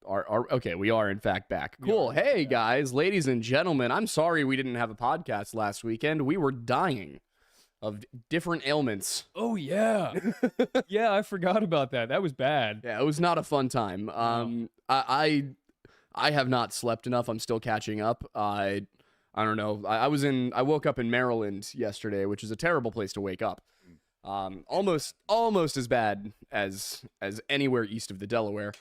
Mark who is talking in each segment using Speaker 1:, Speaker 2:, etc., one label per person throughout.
Speaker 1: Okay, we are in fact back. Cool. Hey guys, ladies and gentlemen, I'm sorry we didn't have a podcast last weekend. We were dying of different ailments.
Speaker 2: Oh yeah, yeah. I forgot about that. That was bad.
Speaker 1: Yeah, it was not a fun time. I have not slept enough. I'm still catching up. I don't know. I woke up in Maryland yesterday, which is a terrible place to wake up. Almost as bad as anywhere east of the Delaware.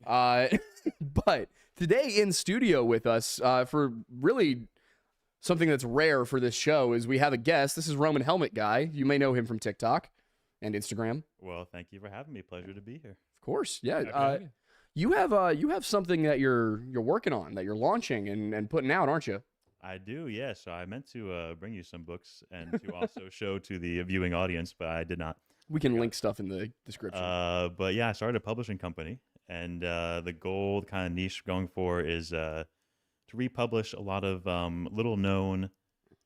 Speaker 1: But today in studio with us, for really something that's rare for this show, is we have a guest. This is Roman Helmet Guy. You may know him from TikTok and Instagram.
Speaker 3: Well, thank you for having me. Pleasure to be here.
Speaker 1: Of course, yeah. You have something that you're working on, that you're launching and putting out, aren't you?
Speaker 3: I do, yeah. So I meant to bring you some books and to also show to the viewing audience, but I did not.
Speaker 1: We can link stuff in the description.
Speaker 3: But yeah, I started a publishing company, and the goal, kind of niche going for is to republish a lot of little-known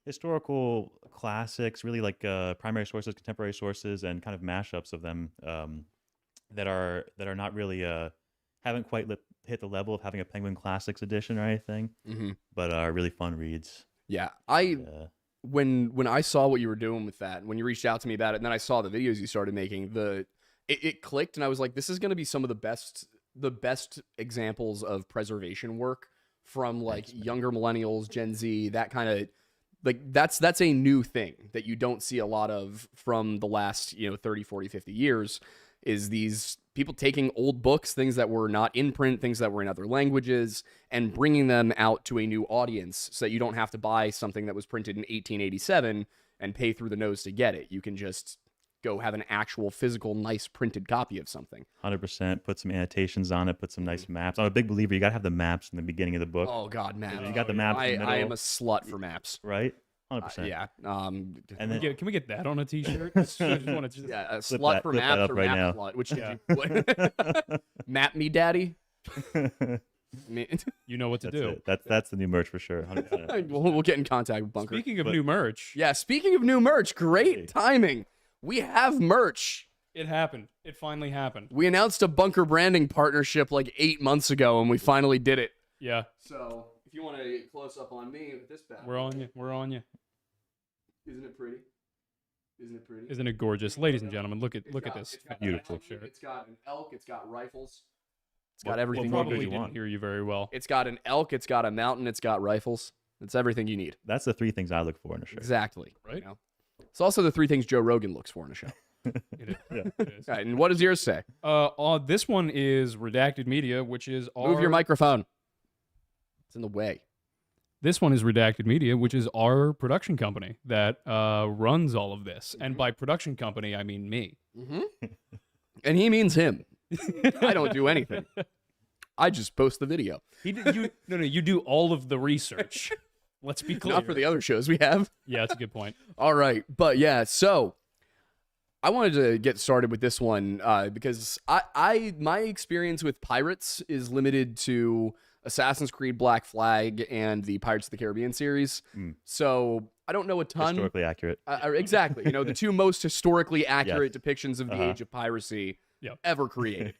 Speaker 3: historical classics, really like primary sources, contemporary sources, and kind of mashups of them that are not really haven't quite hit the level of having a Penguin Classics edition or anything, but are really fun reads.
Speaker 1: Yeah, when I saw what you were doing with that, when you reached out to me about it, and then I saw the videos you started making, it clicked, and I was like, this is going to be some of the best examples of preservation work from like younger millennials, Gen Z, that kind of like that's a new thing that you don't see a lot of from the last 30, 40, 50 years. Is these people taking old books, things that were not in print, things that were in other languages, and bringing them out to a new audience so that you don't have to buy something that was printed in 1887 and pay through the nose to get it. You can just go have an actual physical, nice printed copy of something.
Speaker 3: 100%. Put some annotations on it, put some nice maps. I'm a big believer. You got to have the maps in the beginning of the book.
Speaker 1: Oh, God, maps.
Speaker 3: You got the maps in the middle.
Speaker 1: I am a slut for maps.
Speaker 3: Right? 100%.
Speaker 1: Yeah.
Speaker 3: And then,
Speaker 2: Can we get that on a T-shirt? I just want to
Speaker 1: yeah, a slut for maps or
Speaker 3: right
Speaker 1: map
Speaker 3: now.
Speaker 1: slut. Which map me, daddy.
Speaker 2: You know what to do.
Speaker 3: That's the new merch for sure. 100%.
Speaker 1: We'll get in contact with Bunker.
Speaker 2: Speaking of new merch,
Speaker 1: Yeah, speaking of new merch, great timing. We have merch.
Speaker 2: it happened. It finally happened.
Speaker 1: We announced a Bunker branding partnership like 8 months ago, and we finally did it.
Speaker 2: Yeah,
Speaker 1: So, if you want to get close up on me with this bad
Speaker 2: we're on you. We're on you.
Speaker 1: Isn't it pretty? Isn't it pretty?
Speaker 2: Isn't it gorgeous, ladies and gentlemen? Look at
Speaker 1: It's
Speaker 2: this
Speaker 1: got an
Speaker 2: beautiful
Speaker 1: elk,
Speaker 2: shirt.
Speaker 1: It's got an elk. It's got rifles. It's got
Speaker 3: What
Speaker 1: everything.
Speaker 3: more
Speaker 1: you
Speaker 3: could
Speaker 2: Probably
Speaker 1: need.
Speaker 3: you
Speaker 2: didn't
Speaker 3: want?
Speaker 2: hear you very well.
Speaker 1: It's got an elk. It's got a mountain. It's got rifles. It's everything you need.
Speaker 3: That's the three things I look for in a shirt.
Speaker 1: Exactly.
Speaker 2: Right?
Speaker 1: It's also the three things Joe Rogan looks for in a show.
Speaker 2: It is.
Speaker 3: Yeah.
Speaker 2: It is.
Speaker 1: All right, and what does yours say?
Speaker 2: This one is Redacted Media, which is our...
Speaker 1: Move your microphone. It's in the way.
Speaker 2: This one is Redacted Media, which is our production company that runs all of this. And by production company, I mean me.
Speaker 1: Mm-hmm. And he means him. I don't do anything. I just post the video.
Speaker 2: You do all of the research. Let's be clear.
Speaker 1: Not for the other shows we have.
Speaker 2: Yeah, that's a good point.
Speaker 1: All right. But yeah, so I wanted to get started with this one because my experience with pirates is limited to Assassin's Creed Black Flag and the Pirates of the Caribbean series. So I don't know a ton.
Speaker 3: Historically accurate.
Speaker 1: Exactly. The two most historically accurate depictions of the age of piracy ever created.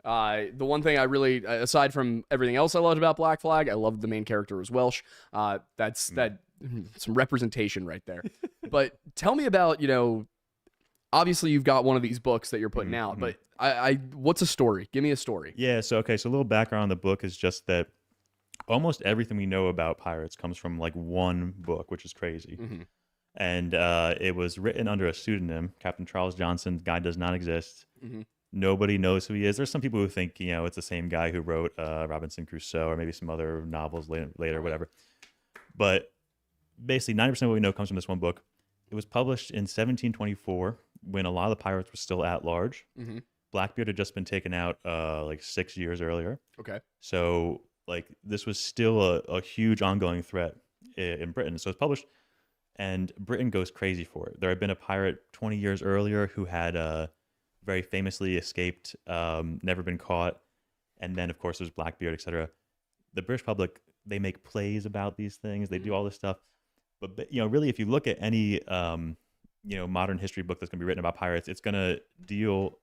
Speaker 1: The one thing I really, aside from everything else I loved about Black Flag, I loved the main character was Welsh. That's some representation right there. But tell me about, obviously you've got one of these books that you're putting out, but what's a story? Give me a story.
Speaker 3: Yeah, so a little background on the book is just that almost everything we know about pirates comes from like one book, which is crazy. And it was written under a pseudonym, Captain Charles Johnson. The guy does not exist. Nobody knows who he is. There's some people who think, it's the same guy who wrote Robinson Crusoe or maybe some other novels later, whatever. But basically 90% of what we know comes from this one book. It was published in 1724 when a lot of the pirates were still at large. Blackbeard had just been taken out like 6 years earlier.
Speaker 1: Okay.
Speaker 3: So like this was still a huge ongoing threat in Britain. So it's published and Britain goes crazy for it. There had been a pirate 20 years earlier who had very famously escaped, never been caught. And then of course there's Blackbeard, etc. The British public, they make plays about these things. They do all this stuff. But really, if you look at any modern history book that's going to be written about pirates, it's going to deal,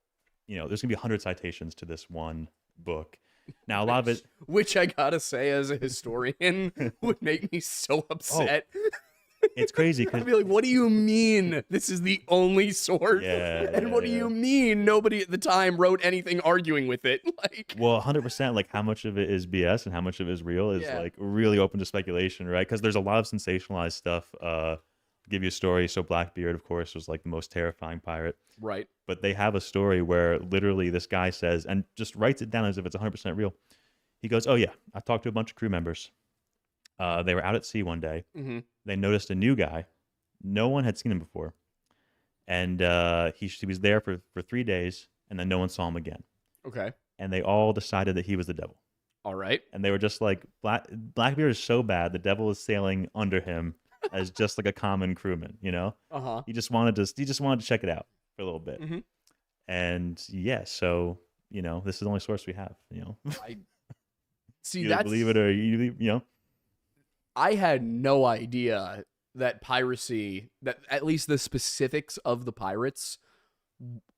Speaker 3: there's going to be 100 citations to this one book. Now a lot of it,
Speaker 1: Which I gotta say, as a historian, would make me so upset.
Speaker 3: it's crazy
Speaker 1: I'd
Speaker 3: because
Speaker 1: be like, what do you mean this is the only source? And what do you mean nobody at the time wrote anything arguing with it? Like,
Speaker 3: well, 100%, like how much of it is BS and how much of it is real is like really open to speculation, right? Because there's a lot of sensationalized stuff. Give you a story. So Blackbeard, of course, was like the most terrifying pirate.
Speaker 1: right.
Speaker 3: But they have a story where literally this guy says, and just writes it down as if it's 100% real. He goes, "Oh yeah, I talked to a bunch of crew members. They were out at sea one day.
Speaker 1: Mm-hmm.
Speaker 3: They noticed a new guy. No one had seen him before. And he was there for 3 days, and then no one saw him again.
Speaker 1: Okay.
Speaker 3: And they all decided that he was the devil.
Speaker 1: All right.
Speaker 3: And they were just like, Blackbeard is so bad, the devil is sailing under him as just like a common crewman, you know?
Speaker 1: Uh-huh.
Speaker 3: He just wanted to check it out for a little bit.
Speaker 1: Mm-hmm.
Speaker 3: And yeah, so, you know, this is the only source we have, you know?
Speaker 1: I see.
Speaker 3: You
Speaker 1: That's
Speaker 3: believe it or you know?
Speaker 1: I had no idea that piracy, that at least the specifics of the pirates,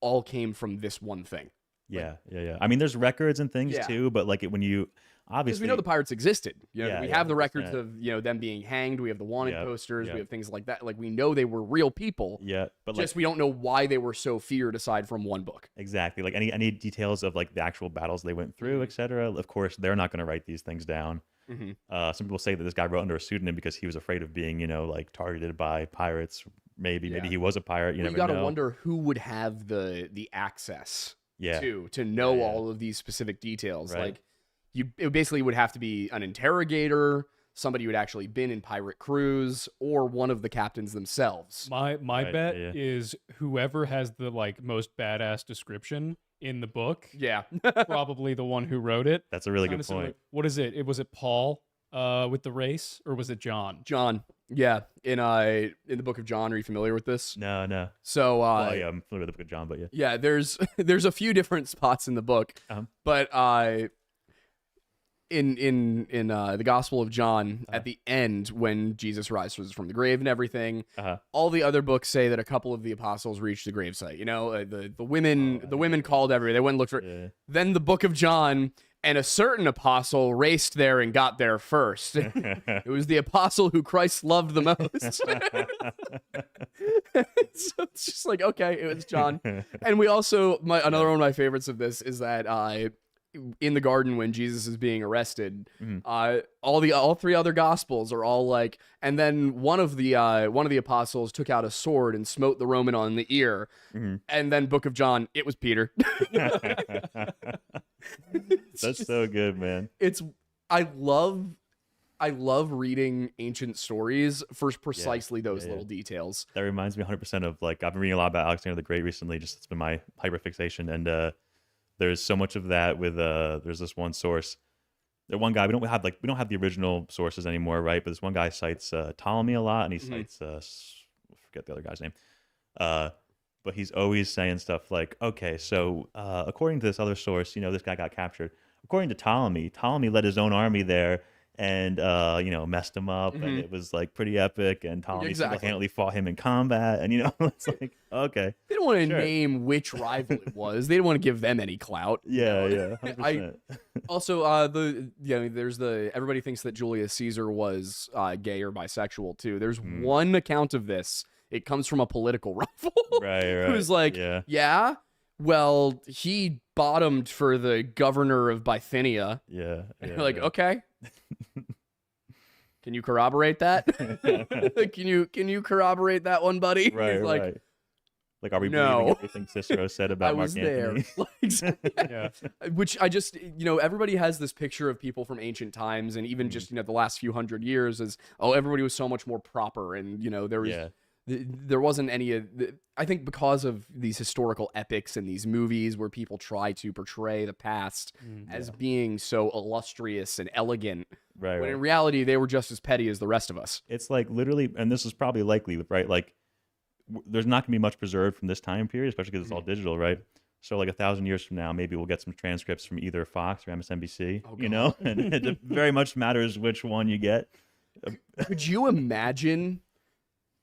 Speaker 1: all came from this one thing.
Speaker 3: Yeah. I mean, there's records and things too, but like when you
Speaker 1: Because
Speaker 3: obviously
Speaker 1: we know the pirates existed. You know,
Speaker 3: Yeah,
Speaker 1: we
Speaker 3: yeah,
Speaker 1: have the records
Speaker 3: 100%.
Speaker 1: of, you know, them being hanged. We have the wanted posters.
Speaker 3: Yep.
Speaker 1: We have things like that. Like, we know they were real people.
Speaker 3: yeah, but
Speaker 1: Just
Speaker 3: like
Speaker 1: we don't know why they were so feared aside from one book.
Speaker 3: exactly like any details of like the actual battles they went through, etc. Of course, they're not going to write these things down.
Speaker 1: Mm-hmm.
Speaker 3: Some people say that this guy wrote under a pseudonym because he was afraid of being, you know, like targeted by pirates. Maybe he was a pirate. You
Speaker 1: You
Speaker 3: never
Speaker 1: gotta
Speaker 3: know.
Speaker 1: wonder who would have the access
Speaker 3: Yeah.
Speaker 1: to know all of these specific details.
Speaker 3: Right.
Speaker 1: Like, it basically would have to be an interrogator, somebody who had actually been in pirate crews, or one of the captains themselves.
Speaker 2: My
Speaker 3: Right,
Speaker 2: bet
Speaker 3: yeah.
Speaker 2: is whoever has the like most badass description in the book,
Speaker 1: Yeah.
Speaker 2: probably the one who wrote it.
Speaker 3: That's a really
Speaker 2: Kinda
Speaker 3: good
Speaker 2: similar-
Speaker 3: point.
Speaker 2: What is it? Was it Paul with the race, or was it John?
Speaker 1: John. Yeah. In the book of John, are you familiar with this?
Speaker 3: No.
Speaker 1: So
Speaker 3: Well, yeah, I'm familiar with the Book of John, but yeah.
Speaker 1: yeah, there's a few different spots in the book.
Speaker 3: Uh-huh.
Speaker 1: But in the Gospel of John, at the end, when Jesus rises from the grave and everything, all the other books say that a couple of the apostles reached the gravesite. You know, the women called everybody. They went and looked for it.
Speaker 3: Yeah.
Speaker 1: Then the book of John, and a certain apostle raced there and got there first. It was the apostle who Christ loved the most. So it's just like, okay, it was John. And we also, another one of my favorites of this is that in the garden when Jesus is being arrested, all three other gospels are all like, and then one of the apostles took out a sword and smote the Roman on the ear, and then Book of John, it was Peter.
Speaker 3: That's so good, man.
Speaker 1: I love reading ancient stories for precisely those little details.
Speaker 3: That reminds me 100% of like I've been reading a lot about Alexander the Great recently. Just it's been my hyperfixation, and there's so much of that with there's this one source. There one guy we don't have the original sources anymore, right? But this one guy cites Ptolemy a lot, and he cites I forget the other guy's name. But he's always saying stuff like, okay, so according to this other source, you know, this guy got captured. According to Ptolemy led his own army there and, you know, messed him up. And it was like pretty epic. And Ptolemy single-handedly fought him in combat. And, you know, it's like, okay.
Speaker 1: They don't want to name which rival it was. They don't want to give them any clout.
Speaker 3: Yeah, yeah. 100%.
Speaker 1: Also, there's everybody thinks that Julius Caesar was gay or bisexual too. There's one account of this. It comes from a political rival,
Speaker 3: right.
Speaker 1: who's like, yeah, well, he bottomed for the governor of Bithynia.
Speaker 3: Yeah.
Speaker 1: You're like, okay. Can you corroborate that? Can you corroborate that one, buddy?
Speaker 3: Right,
Speaker 1: He's like,
Speaker 3: right. Like, are we
Speaker 1: no.
Speaker 3: believing everything Cicero said about
Speaker 1: I
Speaker 3: Mark
Speaker 1: was
Speaker 3: Antony?
Speaker 1: there. Yeah. Which I just, you know, everybody has this picture of people from ancient times, and even just, you know, the last few hundred years as, oh, everybody was so much more proper, and, you know, there was. There wasn't any I think because of these historical epics and these movies where people try to portray the past as being so illustrious and elegant, when in reality they were just as petty as the rest of us.
Speaker 3: It's like literally, and this is probably likely, right? Like, there's not going to be much preserved from this time period, especially because it's all digital, right? So like 1,000 years from now, maybe we'll get some transcripts from either Fox or MSNBC, you know? And it very much matters which one you get.
Speaker 1: Could you imagine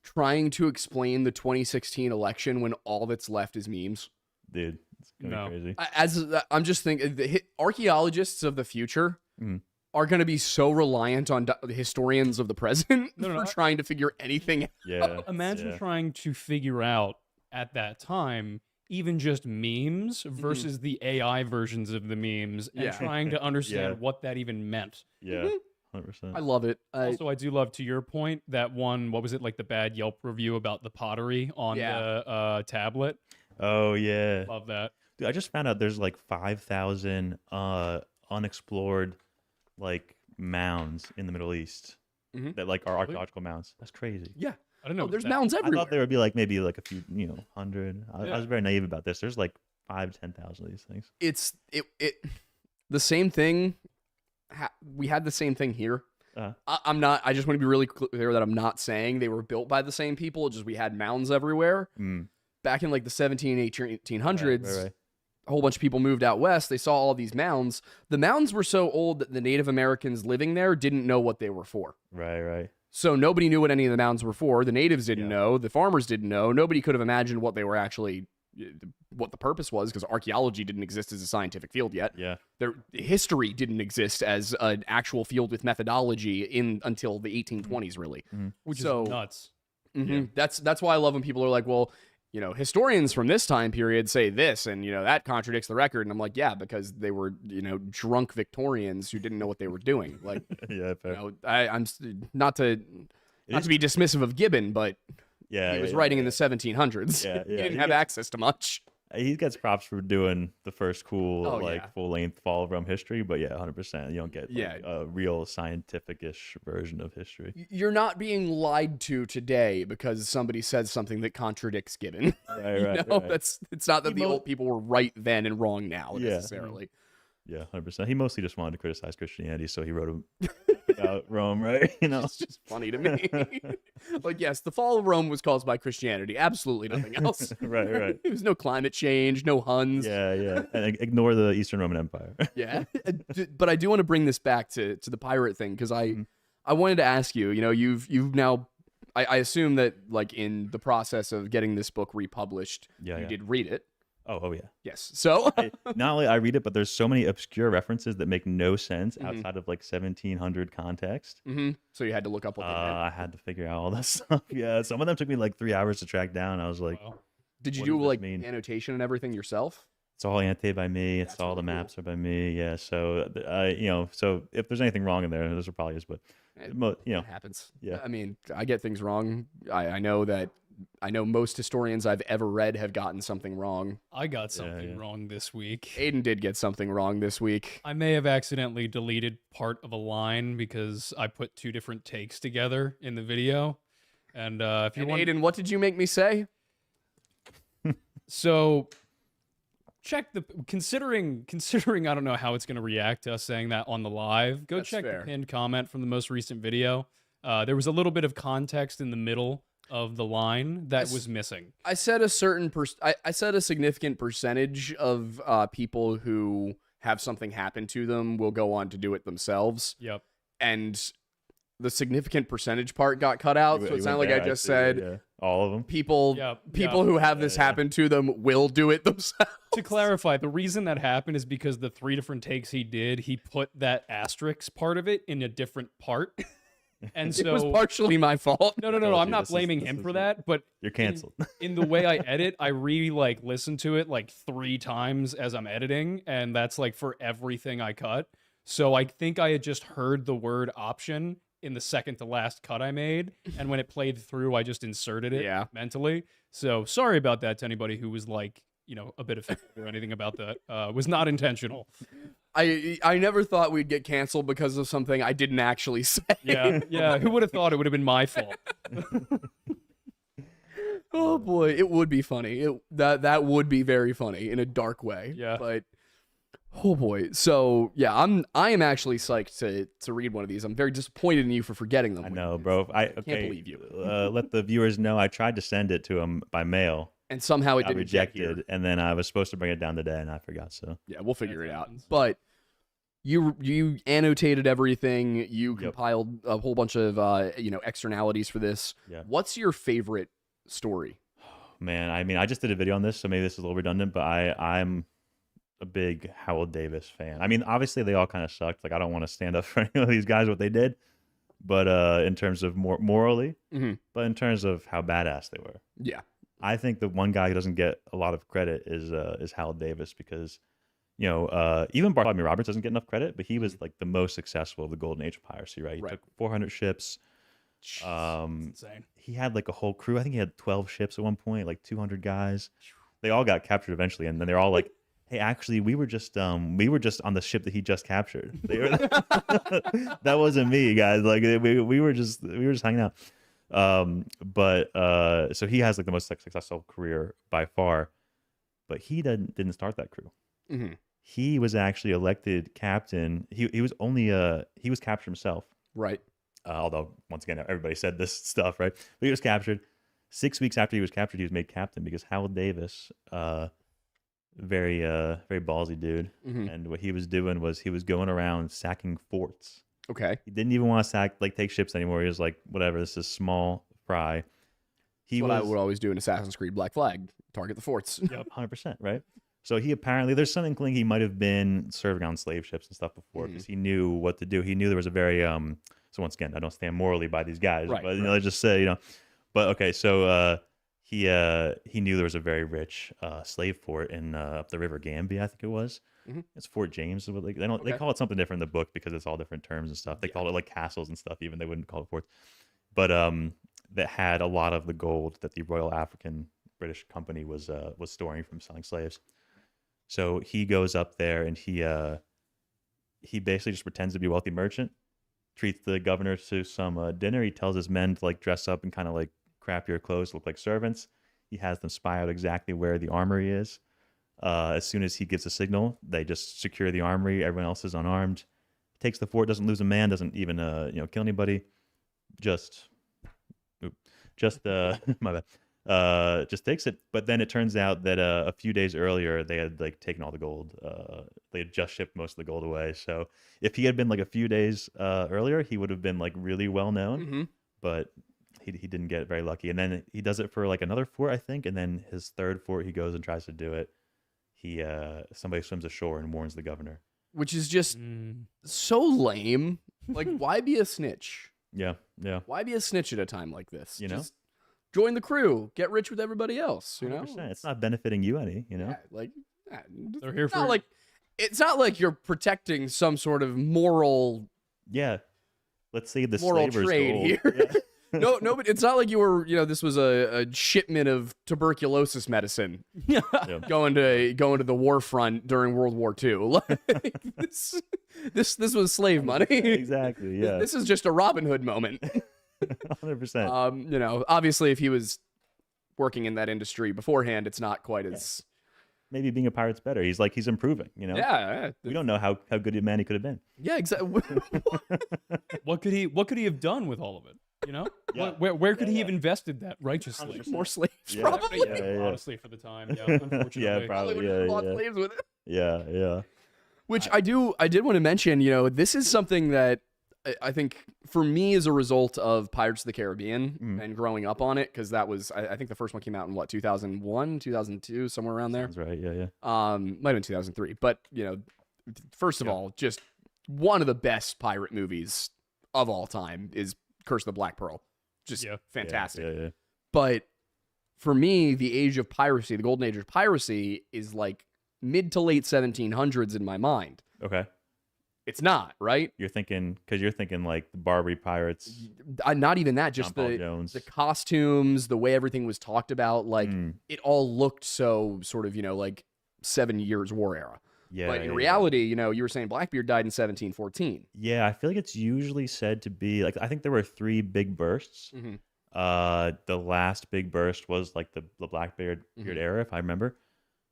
Speaker 1: trying to explain the 2016 election when all that's left is memes?
Speaker 3: Dude, It's gonna be crazy.
Speaker 1: I'm just thinking, the archaeologists of the future are going to be so reliant on historians of the present for trying to figure anything out.
Speaker 3: Yeah.
Speaker 2: Imagine trying to figure out at that time even just memes versus the AI versions of the memes and trying to understand what that even meant.
Speaker 3: Yeah. 100%.
Speaker 1: I love it.
Speaker 2: Also, I do love, to your point, that one, what was it, like the bad Yelp review about the pottery on the tablet?
Speaker 3: Oh, yeah.
Speaker 2: Love that.
Speaker 3: Dude, I just found out there's like 5,000 unexplored like mounds in the Middle East that like are archaeological mounds. That's crazy.
Speaker 1: Yeah.
Speaker 2: I don't know.
Speaker 1: There's mounds everywhere.
Speaker 3: I thought there would be like maybe like a few, 100. I was very naive about this. There's like 5,000-10,000 of these things.
Speaker 1: It's the same thing. We had the same thing here. I just want to be really clear that I'm not saying they were built by the same people. It's just we had mounds everywhere. Back in like the 1800s,
Speaker 3: right.
Speaker 1: a whole bunch of people moved out west. They saw all these mounds. The mounds were so old that the Native Americans living there didn't know what they were for.
Speaker 3: Right.
Speaker 1: So nobody knew what any of the mounds were for. The natives didn't know. The farmers didn't know. Nobody could have imagined what they were actually, what the purpose was, because archaeology didn't exist as a scientific field yet.
Speaker 3: Yeah.
Speaker 1: Their history didn't exist as an actual field with methodology until the 1820s, really.
Speaker 2: Which is nuts.
Speaker 1: That's why I love when people are like, well, historians from this time period say this, and that contradicts the record. And I'm like, yeah, because they were drunk Victorians who didn't know what they were doing. Like,
Speaker 3: yeah, fair.
Speaker 1: I'm not to be dismissive of Gibbon, but he was writing in the 1700s. He didn't have access to much.
Speaker 3: He gets props for doing the first cool full-length Fall of Rome history, but 100%. You don't get a real scientific-ish version of history.
Speaker 1: You're not being lied to today because somebody says something that contradicts Gibbon.
Speaker 3: Right.
Speaker 1: It's not that the old people were right then and wrong now necessarily.
Speaker 3: Yeah, 100%. He mostly just wanted to criticize Christianity, so he wrote about Rome, right?
Speaker 1: It's just funny to me. Like, yes, the fall of Rome was caused by Christianity. Absolutely nothing else.
Speaker 3: Right.
Speaker 1: There was no climate change, no Huns.
Speaker 3: Yeah. And ignore the Eastern Roman Empire.
Speaker 1: Yeah. But I do want to bring this back to the pirate thing, because I wanted to ask you, you've now, I assume that, like, in the process of getting this book republished, you did read it.
Speaker 3: Oh yeah.
Speaker 1: Yes. So
Speaker 3: not only I read it, but there's so many obscure references that make no sense outside of like 1700 context.
Speaker 1: So you had to look up what they meant.
Speaker 3: I had to figure out all that stuff. Yeah, some of them took me like 3 hours to track down. I was like,
Speaker 1: did you do like annotation and everything yourself?
Speaker 3: It's all annotated by me. It's all the maps are by me. Yeah. So so if there's anything wrong in there, this probably is, but
Speaker 1: it happens.
Speaker 3: Yeah.
Speaker 1: I mean, I get things wrong. I know most historians I've ever read have gotten something wrong.
Speaker 2: I got something wrong this week.
Speaker 1: Aiden did get something wrong this week.
Speaker 2: I may have accidentally deleted part of a line because I put 2 different takes together in the video. And if you want,
Speaker 1: Aiden, what did you make me say?
Speaker 2: So check considering I don't know how it's going to react to us saying that on the live. Go check the pinned comment from the most recent video. There was a little bit of context in the middle of the line that was missing.
Speaker 1: I said a certain I said a significant percentage of people who have something happen to them will go on to do it themselves.
Speaker 2: Yep.
Speaker 1: And the significant percentage part got cut out, so it sounded like I just said
Speaker 3: all of them.
Speaker 1: People who have this happen to them will do it themselves.
Speaker 2: To clarify, the reason that happened is because the 3 different takes he did, he put that asterisk part of it in a different part. And so
Speaker 1: it was partially my fault.
Speaker 2: No. I'm not blaming him for that, but
Speaker 3: you're canceled.
Speaker 2: In the way I edit, I listen to it like 3 times as I'm editing, and that's like for everything I cut. So I think I had just heard the word option in the second to last cut I made, and when it played through, I just inserted it mentally. So sorry about that to anybody who was like, a bit offended or anything about that. Was not intentional.
Speaker 1: I never thought we'd get canceled because of something I didn't actually say.
Speaker 2: Yeah. Who would have thought it would have been my fault?
Speaker 1: Oh boy, it would be funny. That would be very funny in a dark way.
Speaker 2: Yeah.
Speaker 1: But oh boy. So yeah, I am actually psyched to read one of these. I'm very disappointed in you for forgetting them.
Speaker 3: I know, bro. I
Speaker 1: can't believe you.
Speaker 3: Let the viewers know I tried to send it to them by mail.
Speaker 1: And somehow it didn't
Speaker 3: rejected, and then I was supposed to bring it down today, and I forgot. So
Speaker 1: yeah, we'll figure it out. But you annotated everything. You compiled a whole bunch of externalities for this.
Speaker 3: Yeah.
Speaker 1: What's your favorite story?
Speaker 3: man, I mean, I just did a video on this, so maybe this is a little redundant, but I'm a big Hal Davis fan. I mean, obviously they all kind of sucked. Like, I don't want to stand up for any of these guys what they did, but in terms of morally, but in terms of how badass they were,
Speaker 1: Yeah.
Speaker 3: I think the one guy who doesn't get a lot of credit is Hal Davis, because even Bartholomew Roberts doesn't get enough credit, but he was like the most successful of the golden age of piracy, right? He took 400 ships.
Speaker 2: That's insane.
Speaker 3: He had like a whole crew. I think he had 12 ships at one point, like 200 guys. They all got captured eventually, and then they're all like, "Hey, actually, we were just on the ship that he just captured. That wasn't me, guys. Like we were just hanging out." So he has like the most successful career by far, but he didn't start that crew. He was actually elected captain. He was captured himself,
Speaker 1: right?
Speaker 3: Although once again everybody said this stuff, right? But he was captured. 6 weeks after he was captured, he was made captain because Hal Davis, very ballsy dude, and what he was doing was he was going around sacking forts.
Speaker 1: Okay.
Speaker 3: He didn't even want to take ships anymore. He was like, whatever, this is small fry.
Speaker 1: That's what I would always do in Assassin's Creed Black Flag, target the forts.
Speaker 3: Yep, 100%, right? So he apparently, there's some inkling he might have been serving on slave ships and stuff before, because he knew what to do. He knew there was a very, so once again, I don't stand morally by these guys, but let's just say, but okay, so he knew there was a very rich slave fort in up the river Gambia, I think it was. It's Fort James. They call it something different in the book because it's all different terms and stuff. They call it like castles and stuff. Even they wouldn't call it forts, but that had a lot of the gold that the Royal African British Company was storing from selling slaves. So he goes up there and he basically just pretends to be a wealthy merchant, treats the governor to some dinner. He tells his men to like dress up in kind of like crappier clothes, look like servants. He has them spy out exactly where the armory is. As soon as he gives a signal, they just secure the armory. Everyone else is unarmed. Takes the fort, doesn't lose a man, doesn't even kill anybody. Just my bad. Just takes it. But then it turns out that a few days earlier they had like taken all the gold. They had just shipped most of the gold away. So if he had been like a few days earlier, he would have been like really well known. But he didn't get very lucky. And then he does it for like another fort, I think. And then his third fort, he goes and tries to do it. Somebody swims ashore and warns the governor,
Speaker 1: which is just so lame. Like, why be a snitch?
Speaker 3: Yeah.
Speaker 1: Why be a snitch at a time like this?
Speaker 3: Just
Speaker 1: join the crew, get rich with everybody else.
Speaker 3: 100%. It's not benefiting you any.
Speaker 1: They're here for. It's not like you're protecting some sort of moral.
Speaker 3: Yeah, let's say the
Speaker 1: moral trade here.
Speaker 3: Yeah.
Speaker 1: No, but it's not like you were, this was a shipment of tuberculosis medicine going to the war front during World War II. Like, this was slave money.
Speaker 3: Exactly. Yeah.
Speaker 1: This is just a Robin Hood moment.
Speaker 3: 100%.
Speaker 1: Obviously, if he was working in that industry beforehand, it's not quite as.
Speaker 3: Maybe being a pirate's better. He's improving.
Speaker 1: Yeah.
Speaker 3: We don't know how good a man he could have been.
Speaker 1: Yeah, exactly.
Speaker 2: What could he have done with all of it?
Speaker 3: Yeah.
Speaker 2: Where could he have invested that righteously?
Speaker 1: 100%. More slaves,
Speaker 3: Yeah.
Speaker 1: probably.
Speaker 2: Yeah, honestly, for the time, unfortunately.
Speaker 3: Yeah, probably.
Speaker 1: Bought slaves with it.
Speaker 3: Yeah.
Speaker 1: Which I did want to mention, this is something that I think for me is a result of Pirates of the Caribbean and growing up on it, because that was, I think the first one came out in 2001, 2002, somewhere around there.
Speaker 3: Sounds right. Yeah.
Speaker 1: Might have been 2003, but first of all, just one of the best pirate movies of all time is Curse of the Black Pearl. Just fantastic.
Speaker 3: Yeah.
Speaker 1: But for me, the age of piracy, the golden age of piracy, is like mid to late 1700s in my mind.
Speaker 3: Okay.
Speaker 1: It's not, right?
Speaker 3: You're thinking like the Barbary pirates.
Speaker 1: Not even that, just the costumes, the way everything was talked about, like it all looked so sort of, like 7 Years War era.
Speaker 3: Yeah.
Speaker 1: But in reality, you were saying Blackbeard died in 1714.
Speaker 3: Yeah, I feel like it's usually said to be like, I think there were 3 big bursts. The last big burst was like the Blackbeard era, if I remember.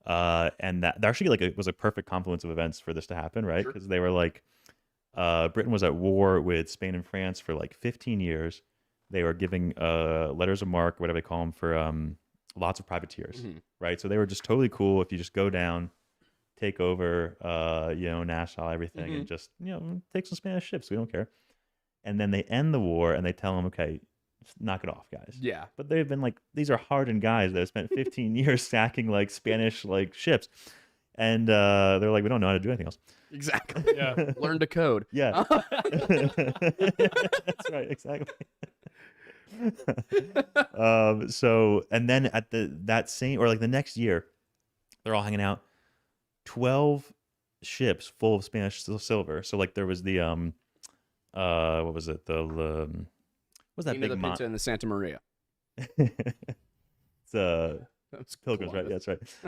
Speaker 3: And that actually it was a perfect confluence of events for this to happen, right? Because they were like, Britain was at war with Spain and France for like 15 years. They were giving letters of marque, whatever they call them, for lots of privateers, right? So they were just totally cool if you just go down, take over, Nassau, everything, and just, take some Spanish ships. We don't care. And then they end the war and they tell them, okay, knock it off, guys.
Speaker 1: Yeah.
Speaker 3: But they've been like, these are hardened guys that have spent 15 years stacking like Spanish like ships, and they're like, we don't know how to do anything else.
Speaker 1: Exactly.
Speaker 2: Yeah.
Speaker 1: Learn to code.
Speaker 3: Yeah. That's right. Exactly. So, and then at that same, or like the next year, they're all hanging out. 12 ships full of Spanish silver. So like there was the what was it? The what was that
Speaker 1: King
Speaker 3: big
Speaker 1: of the Pinta and the Santa Maria.
Speaker 3: It's
Speaker 1: That's
Speaker 3: Pilgrims, right? Yeah,
Speaker 1: Columbus.
Speaker 3: that's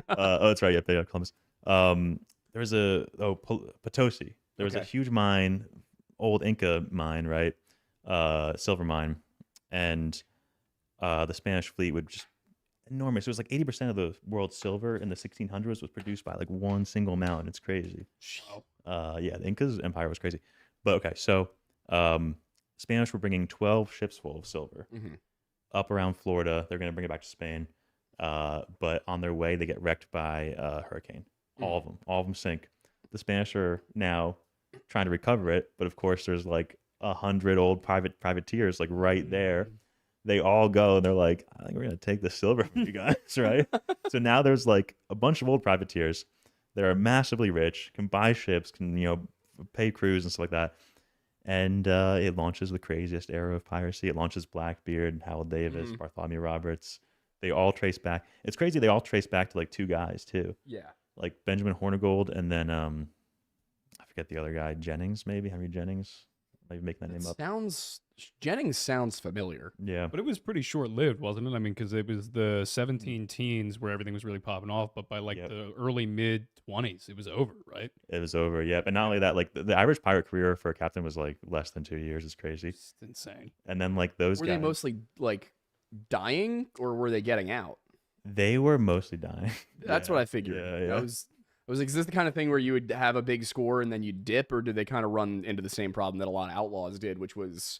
Speaker 3: right. Oh, that's right. Yep, yeah, Columbus. There was Potosi. There was a
Speaker 1: Okay.
Speaker 3: huge mine, old Inca mine, right? Silver mine, and the Spanish fleet would just enormous. It was like 80% of the world's silver in the 1600s was produced by like one single mountain. It's crazy. Yeah, the Incas empire was crazy. But okay, so Spanish were bringing 12 ships full of silver up around Florida. They're going to bring it back to Spain. But on their way, they get wrecked by a hurricane. All of them sink. The Spanish are now trying to recover it, but of course, there's like 100 old privateers like right there. They all go and they're like, I think we're gonna take the silver from you guys, right? So now there's like a bunch of old privateers that are massively rich, can buy ships, can pay crews and stuff like that. And it launches the craziest era of piracy. It launches Blackbeard, Hal Davis, Bartholomew Roberts. They all trace back. It's crazy. They all trace back to like two guys too.
Speaker 1: Yeah.
Speaker 3: Like Benjamin Hornigold, and then I forget the other guy, Jennings, maybe Henry Jennings. Maybe making that name up.
Speaker 1: Jennings sounds familiar.
Speaker 3: Yeah,
Speaker 2: But it was pretty short-lived, wasn't it? I mean, because it was the 17 teens where everything was really popping off, but by like the early mid-20s, it was over, right?
Speaker 3: it was over. Yeah, and not only that, like the average pirate career for a captain was like less than 2 years. It's crazy.
Speaker 2: It's insane.
Speaker 3: And then like those
Speaker 1: Were
Speaker 3: guys,
Speaker 1: they mostly like dying or were they getting out?
Speaker 3: they were mostly dying.
Speaker 1: That's
Speaker 3: Yeah,
Speaker 1: what I figured.
Speaker 3: Yeah,
Speaker 1: I was like, is this the kind of thing where you would have a big score and then you dip, or did they kind of run into the same problem that a lot of outlaws did, which was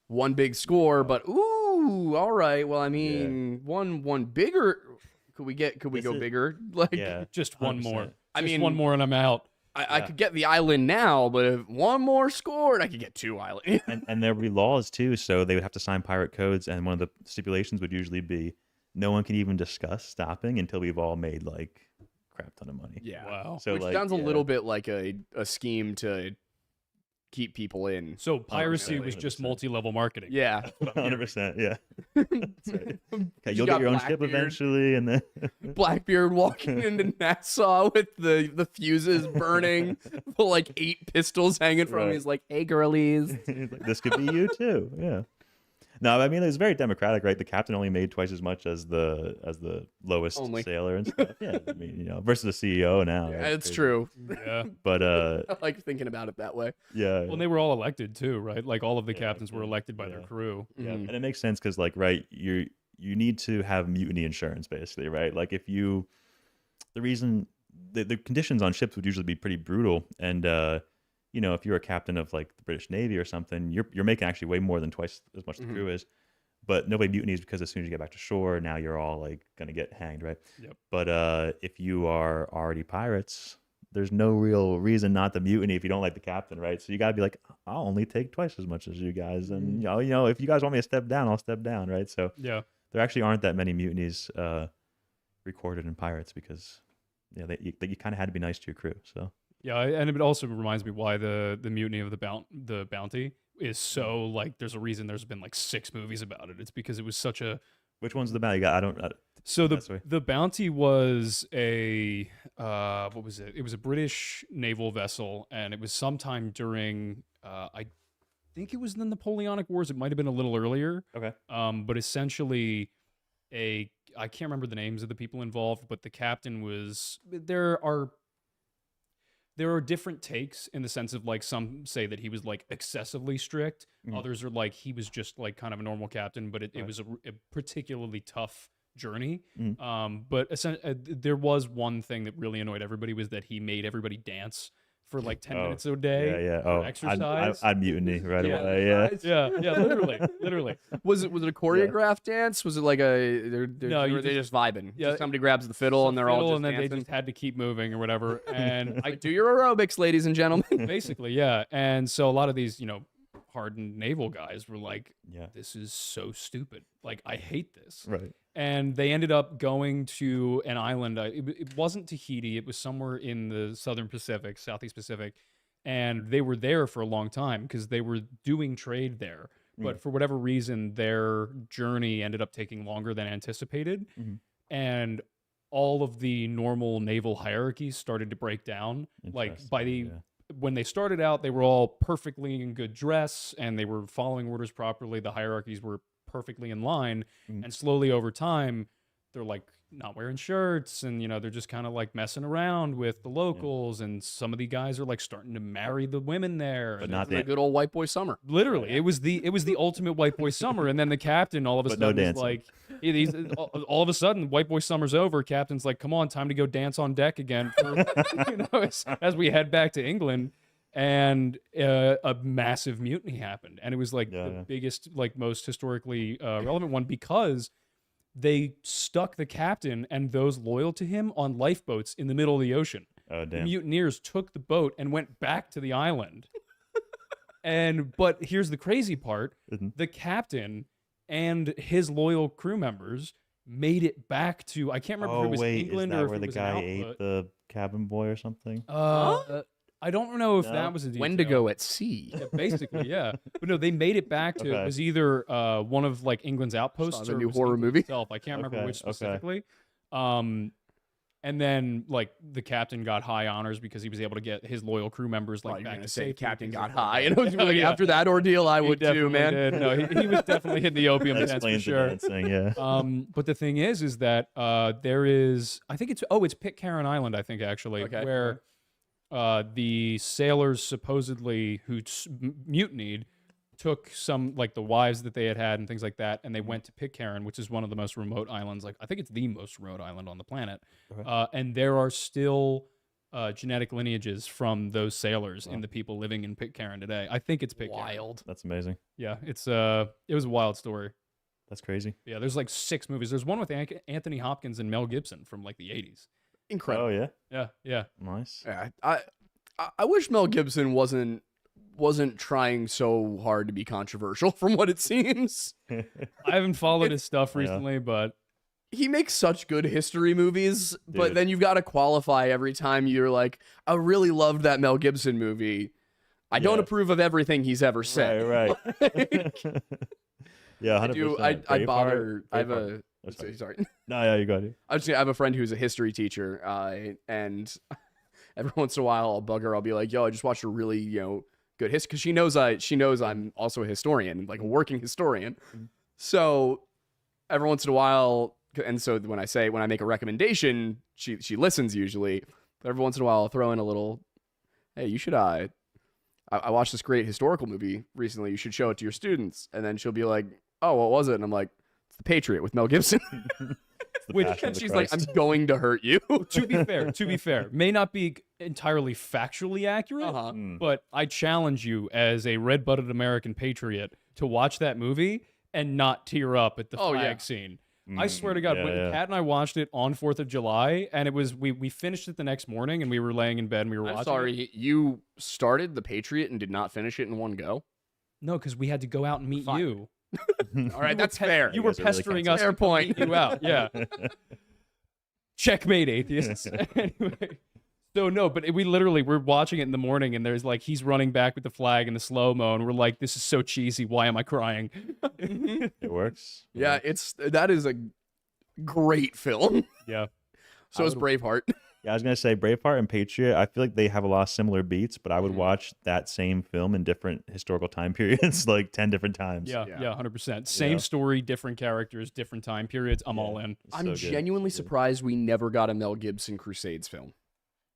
Speaker 1: one big score, but ooh, all right. Well, I mean, one bigger. Could we go bigger? Like,
Speaker 3: yeah,
Speaker 2: Just one more.
Speaker 3: 100%.
Speaker 1: I
Speaker 2: Just
Speaker 1: mean,
Speaker 2: one more and I'm out.
Speaker 1: I could get the island now, but if one more scored, I could get 2 islands.
Speaker 3: and there would be laws too, so they would have to sign pirate codes, and one of the stipulations would usually be no one can even discuss stopping until we've all made like crap ton of money.
Speaker 1: Yeah.
Speaker 2: Wow.
Speaker 3: So
Speaker 1: Which
Speaker 3: like,
Speaker 1: sounds a
Speaker 3: yeah.
Speaker 1: little bit like a scheme to keep people in.
Speaker 2: So piracy was
Speaker 3: 100%.
Speaker 2: just multi-level marketing.
Speaker 1: Yeah.
Speaker 3: 100%. Yeah.
Speaker 1: That's
Speaker 3: right. Okay, you'll get your own ship eventually, and then
Speaker 1: Blackbeard walking into Nassau with the fuses burning, like 8 pistols hanging from him.
Speaker 3: Right.
Speaker 1: He's like, "Hey, girlies."
Speaker 3: he's like, this could be you too. Yeah. No, I mean it was very democratic, right? The captain only made twice as much as the lowest
Speaker 1: Only.
Speaker 3: sailor and stuff. Yeah, I mean versus the CEO now.
Speaker 1: Yeah,
Speaker 3: right?
Speaker 1: it's true.
Speaker 2: Yeah.
Speaker 3: But
Speaker 1: I like thinking about it that way.
Speaker 3: yeah.
Speaker 2: Well, they were all elected too, right? Like all of the captains were elected by their crew.
Speaker 3: Yeah,
Speaker 1: Mhm.
Speaker 3: and it makes sense because, like, right, you need to have mutiny insurance, basically, right? Like, if you, the reason the conditions on ships would usually be pretty brutal, and if you're a captain of like the British Navy or something, you're making actually way more than twice as much the crew is, but nobody mutinies because as soon as you get back to shore, now you're all like gonna get hanged, right?
Speaker 2: Yep.
Speaker 3: But if you are already pirates, there's no real reason not to mutiny if you don't like the captain, right? So you gotta be like, I'll only take twice as much as you guys, and if you guys want me to step down, I'll step down, right? So
Speaker 2: Yeah.
Speaker 3: there actually aren't that many mutinies recorded in pirates because you kind of had to be nice to your crew. So
Speaker 2: Yeah, and it also reminds me why the mutiny of the Bounty is so like. There's a reason there's been like 6 movies about it. It's because it was such a.
Speaker 3: which one's the bad? You got?
Speaker 2: So
Speaker 3: that's right.
Speaker 2: the Bounty was a what was it? It was a British naval vessel, and it was sometime during I think it was the Napoleonic Wars. It might have been a little earlier.
Speaker 3: Okay.
Speaker 2: But essentially I can't remember the names of the people involved, but the captain was there are different takes in the sense of like some say that he was like excessively strict. Others are like he was just like kind of a normal captain, but it was a particularly tough journey. But there was one thing that really annoyed everybody was that he made everybody dance for like 10 minutes a day.
Speaker 3: Yeah.
Speaker 2: for exercise.
Speaker 3: I'd mutiny right away. Yeah.
Speaker 2: Yeah, literally.
Speaker 1: Was it a choreographed dance? Was it like
Speaker 2: No,
Speaker 1: they just vibing?
Speaker 2: Yeah.
Speaker 1: Just somebody grabs the fiddle and they're all just
Speaker 2: and then
Speaker 1: dancing?
Speaker 2: they just had to keep moving or whatever. And
Speaker 1: Like, do your aerobics, ladies and gentlemen.
Speaker 2: basically, yeah. And so a lot of these, hardened naval guys were like,
Speaker 3: Yeah.
Speaker 2: this is so stupid. Like, I hate this.
Speaker 3: Right.
Speaker 2: And they ended up going to an island. It wasn't Tahiti. It was somewhere in the Southern Pacific, Southeast Pacific. And they were there for a long time because they were doing trade there. But for whatever reason, their journey ended up taking longer than anticipated. And all of the normal naval hierarchies started to break down. Like when they started out, they were all perfectly in good dress and they were following orders properly. The hierarchies were perfectly in line. And slowly over time, they're like not wearing shirts and, you know, they're just kind of like messing around with the locals. And some of the guys are like starting to marry the women there.
Speaker 3: But
Speaker 2: and
Speaker 3: not
Speaker 1: The good old white boy summer.
Speaker 2: literally, it was the ultimate white boy summer. And then the captain all of a
Speaker 3: But no
Speaker 2: sudden is
Speaker 3: dancing.
Speaker 2: like, he's all of a sudden white boy summer's over. Captain's like, come on, time to go dance on deck again. For, you know, as we head back to England. And a massive mutiny happened, and it was like the biggest, like most historically relevant one because they stuck the captain and those loyal to him on lifeboats in the middle of the ocean.
Speaker 3: Oh,
Speaker 2: The
Speaker 3: damn.
Speaker 2: mutineers took the boat and went back to the island. But here's the crazy part: the captain and his loyal crew members made it back to, I can't remember if it was England
Speaker 3: is that
Speaker 2: or
Speaker 3: where
Speaker 2: if
Speaker 3: the
Speaker 2: it was
Speaker 3: guy
Speaker 2: an
Speaker 3: ate
Speaker 2: output.
Speaker 3: the cabin boy or something?
Speaker 2: I don't know if
Speaker 3: No?
Speaker 2: that was a detail.
Speaker 1: Wendigo at sea.
Speaker 2: Yeah, basically, yeah. But no, they made it back to it was either one of like England's outposts
Speaker 1: a
Speaker 2: or
Speaker 1: new
Speaker 2: it was
Speaker 1: horror
Speaker 2: England
Speaker 1: movie.
Speaker 2: itself. I can't remember which specifically. And then like the captain got high honors because he was able to get his loyal crew members like
Speaker 1: You're
Speaker 2: back
Speaker 1: gonna
Speaker 2: to
Speaker 1: say
Speaker 2: safety.
Speaker 1: Captain
Speaker 2: and
Speaker 1: got
Speaker 2: things like
Speaker 1: high,
Speaker 2: that.
Speaker 1: and I was like,
Speaker 2: Yeah.
Speaker 1: after that ordeal, I
Speaker 2: He
Speaker 1: would too,
Speaker 2: definitely
Speaker 1: man.
Speaker 2: did. No, he was definitely hitting the opium
Speaker 3: That
Speaker 2: dance for
Speaker 3: explains the
Speaker 2: sure.
Speaker 3: dancing, yeah.
Speaker 2: But the thing is that there is, I think it's Pitcairn Island, I think actually,
Speaker 1: Okay.
Speaker 2: where the sailors supposedly who mutinied took some like the wives that they had and things like that, and they went to Pitcairn, which is one of the most remote islands. Like I think it's the most remote island on the planet, and there are still genetic lineages from those sailors in the people living in Pitcairn today. I think it's Pitcairn.
Speaker 1: Wild.
Speaker 3: That's amazing.
Speaker 2: Yeah, it was a wild story.
Speaker 3: That's crazy.
Speaker 2: Yeah, there's like 6 movies. There's one with Anthony Hopkins and Mel Gibson from like the 80s.
Speaker 1: Incredible.
Speaker 3: Oh, yeah?
Speaker 2: Yeah.
Speaker 3: Nice.
Speaker 1: Yeah, I wish Mel Gibson wasn't trying so hard to be controversial from what it seems.
Speaker 2: I haven't followed his stuff recently, but
Speaker 1: He makes such good history movies, but
Speaker 3: Dude.
Speaker 1: then you've got to qualify every time you're like, I really loved that Mel Gibson movie. I don't
Speaker 3: Yeah.
Speaker 1: approve of everything he's ever said.
Speaker 3: Right. Yeah, 100%.
Speaker 1: I do. I bother. I have
Speaker 3: Braveheart.
Speaker 1: a. Sorry.
Speaker 3: No, yeah, you got it.
Speaker 1: I have a friend who's a history teacher, and every once in a while I'll bug her. I'll be like, "Yo, I just watched a really good history," because she knows I'm also a historian, like a working historian. So every once in a while, and so when I make a recommendation, she listens usually. But every once in a while I'll throw in a little, "Hey, you should I watched this great historical movie recently. You should show it to your students." And then she'll be like, "Oh, what was it?" And I'm like, "It's The Patriot with Mel Gibson."
Speaker 2: Which-
Speaker 3: Passion of
Speaker 1: And
Speaker 3: the
Speaker 1: she's like,
Speaker 3: Christ.
Speaker 1: "I'm going to hurt you."
Speaker 2: to be fair, may not be entirely factually accurate,
Speaker 1: Uh-huh.
Speaker 2: but I challenge you as a red-blooded American patriot to watch that movie and not tear up at the
Speaker 1: Oh,
Speaker 2: flag
Speaker 1: yeah.
Speaker 2: scene. I swear to God, when Kat and I watched it on 4th of July, and it was we finished it the next morning, and we were laying in bed and we were
Speaker 1: I'm
Speaker 2: watching.
Speaker 1: sorry, you started The Patriot and did not finish it in one go.
Speaker 2: No, because we had to go out and meet
Speaker 1: Fine.
Speaker 2: you.
Speaker 1: All right, that's fair.
Speaker 2: You were
Speaker 3: guys are really
Speaker 2: pestering
Speaker 3: canceled.
Speaker 2: us.
Speaker 1: Fair
Speaker 2: to come
Speaker 1: point.
Speaker 2: meet you out. Yeah. Checkmate, atheists. Anyway. So no, but we're watching it in the morning, and there's like he's running back with the flag and the slow mo, and we're like, this is so cheesy. Why am I crying?
Speaker 3: It works.
Speaker 1: Yeah, that is a great film.
Speaker 2: Yeah.
Speaker 1: So is Braveheart.
Speaker 3: Yeah, I was gonna say Braveheart and Patriot. I feel like they have a lot of similar beats, but I would watch that same film in different historical time periods, like 10 different times.
Speaker 2: Yeah,
Speaker 1: Yeah.
Speaker 2: 100%. Same story, different characters, different time periods. I'm all in.
Speaker 3: It's
Speaker 1: I'm
Speaker 3: so good.
Speaker 1: genuinely
Speaker 3: Yeah.
Speaker 1: surprised we never got a Mel Gibson Crusades film.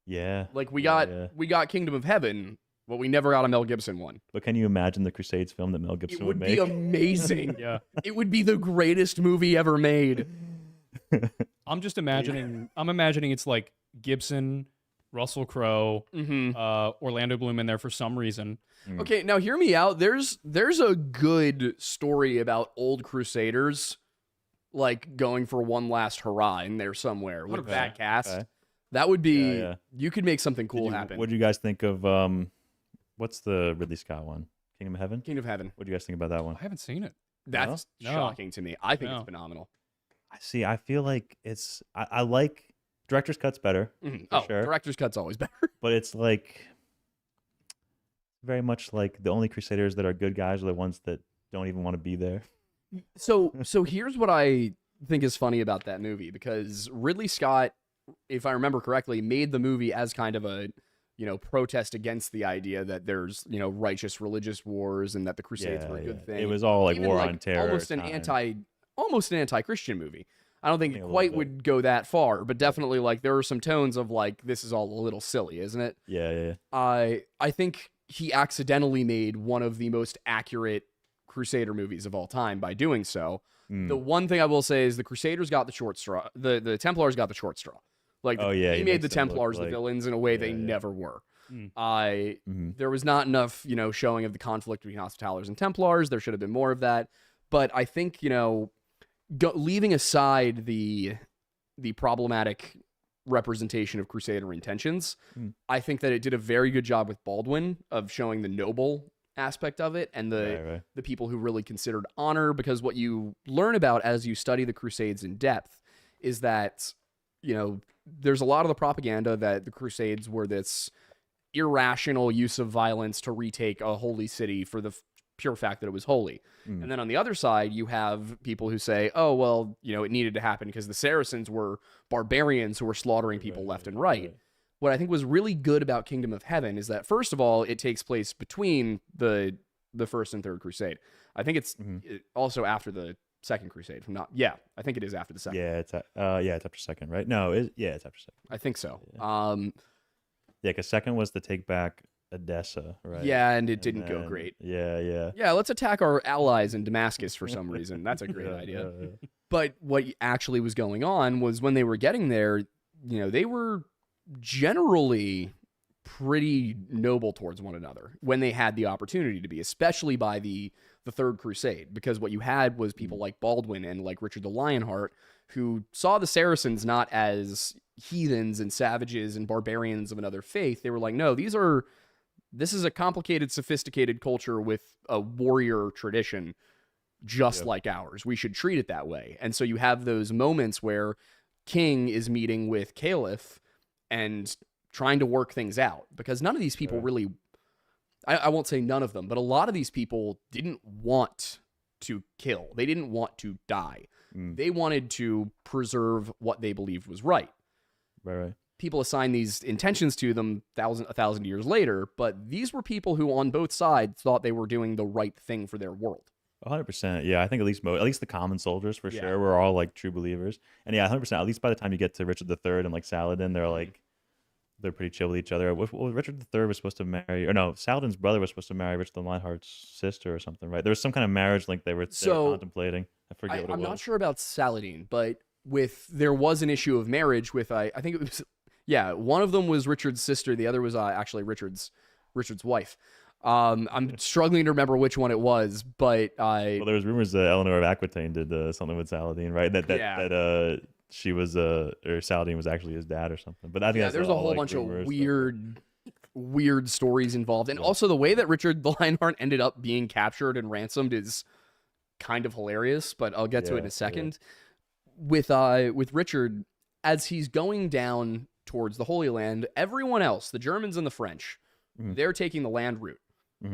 Speaker 3: Yeah.
Speaker 1: Like we
Speaker 3: Yeah.
Speaker 1: got Kingdom of Heaven, but we never got a Mel Gibson one.
Speaker 3: But can you imagine the Crusades film that Mel
Speaker 1: It
Speaker 3: Gibson
Speaker 1: would
Speaker 3: would
Speaker 1: be
Speaker 3: make?
Speaker 1: amazing.
Speaker 2: Yeah.
Speaker 1: It would be the greatest movie ever made.
Speaker 2: I'm just imagining. I'm imagining it's like Gibson, Russell Crowe,
Speaker 1: Mm-hmm.
Speaker 2: Orlando Bloom in there for some reason.
Speaker 1: Okay, now hear me out. There's a good story about old Crusaders, like going for one last hurrah in there somewhere with
Speaker 2: 100%.
Speaker 1: that cast.
Speaker 3: Okay.
Speaker 1: That would be.
Speaker 3: Yeah.
Speaker 1: You could make something cool happen.
Speaker 3: What do you guys think of what's the Ridley Scott one? Kingdom of Heaven.
Speaker 1: Kingdom of Heaven.
Speaker 3: What do you guys think about that one?
Speaker 2: I haven't seen it.
Speaker 1: That's
Speaker 2: No?
Speaker 1: shocking to me. I think
Speaker 2: No.
Speaker 1: it's phenomenal.
Speaker 3: I see. I feel like I like director's cut's better,
Speaker 1: Oh,
Speaker 3: sure.
Speaker 1: director's cut's always better.
Speaker 3: but it's like very much like the only Crusaders that are good guys are the ones that don't even want to be there.
Speaker 1: So here's what I think is funny about that movie, because Ridley Scott, if I remember correctly, made the movie as kind of a, protest against the idea that there's, righteous religious wars and that the Crusades were a good thing.
Speaker 3: It was all like
Speaker 1: Even
Speaker 3: war on terror.
Speaker 1: almost an anti-Christian movie. I don't think
Speaker 3: I think
Speaker 1: it
Speaker 3: a
Speaker 1: quite
Speaker 3: little bit.
Speaker 1: would go that far, but definitely like there are some tones of like this is all a little silly, isn't it?
Speaker 3: Yeah.
Speaker 1: I think he accidentally made one of the most accurate Crusader movies of all time by doing so. The one thing I will say is the Crusaders got the short straw. The Templars got the short straw. Like
Speaker 3: Oh, yeah,
Speaker 1: he
Speaker 3: he
Speaker 1: made
Speaker 3: makes
Speaker 1: the
Speaker 3: them look
Speaker 1: Templars the
Speaker 3: like-
Speaker 1: villains in a way they
Speaker 3: yeah.
Speaker 1: never were.
Speaker 2: Mm.
Speaker 1: There was not enough, showing of the conflict between Hospitallers and Templars. There should have been more of that. But I think, leaving aside the problematic representation of Crusader intentions, I think that it did a very good job with Baldwin of showing the noble aspect of it and
Speaker 3: Right.
Speaker 1: the people who really considered honor, because what you learn about as you study the Crusades in depth is that, there's a lot of the propaganda that the Crusades were this irrational use of violence to retake a holy city for the pure fact that it was holy. And then on the other side, you have people who say, oh, well, it needed to happen because the Saracens were barbarians who were slaughtering people left and right. What I think was really good about Kingdom of Heaven is that, first of all, it takes place between the First and Third Crusade. I think it's also after the Second Crusade. I think it is after the Second.
Speaker 3: Yeah, it's after second, right? No, it's after second.
Speaker 1: I think so.
Speaker 3: Yeah, because second was to take back Edessa, right?
Speaker 1: Yeah, and it didn't go
Speaker 3: then-
Speaker 1: great.
Speaker 3: Yeah.
Speaker 1: Yeah, let's attack our allies in Damascus for some reason. That's a great idea. But what actually was going on was when they were getting there, they were generally pretty noble towards one another when they had the opportunity to be, especially by the Third Crusade, because what you had was people like Baldwin and like Richard the Lionheart who saw the Saracens not as heathens and savages and barbarians of another faith. They were like, no, this is a complicated, sophisticated culture with a warrior tradition just like ours. We should treat it that way. And so you have those moments where King is meeting with Caliph and trying to work things out, because none of these people really, I won't say none of them, but a lot of these people didn't want to kill. They didn't want to die. They wanted to preserve what they believed was right.
Speaker 3: Right.
Speaker 1: People assign these intentions to them a thousand years later, but these were people who on both sides thought they were doing the right thing for their world.
Speaker 3: 100%. Yeah, I think at least the common soldiers for
Speaker 1: Yeah.
Speaker 3: sure were all like true believers. And yeah, 100%. At least by the time you get to Richard III and like Saladin, they're pretty chill with each other. Richard III was supposed to marry, or no, Saladin's brother was supposed to marry Richard the Lionheart's sister or something, right? There was some kind of marriage link they were contemplating. I forget what it
Speaker 1: I'm
Speaker 3: was.
Speaker 1: not sure about Saladin, but there was an issue of marriage with, I think it was, one of them was Richard's sister. The other was actually Richard's wife. I'm struggling to remember which one it was, but
Speaker 3: Well, there was rumors that Eleanor of Aquitaine did something with Saladin, right? That she was or Saladin was actually his dad or something. But I think
Speaker 1: there's a whole bunch of weird stories involved, and also the way that Richard the Lionheart ended up being captured and ransomed is kind of hilarious. But I'll get to it in a second. With Richard, as he's going down towards the Holy Land, everyone else, the Germans and the French, they're taking the land route.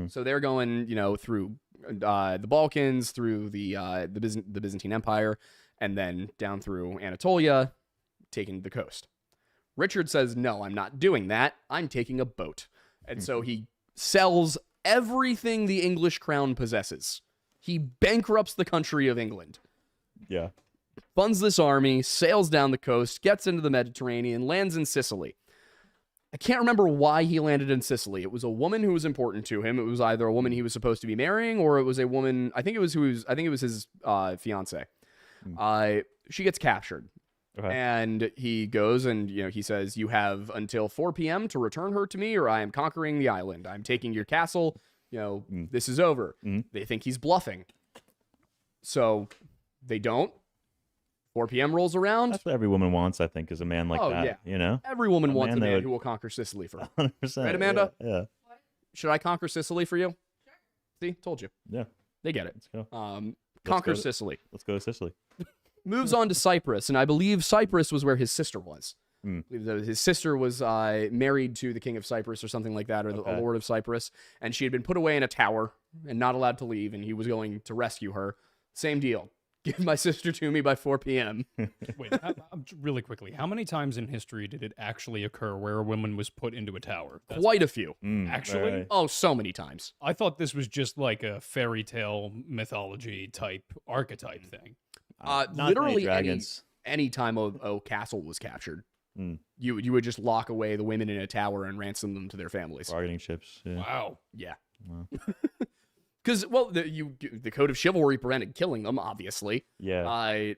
Speaker 1: So they're going, through the Balkans, through the Byzantine Empire, and then down through Anatolia, taking the coast. Richard says, no, I'm not doing that. I'm taking a boat. And so he sells everything the English crown possesses. He bankrupts the country of England.
Speaker 3: Yeah.
Speaker 1: Funds this army, sails down the coast, gets into the Mediterranean, lands in Sicily. I can't remember why he landed in Sicily. It was a woman who was important to him. It was either a woman he was supposed to be marrying, or it was a woman. I think it was his fiance. She gets captured, and he goes and he says, "You have until 4 p.m. to return her to me, or I am conquering the island. I'm taking your castle. This is over." They think he's bluffing, so they don't. 4 p.m. rolls around.
Speaker 3: That's what every woman wants, I think, is a man like that.
Speaker 1: Yeah. Every woman wants a man
Speaker 3: would...
Speaker 1: who will conquer Sicily for her.
Speaker 3: 100%.
Speaker 1: Right, Amanda?
Speaker 3: Yeah.
Speaker 1: Should I conquer Sicily for you? See, told you.
Speaker 3: Yeah.
Speaker 1: They get it.
Speaker 3: Let's go.
Speaker 1: Conquer Sicily.
Speaker 3: Let's go to Sicily.
Speaker 1: Moves on to Cyprus, and I believe Cyprus was where his sister was.
Speaker 3: Hmm.
Speaker 1: I believe that his sister was married to the king of Cyprus or something like that, or a lord of Cyprus, and she had been put away in a tower and not allowed to leave, and he was going to rescue her. Same deal. Give my sister to me by 4 p.m.
Speaker 2: Wait, really quickly, how many times in history did it actually occur where a woman was put into a tower?
Speaker 1: Quite a few.
Speaker 2: Actually?
Speaker 3: Right.
Speaker 1: Oh, so many times.
Speaker 2: I thought this was just like a fairy tale mythology type archetype thing.
Speaker 3: Not
Speaker 1: Literally
Speaker 3: many dragons.
Speaker 1: any time a castle was captured,
Speaker 3: Mm.
Speaker 1: you would just lock away the women in a tower and ransom them to their families.
Speaker 3: Bargaining chips. Yeah.
Speaker 2: Wow.
Speaker 1: Yeah.
Speaker 3: Wow.
Speaker 1: Because, well, the code of chivalry prevented killing them, obviously.
Speaker 3: Yeah.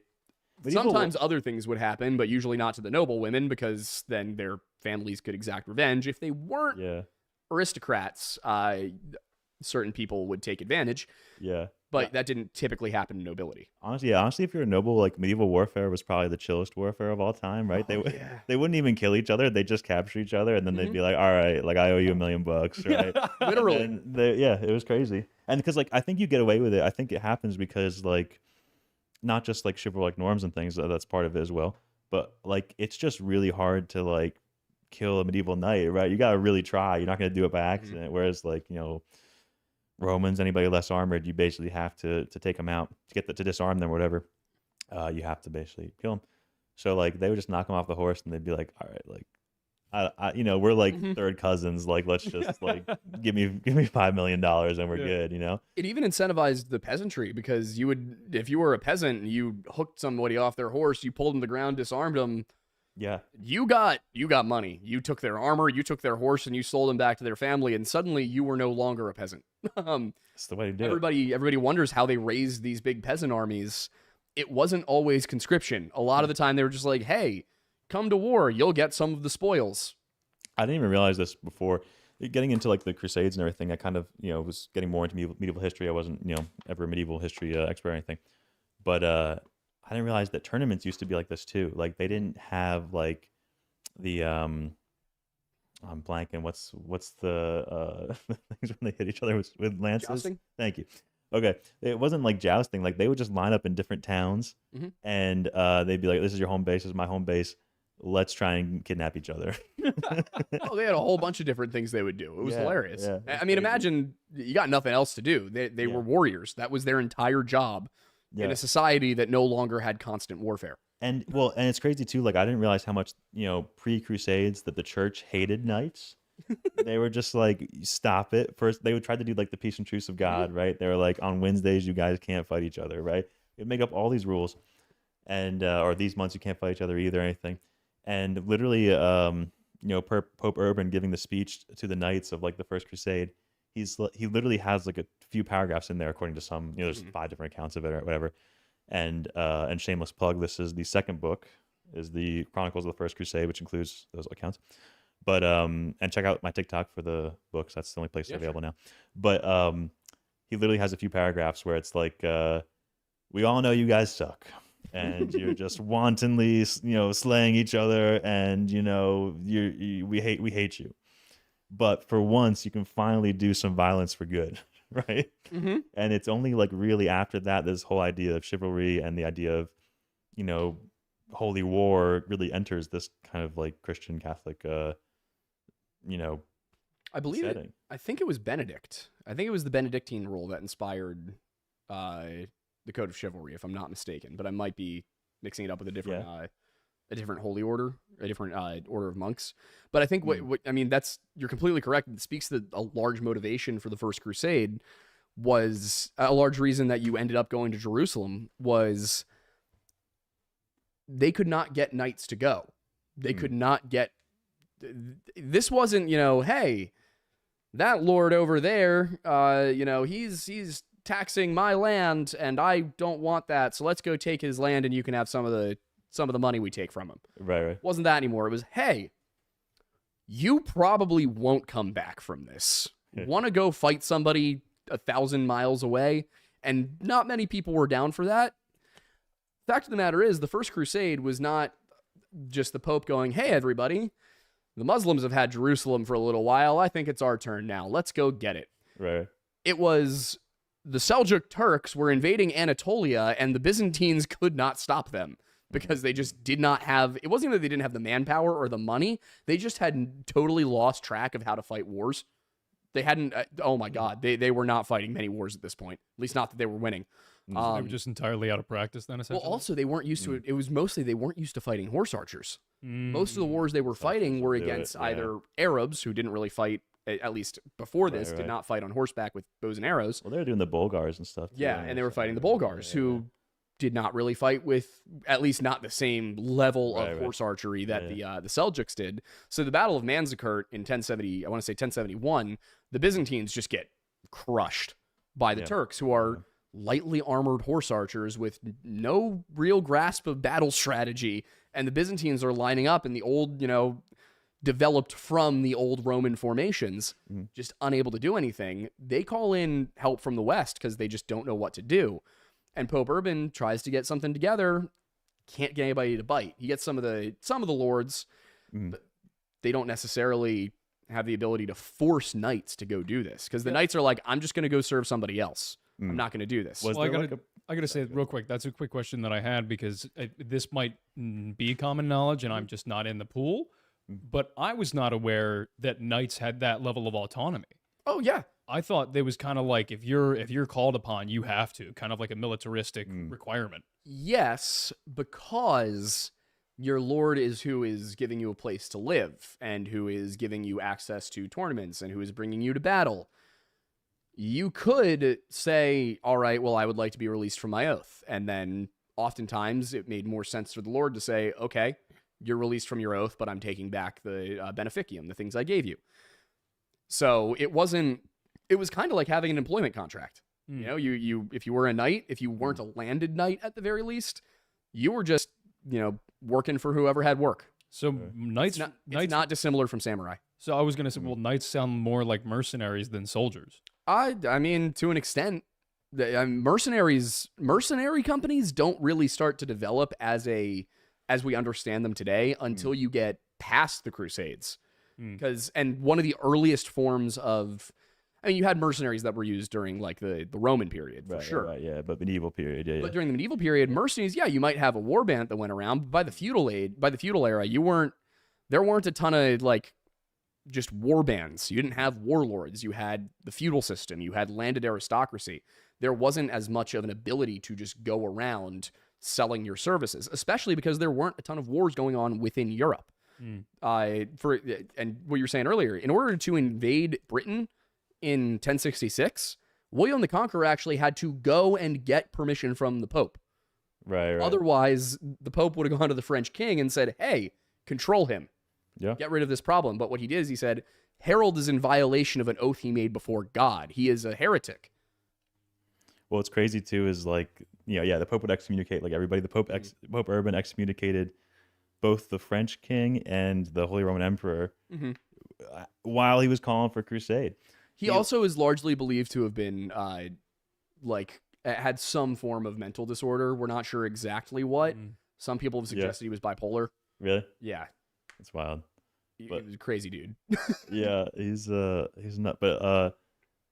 Speaker 1: Sometimes other things would happen, but usually not to the noble women, because then their families could exact revenge. If they weren't
Speaker 3: Yeah.
Speaker 1: aristocrats, certain people would take advantage,
Speaker 3: Yeah.
Speaker 1: but that didn't typically happen to nobility.
Speaker 3: Honestly, if you're a noble, like medieval warfare was probably the chillest warfare of all time, right? They wouldn't even kill each other; they just capture each other, and then they'd be like, "All right, like I owe you $1 million, right?"
Speaker 1: Literally.
Speaker 3: Yeah, it was crazy. And because like I think you get away with it. I think it happens because like not just like chivalric norms and things. That's part of it as well. But like it's just really hard to like kill a medieval knight, right? You got to really try. You're not going to do it by accident. Whereas like Romans, anybody less armored, you basically have to take them out to disarm them or whatever. You have to basically kill them. So like they would just knock them off the horse and they'd be like, all right, like we're like third cousins. Like let's just like give me $5 million and we're good.
Speaker 1: It even incentivized the peasantry, because if you were a peasant and you hooked somebody off their horse, you pulled them to the ground, disarmed them.
Speaker 3: Yeah.
Speaker 1: You got money. You took their armor, you took their horse, and you sold them back to their family, and suddenly you were no longer a peasant.
Speaker 3: That's the way to do it.
Speaker 1: Everybody wonders how they raised these big peasant armies. It wasn't always conscription. A lot of the time they were just like, hey, come to war, you'll get some of the spoils.
Speaker 3: I didn't even realize this before. Getting into like the Crusades and everything, I kind of, was getting more into medieval history. I wasn't, ever a medieval history expert or anything. But I didn't realize that tournaments used to be like this too. Like they didn't have like the I'm blanking. What's the things when they hit each other with lances?
Speaker 1: Jousting?
Speaker 3: Thank you. Okay, it wasn't like jousting. Like they would just line up in different towns, and they'd be like, "This is your home base. This is my home base. Let's try and kidnap each other."
Speaker 1: Oh, they had a whole bunch of different things they would do. It was hilarious.
Speaker 3: Yeah,
Speaker 1: I mean, imagine you got nothing else to do. They were warriors. That was their entire job in a society that no longer had constant warfare.
Speaker 3: And it's crazy too. Like I didn't realize how much pre-Crusades that the church hated knights. They were just like, stop it. First, they would try to do like the peace and truce of God, right? They were like, on Wednesdays you guys can't fight each other, right? They'd make up all these rules, and or these months you can't fight each other either, or anything. And literally, Pope Urban giving the speech to the knights of like the First Crusade, he literally has like a few paragraphs in there, according to some, there's 5 different accounts of it or whatever. And shameless plug, this is the second book, is the Chronicles of the First Crusade, which includes those accounts. But and check out my TikTok for the books. That's the only place they're available now. But he literally has a few paragraphs where it's like, we all know you guys suck, and you're just wantonly, slaying each other, and we hate you. But for once, you can finally do some violence for good, right?
Speaker 1: Mm-hmm.
Speaker 3: And it's only like really after that, this whole idea of chivalry and the idea of, holy war really enters this kind of like Christian Catholic,
Speaker 1: I believe
Speaker 3: setting.
Speaker 1: I think it was Benedict. I think it was the Benedictine rule that inspired the Code of Chivalry, if I'm not mistaken. But I might be mixing it up with a different holy order, a different order of monks. But I think what I mean, you're completely correct. It speaks to a large motivation for the First Crusade. Was a large reason that you ended up going to Jerusalem was they could not get knights to go. They could not get. This wasn't, hey, that lord over there, he's taxing my land and I don't want that. So let's go take his land and you can have some of the money we take from him.
Speaker 3: Right.
Speaker 1: Wasn't that anymore. It was, hey, you probably won't come back from this. Want to go fight somebody 1,000 miles away? And not many people were down for that. Fact of the matter is, the First Crusade was not just the Pope going, hey, everybody, the Muslims have had Jerusalem for a little while. I think it's our turn now. Let's go get it.
Speaker 3: Right.
Speaker 1: It was the Seljuk Turks were invading Anatolia, and the Byzantines could not stop them because they just did not have, it wasn't even that they didn't have the manpower or the money, they just had totally lost track of how to fight wars. They hadn't, oh my God, they were not fighting many wars at this point, at least not that they were winning.
Speaker 2: They were just entirely out of practice then, essentially?
Speaker 1: Well, also, they weren't used to it. It was mostly they weren't used to fighting horse archers. Most of the wars they were fighting were against either Arabs, who didn't really fight, at least before this, did not fight on horseback with bows and arrows.
Speaker 3: Well, they were doing the Bulgars and stuff.
Speaker 1: Yeah, and they were fighting the Bulgars, who did not really fight with, at least not the same level of horse archery that the Seljuks did. So the Battle of Manzikert in 1070, I want to say 1071, the Byzantines just get crushed by the Turks, who are lightly armored horse archers with no real grasp of battle strategy. And the Byzantines are lining up in the old, developed from the old Roman formations, just unable to do anything. They call in help from the West because they just don't know what to do. And Pope Urban tries to get something together, can't get anybody to bite. He gets some of the lords, but they don't necessarily have the ability to force knights to go do this, because the knights are like, I'm just going to go serve somebody else. I'm not going to do this.
Speaker 2: I gotta say real quick, that's a quick question that I had, because this might be common knowledge and I'm just not in the pool, but I was not aware that knights had that level of autonomy.
Speaker 1: Oh yeah.
Speaker 2: I thought there was kind of like, if you're called upon, you have to, kind of like a militaristic requirement.
Speaker 1: Yes, because your lord is who is giving you a place to live, and who is giving you access to tournaments, and who is bringing you to battle. You could say, all right, well, I would like to be released from my oath. And then oftentimes it made more sense for the Lord to say, okay, you're released from your oath, but I'm taking back the beneficium, the things I gave you. So it was kind of like having an employment contract. You if you were a knight, if you weren't a landed knight at the very least, you were just, working for whoever had work.
Speaker 2: So knights,
Speaker 1: it's not dissimilar from samurai.
Speaker 2: So I was going to say, well, knights sound more like mercenaries than soldiers.
Speaker 1: I mean, to an extent, mercenary companies don't really start to develop as we understand them today until you get past the Crusades. And one of the earliest forms of, you had mercenaries that were used during like the Roman period, for sure.
Speaker 3: Right, but medieval period, yeah.
Speaker 1: But during the medieval period, mercenaries, you might have a warband that went around, but by the feudal era, there weren't a ton of like just war bands. You didn't have warlords. You had the feudal system. You had landed aristocracy. There wasn't as much of an ability to just go around selling your services, especially because there weren't a ton of wars going on within Europe. And what you were saying earlier, in order to invade Britain in 1066, William the Conqueror actually had to go and get permission from the Pope.
Speaker 3: Right.
Speaker 1: Otherwise, the Pope would have gone to the French king and said, hey, control him.
Speaker 3: Yeah.
Speaker 1: Get rid of this problem. But what he did is he said, Harold is in violation of an oath he made before God. He is a heretic.
Speaker 3: Well, what's crazy too is like, the Pope would excommunicate like everybody. The Pope Urban excommunicated both the French king and the Holy Roman Emperor while he was calling for crusade.
Speaker 1: He also is largely believed to have been had some form of mental disorder. We're not sure exactly what. Some people have suggested he was bipolar.
Speaker 3: Really?
Speaker 1: Yeah.
Speaker 3: That's wild.
Speaker 1: He was a crazy dude.
Speaker 3: Yeah, he's not, but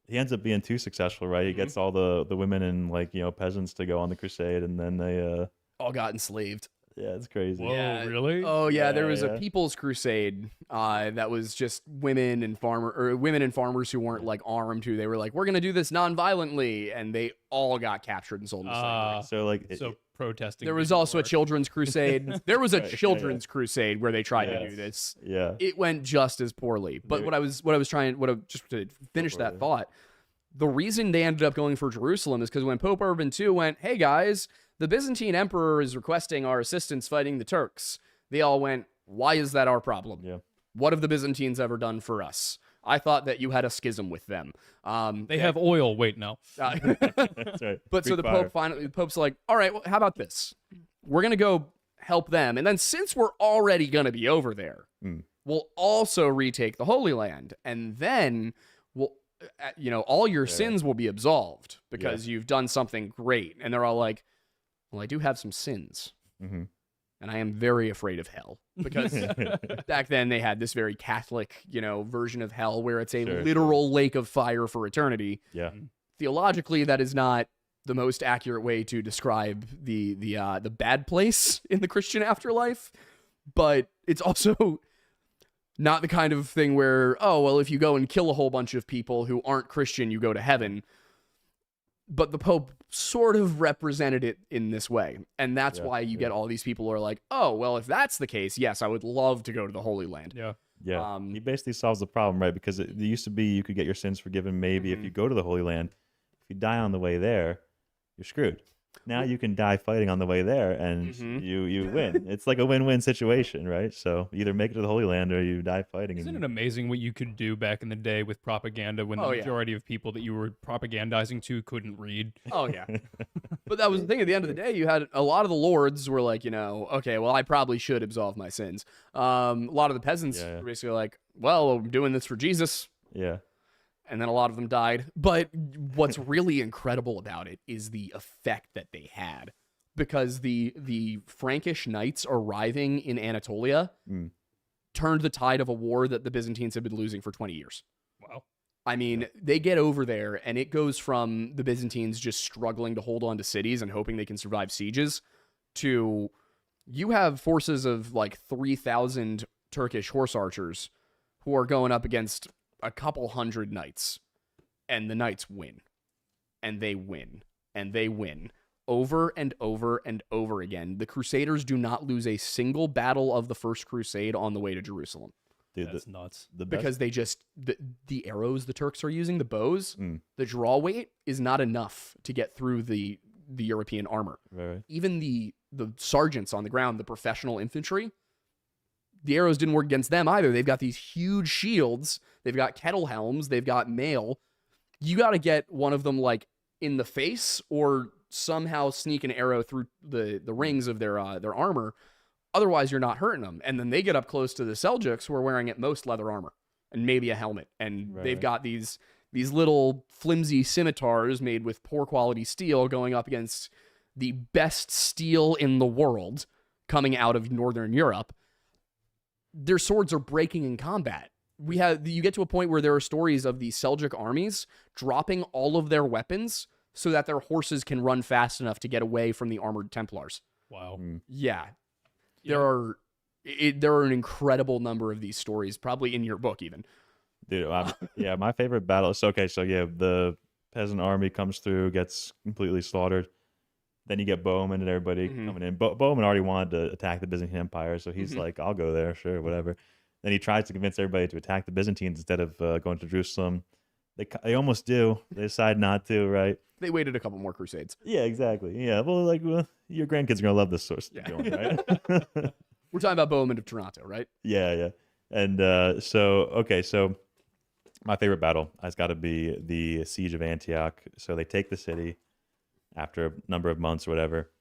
Speaker 3: he ends up being too successful, right? He gets all the women and peasants to go on the crusade, and then they
Speaker 1: all got enslaved.
Speaker 3: Yeah, it's crazy.
Speaker 2: Whoa,
Speaker 1: yeah.
Speaker 2: Really?
Speaker 1: Oh yeah, there was a people's crusade that was just women and farmers who weren't like armed, who they were like, we're gonna do this non-violently, and they all got captured and sold into slavery.
Speaker 3: So
Speaker 2: protesting.
Speaker 1: There was also a children's crusade. There was a children's crusade where they tried to do this.
Speaker 3: Yeah,
Speaker 1: it went just as poorly. But just to finish that thought, the reason they ended up going for Jerusalem is because when Pope Urban II went, hey guys, the Byzantine emperor is requesting our assistance fighting the Turks. They all went, why is that our problem?
Speaker 3: Yeah.
Speaker 1: What have the Byzantines ever done for us? I thought that you had a schism with them.
Speaker 2: They have oil. Wait, no.
Speaker 3: That's right.
Speaker 1: But so the Pope's like, all right, well, how about this? We're going to go help them. And then since we're already going to be over there, we'll also retake the Holy Land. And then we'll, all your sins will be absolved because you've done something great. And they're all like, well, I do have some sins. and I am very afraid of hell because back then they had this very Catholic, version of hell where it's a literal lake of fire for eternity.
Speaker 3: Yeah.
Speaker 1: Theologically, that is not the most accurate way to describe the bad place in the Christian afterlife, but it's also not the kind of thing where, oh, well, if you go and kill a whole bunch of people who aren't Christian, you go to heaven. But the Pope sort of represented it in this way. And that's why you get all these people who are like, oh, well, if that's the case, yes, I would love to go to the Holy Land.
Speaker 2: Yeah.
Speaker 3: Yeah. He basically solves the problem, right? Because it used to be you could get your sins forgiven maybe if you go to the Holy Land. If you die on the way there, you're screwed. Now you can die fighting on the way there, and you win. It's like a win-win situation, right? So either make it to the Holy Land or you die fighting.
Speaker 2: Isn't it amazing what you could do back in the day with propaganda when the majority of people that you were propagandizing to couldn't read?
Speaker 1: Oh, yeah. But that was the thing. At the end of the day, you had a lot of the lords were like, okay, well, I probably should absolve my sins. A lot of the peasants were basically like, well, I'm doing this for Jesus.
Speaker 3: Yeah.
Speaker 1: And then a lot of them died. But what's really incredible about it is the effect that they had. Because the Frankish knights arriving in Anatolia turned the tide of a war that the Byzantines had been losing for 20 years.
Speaker 2: Wow.
Speaker 1: I mean, they get over there, and it goes from the Byzantines just struggling to hold on to cities and hoping they can survive sieges to you have forces of like 3,000 Turkish horse archers who are going up against a couple hundred knights, and the knights win, and they win, and they win over and over and over again. The Crusaders do not lose a single battle of the First Crusade on the way to Jerusalem.
Speaker 3: Dude,
Speaker 2: that's nuts.
Speaker 1: Because they just the arrows the Turks are using, the bows, the draw weight is not enough to get through the European armor.
Speaker 3: Right.
Speaker 1: Even the sergeants on the ground, the professional infantry, the arrows didn't work against them either. They've got these huge shields. They've got kettle helms. They've got mail. You got to get one of them like in the face or somehow sneak an arrow through the rings of their armor. Otherwise, you're not hurting them. And then they get up close to the Seljuks, who are wearing at most leather armor and maybe a helmet. And they've got these little flimsy scimitars made with poor quality steel going up against the best steel in the world coming out of Northern Europe. Their swords are breaking in combat. You get to a point where there are stories of the Seljuk armies dropping all of their weapons so that their horses can run fast enough to get away from the armored Templars.
Speaker 2: Wow.
Speaker 1: Yeah. There are an incredible number of these stories, probably in your book even.
Speaker 3: Dude, my favorite battle. So the peasant army comes through, gets completely slaughtered. Then you get Bowman and everybody coming in. Bowman already wanted to attack the Byzantine Empire, so he's like, I'll go there, sure, whatever. Then he tries to convince everybody to attack the Byzantines instead of going to Jerusalem. They almost do. They decide not to, right?
Speaker 1: They waited a couple more crusades.
Speaker 3: Yeah, exactly. Yeah, well, your grandkids are going to love this source.
Speaker 1: Yeah.
Speaker 3: Going, right?
Speaker 1: We're talking about Bowman of Toronto, right?
Speaker 3: Yeah. And so my favorite battle has got to be the Siege of Antioch. So they take the city after a number of months or whatever,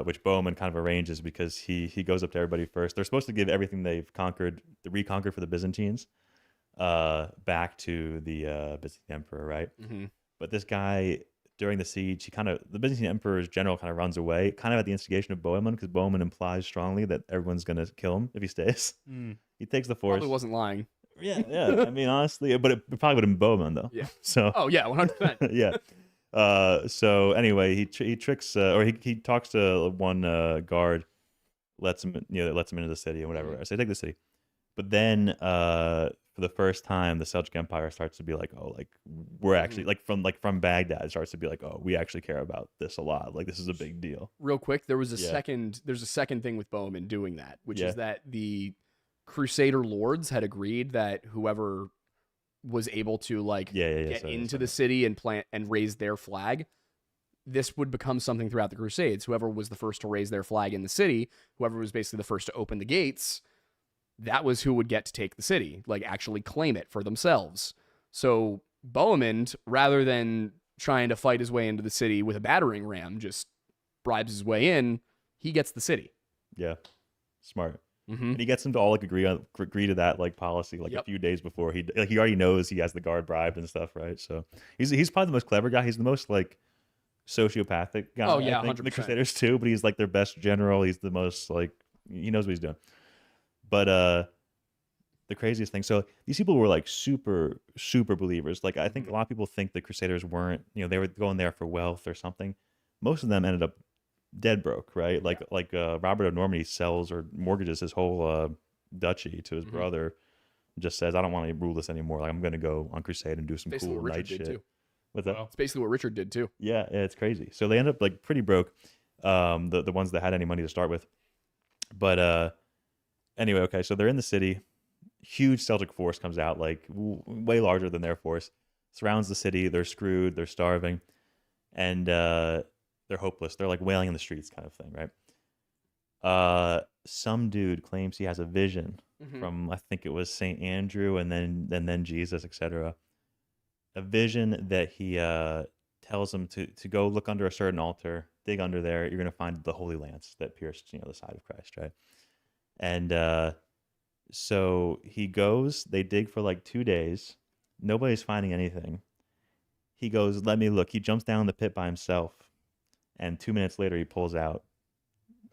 Speaker 3: which Bowman kind of arranges because he goes up to everybody first. They're supposed to give everything they've reconquered for the Byzantines back to the Byzantine Emperor, right? But this guy, during the siege, the Byzantine Emperor's general kind of runs away, kind of at the instigation of Bohemond, because Bohemond implies strongly that everyone's going to kill him if he stays. He takes the force.
Speaker 1: Probably wasn't lying.
Speaker 3: Yeah. I mean, honestly, but it probably would have been Bohemond, though.
Speaker 1: Yeah.
Speaker 3: So.
Speaker 1: Oh, yeah, 100%.
Speaker 3: Yeah. So anyway, he tricks or he talks to one guard, lets him into the city and whatever. So they take the city, but then for the first time, the Seljuk Empire starts to be like, oh, like we're actually from Baghdad, it starts to be like, oh, we actually care about this a lot. Like this is a big deal.
Speaker 1: Real quick, there's a second thing with Bowman doing that, which is that the Crusader lords had agreed that whoever was able to get into the city and plant and raise their flag, this would become something throughout the Crusades. Whoever was the first to raise their flag in the city, whoever was basically the first to open the gates, that was who would get to take the city, like actually claim it for themselves. So Bohemond, rather than trying to fight his way into the city with a battering ram, just bribes his way in, he gets the city.
Speaker 3: Yeah. Smart. And he gets them to all agree to that policy a few days before he already knows he has the guard bribed and stuff, right? So he's probably the most clever guy. He's the most sociopathic guy.
Speaker 1: Oh, yeah,
Speaker 3: I think,
Speaker 1: 100%.
Speaker 3: the Crusaders too, but he's like their best general. He's the most like he knows what he's doing. But the craziest thing. So these people were like super believers. Like I think a lot of people think the Crusaders weren't. They were going there for wealth or something. Most of them ended up dead broke, right? Like Robert of Normandy sells or mortgages his whole duchy to his brother. Just says, I don't want to rule this anymore. Like I'm going to go on crusade and do some
Speaker 1: Basically
Speaker 3: cool
Speaker 1: what Richard
Speaker 3: knight
Speaker 1: did
Speaker 3: shit.
Speaker 1: too.
Speaker 3: What's that?
Speaker 2: Wow.
Speaker 1: It's basically what Richard did too.
Speaker 3: Yeah, it's crazy. So they end up like pretty broke. The ones that had any money to start with. But anyway, okay. So they're in the city. Huge Celtic force comes out, like way larger than their force. Surrounds the city. They're screwed. They're starving, and they're hopeless. They're like wailing in the streets, kind of thing, right? Some dude claims he has a vision from I think it was Saint Andrew and then Jesus, etc. A vision that he tells him to go look under a certain altar, dig under there. You're gonna find the holy lance that pierced the side of Christ, right? And so he goes. They dig for like 2 days. Nobody's finding anything. He goes, let me look. He jumps down the pit by himself, and 2 minutes later he pulls out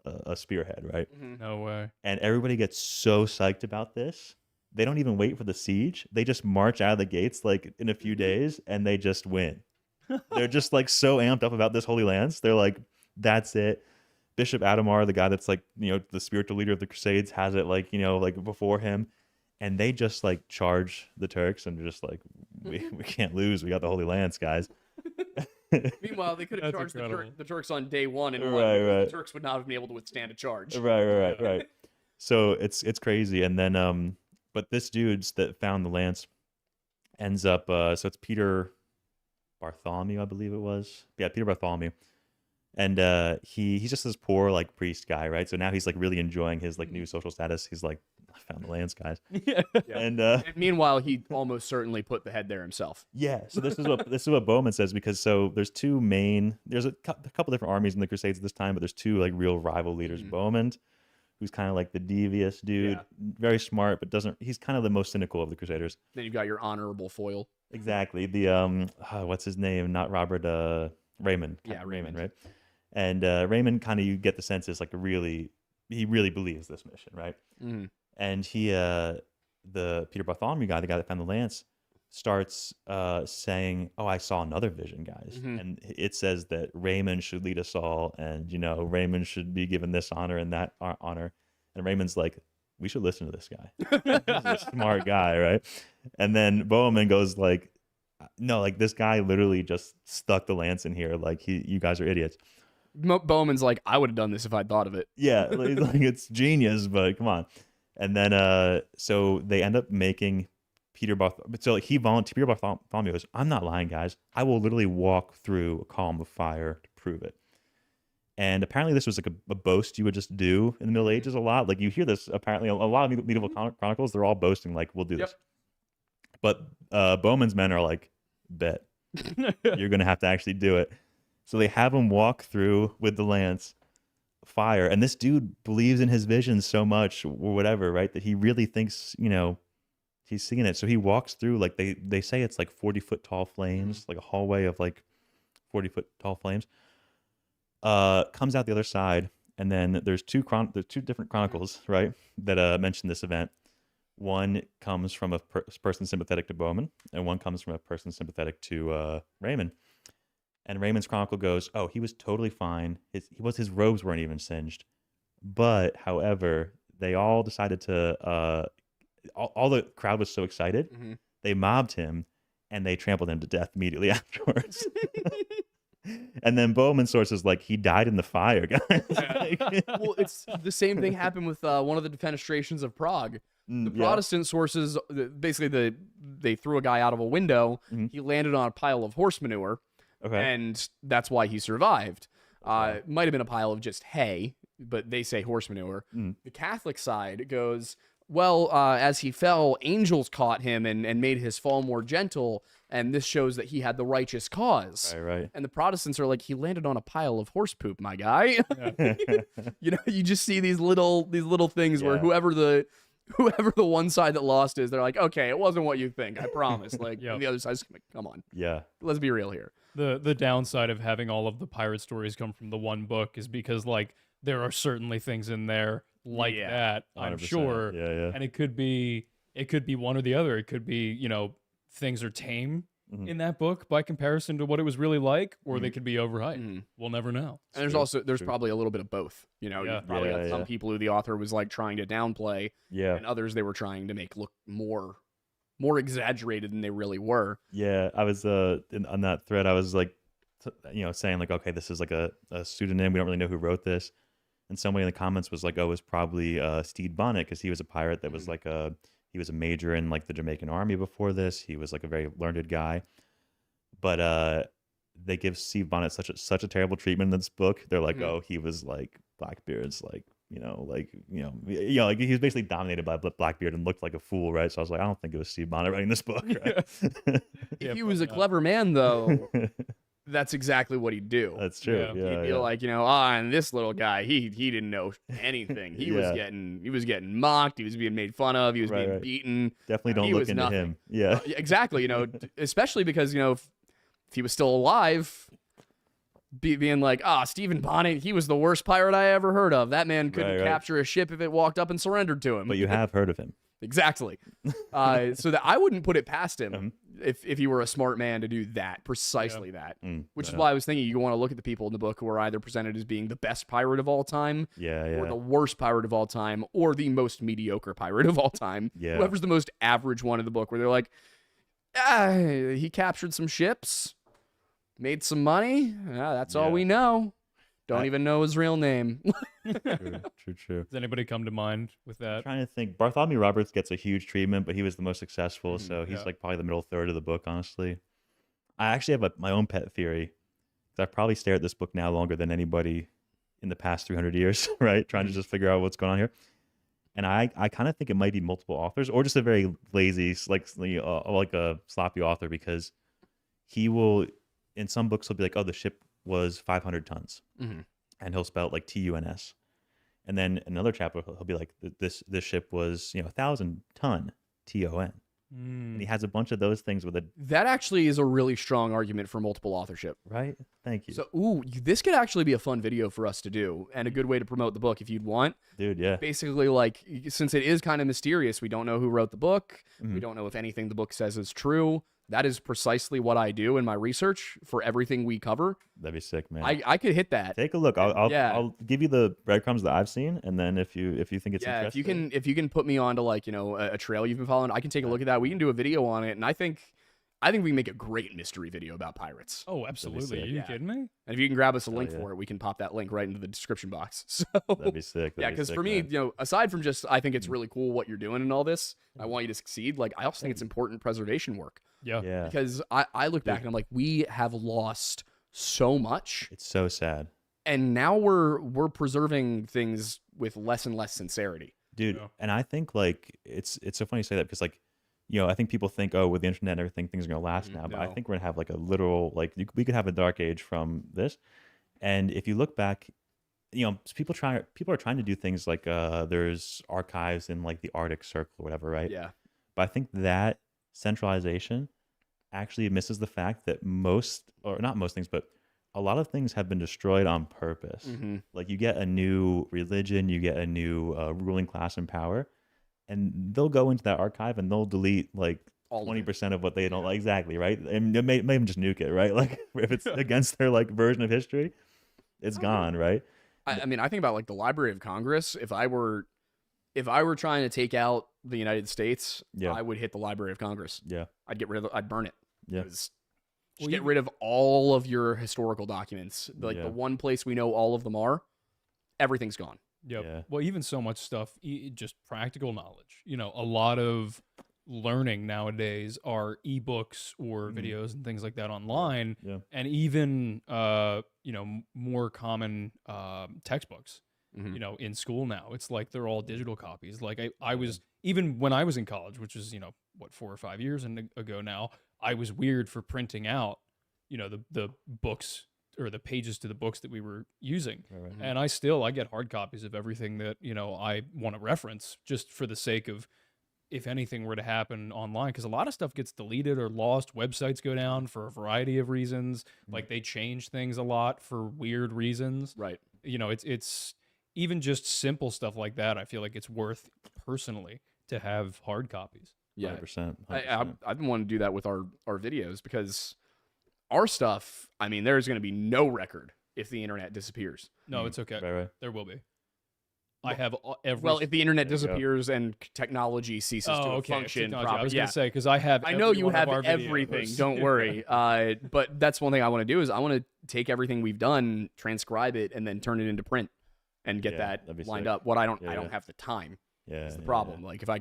Speaker 3: a spearhead, right?
Speaker 2: No way.
Speaker 3: And everybody gets so psyched about this. They don't even wait for the siege. They just march out of the gates like in a few days, and they just win. They're just like so amped up about this Holy Lance. They're like, that's it. Bishop Adamar, the guy that's like, the spiritual leader of the Crusades, has it like, like before him. And they just like charge the Turks and just like, we can't lose. We got the Holy Lance, guys.
Speaker 1: Meanwhile, they could have
Speaker 2: That's
Speaker 1: charged the Turks on day one, and
Speaker 3: Right.
Speaker 1: the Turks would not have been able to withstand a charge.
Speaker 3: Right. So it's crazy. And then, but this dude's that found the lance ends up, so it's Peter Bartholomew, I believe it was. Yeah, Peter Bartholomew. And he's just this poor like priest guy, right? So now he's like really enjoying his like new social status. He's like, I found the lance, guys.
Speaker 2: Yeah.
Speaker 3: And
Speaker 1: And meanwhile, he almost certainly put the head there himself.
Speaker 3: yeah, so this is what Bowman says, because so there's there's a couple different armies in the Crusades at this time, but there's two like real rival leaders. Bowman, who's kind of like the devious dude, very smart, but he's kind of the most cynical of the Crusaders.
Speaker 1: Then you've got your honorable foil.
Speaker 3: Exactly. The what's his name? Not Robert. Raymond.
Speaker 1: Yeah,
Speaker 3: Raymond, right? And Raymond, kind of, you get the sense is like he really believes this mission, right? And he, the Peter Bartholomew guy, the guy that found the lance, starts saying, "Oh, I saw another vision, guys," and it says that Raymond should lead us all, and Raymond should be given this honor and that honor. And Raymond's like, we should listen to this guy. He's a smart guy, right? And then Bowman goes like, no, like this guy literally just stuck the lance in here. Like you guys are idiots.
Speaker 1: Bowman's like, I would have done this if I'd thought of it.
Speaker 3: Yeah, like it's genius, but come on. And then so they end up making Peter Bartholomew. So like Peter Bartholomew goes, I'm not lying, guys. I will literally walk through a column of fire to prove it. And apparently this was like a boast you would just do in the Middle Ages a lot. Like you hear this apparently a lot of medieval chronicles. They're all boasting like, we'll do this. But Bowman's men are like, bet. You're going to have to actually do it. So they have him walk through with the lance fire. And this dude believes in his vision so much or whatever, right? That he really thinks, he's seeing it. So he walks through, like they say it's like 40-foot tall flames, like a hallway of like 40-foot tall flames. Comes out the other side. And then there's two different chronicles, right? That mention this event. One comes from a person sympathetic to Bowman, and one comes from a person sympathetic to Raymond. And Raymond's chronicle goes, "Oh, he was totally fine. His robes weren't even singed, but however, they all decided to. All the crowd was so excited, they mobbed him, and they trampled him to death immediately afterwards." And then Bowman's source is like, he died in the fire, guys.
Speaker 1: Well, it's the same thing happened with one of the defenestrations of Prague. The Protestant sources, basically, they threw a guy out of a window. He landed on a pile of horse manure, and that's why he survived. It might have been a pile of just hay, but they say horse manure. The Catholic side goes, well, as he fell, angels caught him and made his fall more gentle, and this shows that he had the righteous cause.
Speaker 3: Right.
Speaker 1: And the Protestants are like, he landed on a pile of horse poop, my guy. You just see these little things where whoever whoever the one side that lost is, they're like, okay, it wasn't what you think. I promise. Like
Speaker 2: Yep.
Speaker 1: the other side's like, come on,
Speaker 3: Yeah.
Speaker 1: let's be real here.
Speaker 2: The downside of having all of the pirate stories come from the one book is because like there are certainly things in there like
Speaker 1: Yeah,
Speaker 2: that, I'm
Speaker 3: 100%.
Speaker 2: sure.
Speaker 3: Yeah.
Speaker 2: And it could be one or the other. It could be, you know, things are tame
Speaker 3: Mhm.
Speaker 2: in that book by comparison to what it was really like, or they could be overhyped.
Speaker 1: Mhm.
Speaker 2: We'll never know.
Speaker 1: And there's
Speaker 3: True,
Speaker 1: also
Speaker 3: true.
Speaker 1: probably a little bit of both. You know,
Speaker 2: Yeah.
Speaker 1: you've probably got some
Speaker 3: Yeah.
Speaker 1: people who the author was like trying to downplay,
Speaker 3: Yeah.
Speaker 1: and others they were trying to make look more exaggerated than they really were.
Speaker 3: Yeah, I was on that thread. I was like, saying like, okay, this is like a pseudonym. We don't really know who wrote this. And somebody in the comments was like, oh, it was probably Stede Bonnet because he was a pirate that was like he was a major in like the Jamaican army before this. He was like a very learned guy. But they give Stede Bonnet such a terrible treatment in this book. They're like, oh, he was like Blackbeard's like like he was basically dominated by Blackbeard and looked like a fool, right? So I was like, I don't think it was Stede Bonnet writing this book, right?
Speaker 1: If he was a clever man, though, that's exactly what he'd do.
Speaker 3: That's true.
Speaker 2: Yeah.
Speaker 3: Yeah,
Speaker 1: He'd be
Speaker 3: yeah.
Speaker 1: like, and this little guy, he didn't know anything. He was getting mocked. He was being made fun of. He was being
Speaker 3: Right.
Speaker 1: beaten.
Speaker 3: Definitely don't
Speaker 1: he
Speaker 3: look
Speaker 1: was
Speaker 3: into
Speaker 1: nothing.
Speaker 3: him. Yeah.
Speaker 1: Exactly. Especially because if he was still alive, being like, Stephen Bonnet, he was the worst pirate I ever heard of. That man couldn't
Speaker 3: Right.
Speaker 1: capture a ship if it walked up and surrendered to him.
Speaker 3: But you have heard of him.
Speaker 1: Exactly. So that I wouldn't put it past him
Speaker 3: Mhm.
Speaker 1: if he were a smart man to do that, precisely that. Which is
Speaker 3: Yeah.
Speaker 1: why I was thinking you want to look at the people in the book who are either presented as being the best pirate of all time,
Speaker 3: Yeah,
Speaker 1: or
Speaker 3: yeah.
Speaker 1: the worst pirate of all time, or the most mediocre pirate of all time.
Speaker 3: Yeah.
Speaker 1: Whoever's the most average one in the book, where they're like, he captured some ships, made some money. That's all
Speaker 3: Yeah.
Speaker 1: we know. Don't even know his real name.
Speaker 3: True.
Speaker 2: Does anybody come to mind with
Speaker 3: I'm
Speaker 2: that?
Speaker 3: trying to think. Bartholomew Roberts gets a huge treatment, but he was the most successful, so he's
Speaker 2: Yeah.
Speaker 3: like probably the middle third of the book, honestly. I actually have my own pet theory. I probably stare at this book now longer than anybody in the past 300 years, right? Trying to just figure out what's going on here. And I kind of think it might be multiple authors or just a very lazy, like a sloppy author, because he will, in some books, he'll be like, oh, the ship was 500 tons.
Speaker 1: Mhm.
Speaker 3: And he'll spell it like TUNS. And then another chapter, he'll be like, this ship was 1,000 ton TON. And he has a bunch of those things with it.
Speaker 1: That actually is a really strong argument for multiple authorship.
Speaker 3: Right? Thank you.
Speaker 1: So, this could actually be a fun video for us to do and a good way to promote the book if you'd want.
Speaker 3: Dude, yeah.
Speaker 1: Basically, like, since it is kind of mysterious, we don't know who wrote the book.
Speaker 3: Mhm.
Speaker 1: We don't know if anything the book says is true. That is precisely what I do in my research for everything we cover.
Speaker 3: That'd be sick, man.
Speaker 1: I could hit that.
Speaker 3: Take a look.
Speaker 1: Yeah.
Speaker 3: I'll give you the breadcrumbs that I've seen, and then if you think it's
Speaker 1: Yeah,
Speaker 3: interesting,
Speaker 1: if you can put me onto like a trail you've been following, I can take a look at that. We can do a video on it, and I think we can make a great mystery video about pirates.
Speaker 2: Oh, absolutely.
Speaker 3: sick.
Speaker 2: Are you
Speaker 1: Yeah.
Speaker 2: kidding me?
Speaker 1: And if you can grab us a
Speaker 3: Hell
Speaker 1: link
Speaker 3: yeah.
Speaker 1: for it, we can pop that link right into the description box. So
Speaker 3: that'd be sick.
Speaker 1: yeah, because for me, aside from just I think it's really cool what you're doing and all this, I want you to succeed. Like I also think it's important preservation work
Speaker 2: Yeah.
Speaker 1: because I look back and I'm like, we have lost so much,
Speaker 3: it's so sad,
Speaker 1: and now we're preserving things with less and less sincerity.
Speaker 3: dude.
Speaker 2: Yeah.
Speaker 3: And I think like it's so funny you say that because like I think people think, oh, with the internet and everything, things are gonna last now, but I
Speaker 2: No.
Speaker 3: think we're gonna have like a literal we could have a dark age from this. And if you look back, people are trying to do things like there's archives in like the Arctic Circle or whatever, right?
Speaker 1: Yeah.
Speaker 3: But I think that centralization actually misses the fact that not most things, but a lot of things have been destroyed on purpose.
Speaker 1: Mm-hmm.
Speaker 3: Like you get a new religion, you get a new ruling class in power, and they'll go into that archive and they'll delete like
Speaker 1: All of it.
Speaker 3: 20% of what they don't like. Exactly, right? And they may even just nuke it, right? Like if it's against their like version of history, it's gone, right?
Speaker 1: I mean, I think about like the Library of Congress. If I were trying to take out the United States,
Speaker 3: Yeah.
Speaker 1: I would hit the Library of Congress.
Speaker 3: Yeah.
Speaker 1: I'd burn it.
Speaker 3: Yeah.
Speaker 1: Just
Speaker 2: Well,
Speaker 1: get
Speaker 2: you-
Speaker 1: rid of all of your historical documents. Like
Speaker 3: Yeah.
Speaker 1: the one place we know all of them are, everything's gone.
Speaker 2: Yep.
Speaker 3: Yeah.
Speaker 2: Well, even so much stuff, just practical knowledge. A lot of learning nowadays are ebooks or videos and things like that online,
Speaker 3: Yeah.
Speaker 2: and even more common textbooks.
Speaker 1: Mhm.
Speaker 2: In school now, it's like they're all digital copies. Like I was even when I was in college, which is 4 or 5 years ago now. I was weird for printing out, the books or the pages to the books that we were using.
Speaker 3: Right.
Speaker 2: And I get hard copies of everything that, I want to reference just for the sake of if anything were to happen online, because a lot of stuff gets deleted or lost. Websites go down for a variety of reasons. Like they change things a lot for weird reasons.
Speaker 1: Right.
Speaker 2: It's even just simple stuff like that. I feel like it's worth personally to have hard copies.
Speaker 1: Yeah.
Speaker 3: 100%.
Speaker 1: I've been wanting to do that with our videos because our stuff, I mean, there's going to be no record if the internet disappears.
Speaker 2: No, it's okay.
Speaker 3: Right.
Speaker 2: There will be. I have every.
Speaker 1: Well, if the internet disappears and technology ceases to function properly.
Speaker 2: I was going to say, because I
Speaker 1: know you have
Speaker 2: everything.
Speaker 1: Don't worry. But that's one thing I want to do is I want to take everything we've done, transcribe it, and then turn it into print and get that lined up. What I don't have the time.
Speaker 3: Yeah,
Speaker 1: is the problem. Like if I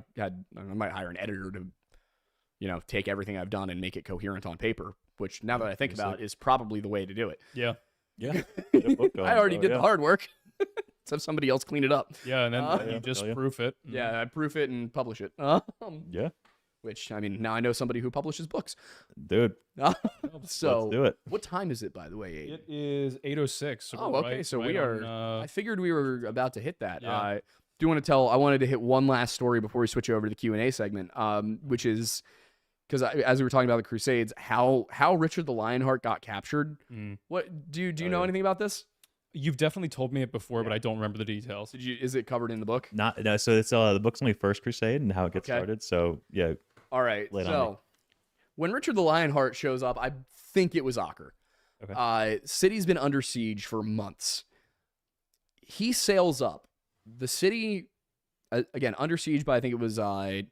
Speaker 1: might hire an editor to, take everything I've done and make it coherent on paper. Which now that I think about, is probably the way to do it.
Speaker 2: Yeah.
Speaker 3: Yeah.
Speaker 1: I already did the hard work. Let's have somebody else clean it up.
Speaker 2: Yeah, and then you just proof it.
Speaker 1: Yeah, I proof it and publish it.
Speaker 3: Yeah.
Speaker 1: Which, I mean, now I know somebody who publishes books.
Speaker 3: Dude.
Speaker 1: So,
Speaker 3: let's do it.
Speaker 1: What time is it, by the way, Aiden?
Speaker 2: It is 8:06. So
Speaker 1: okay. So we are, I figured we were about to hit that.
Speaker 2: Yeah.
Speaker 1: I wanted to hit one last story before we switch over to the Q&A segment, which is, because as we were talking about the Crusades, how Richard the Lionheart got captured. What do you know anything about this?
Speaker 2: You've definitely told me it before, but I don't remember the details.
Speaker 1: Is it covered in the book?
Speaker 3: No, so it's the book's only First Crusade and how it gets started. So yeah.
Speaker 1: All right. So when Richard the Lionheart shows up, I think it was Acre.
Speaker 3: Okay.
Speaker 1: City's been under siege for months. He sails up. The city, again, under siege by, I think it was, I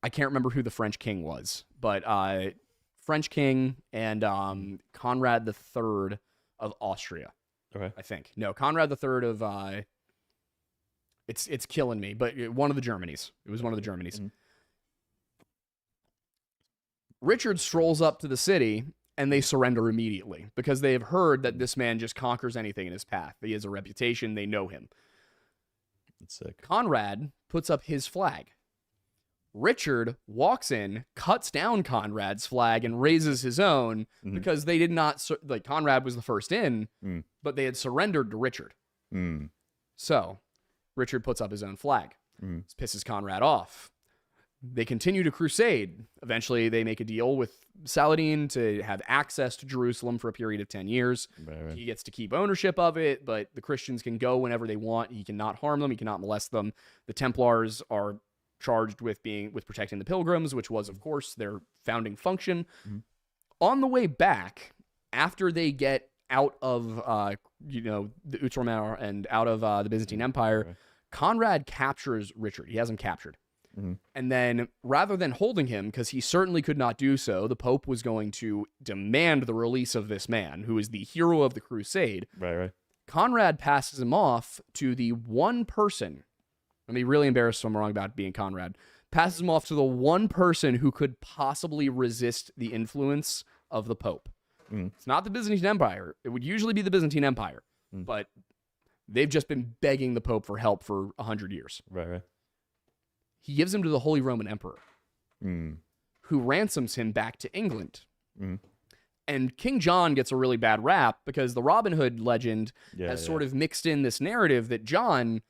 Speaker 1: can't remember who the French king was, but French king and Conrad III of Austria.
Speaker 3: Okay.
Speaker 1: I think. No, Conrad III of, it's killing me, but one of the Germanys. It was one of the Germanys.
Speaker 3: Mm-hmm.
Speaker 1: Richard strolls up to the city, and they surrender immediately because they have heard that this man just conquers anything in his path. He has a reputation. They know him.
Speaker 3: That's sick.
Speaker 1: Conrad puts up his flag. Richard walks in, cuts down Conrad's flag, and raises his own because they did not, Conrad was the first in, but they had surrendered to Richard. So Richard puts up his own flag. This pisses Conrad off. They continue to crusade. Eventually, they make a deal with Saladin to have access to Jerusalem for a period of 10 years.
Speaker 3: Right.
Speaker 1: He gets to keep ownership of it, but the Christians can go whenever they want. He cannot harm them. He cannot molest them. The Templars are charged with protecting the pilgrims, which was, of course, their founding function. On the way back, after they get out of, the Outremer and out of the Byzantine Empire, Conrad captures Richard. He has him captured. And then rather than holding him, because he certainly could not do so, the Pope was going to demand the release of this man, who is the hero of the crusade.
Speaker 3: Right.
Speaker 1: Conrad passes him off to the one person. I'm be really embarrassed if I'm wrong about being Conrad. Passes him off to the one person who could possibly resist the influence of the Pope. It's not the Byzantine Empire. It would usually be the Byzantine Empire, but they've just been begging the Pope for help for 100 years.
Speaker 3: Right.
Speaker 1: He gives him to the Holy Roman Emperor, who ransoms him back to England. And King John gets a really bad rap because the Robin Hood legend has sort of mixed in this narrative that John,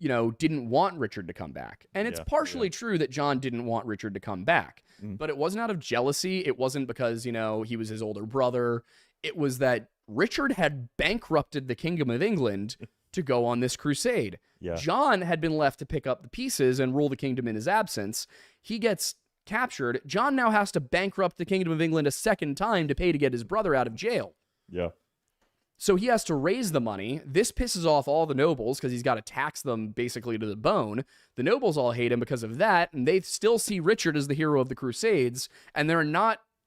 Speaker 1: didn't want Richard to come back. And it's partially true that John didn't want Richard to come back. But it wasn't out of jealousy. It wasn't because, he was his older brother. It was that Richard had bankrupted the Kingdom of England to go on this crusade. John had been left to pick up the pieces and rule the kingdom in his absence. He gets captured. John now has to bankrupt the Kingdom of England a second time to pay to get his brother out of jail. So he has to raise the money. This pisses off all the nobles because he's got to tax them basically to the bone. The nobles all hate him because of that, and they still see Richard as the hero of the Crusades, and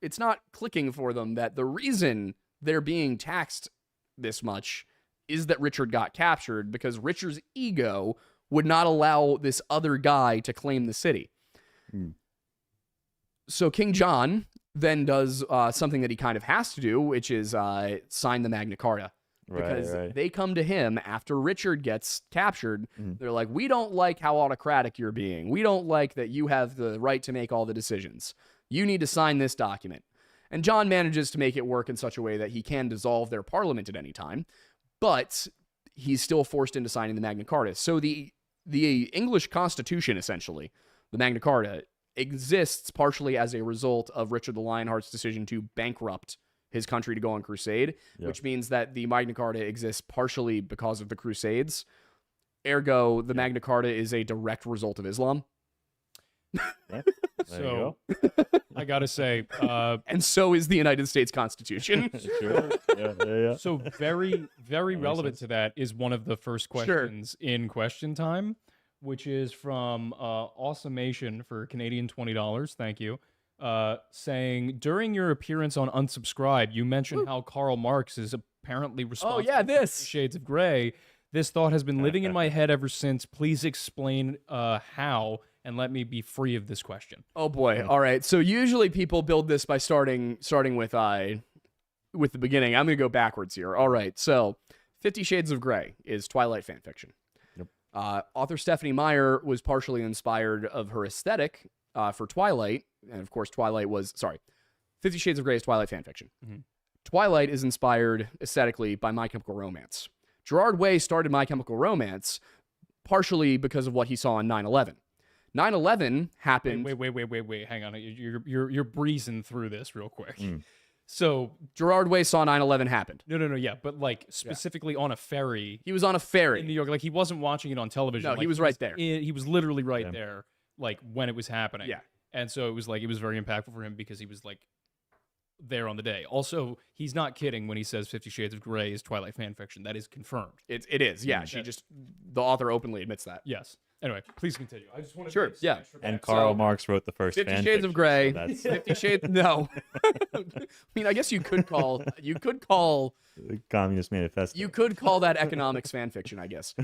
Speaker 1: it's not clicking for them that the reason they're being taxed this much is that Richard got captured because Richard's ego would not allow this other guy to claim the city. So King John then does something that he kind of has to do, which is sign the Magna Carta. Because they come to him after Richard gets captured. They're like, we don't like how autocratic you're being. We don't like that you have the right to make all the decisions. You need to sign this document. And John manages to make it work in such a way that he can dissolve their parliament at any time, but he's still forced into signing the Magna Carta. So the English Constitution, essentially, the Magna Carta, exists partially as a result of Richard the Lionheart's decision to bankrupt his country to go on crusade, which means that the Magna Carta exists partially because of the Crusades. Ergo, the Magna Carta is a direct result of Islam.
Speaker 3: Yeah,
Speaker 2: So I gotta say,
Speaker 1: And so is the United States Constitution.
Speaker 3: Sure. Yeah.
Speaker 2: so very, very relevant to that is one of the first questions in Question Time, which is from Awesomation for Canadian $20. Thank you. Saying, during your appearance on Unsubscribe, you mentioned how Karl Marx is apparently responsible for
Speaker 1: this.
Speaker 2: Shades of Grey. This thought has been living in my head ever since. Please explain how, and let me be free of this question.
Speaker 1: Oh boy. All right. So usually people build this by starting with the beginning. I'm going to go backwards here. All right. So 50 Shades of Grey is Twilight fan fiction.
Speaker 3: Yep.
Speaker 1: Author Stephanie Meyer was partially inspired of her aesthetic for Twilight. And of course, 50 Shades of Grey is Twilight fan fiction.
Speaker 2: Mm-hmm.
Speaker 1: Twilight is inspired aesthetically by My Chemical Romance. Gerard Way started My Chemical Romance partially because of what he saw on 9/11. 9/11 happened.
Speaker 2: Wait. Hang on. You're breezing through this real quick. So
Speaker 1: Gerard Way saw 9/11 happened.
Speaker 2: No. Yeah, but like specifically on a ferry
Speaker 1: He was on a ferry
Speaker 2: in New York. Like he wasn't watching it on television.
Speaker 1: No,
Speaker 2: like,
Speaker 1: he was right there.
Speaker 2: He was literally right there, like when it was happening.
Speaker 1: Yeah.
Speaker 2: And so it was very impactful for him because he was like there on the day. Also, he's not kidding when he says 50 Shades of Grey is Twilight fan fiction. That is confirmed.
Speaker 1: It is. Yeah. The author openly admits that.
Speaker 2: Yes. Anyway, please continue. I just want to
Speaker 1: Sure, yeah.
Speaker 3: And Karl Marx wrote the first
Speaker 1: 50
Speaker 3: fan
Speaker 1: Shades of
Speaker 3: fiction,
Speaker 1: Grey.
Speaker 3: so that's
Speaker 1: 50 Shades. No. I mean, I guess you could call
Speaker 3: the Communist Manifesto.
Speaker 1: you could call that economics fan fiction, I guess.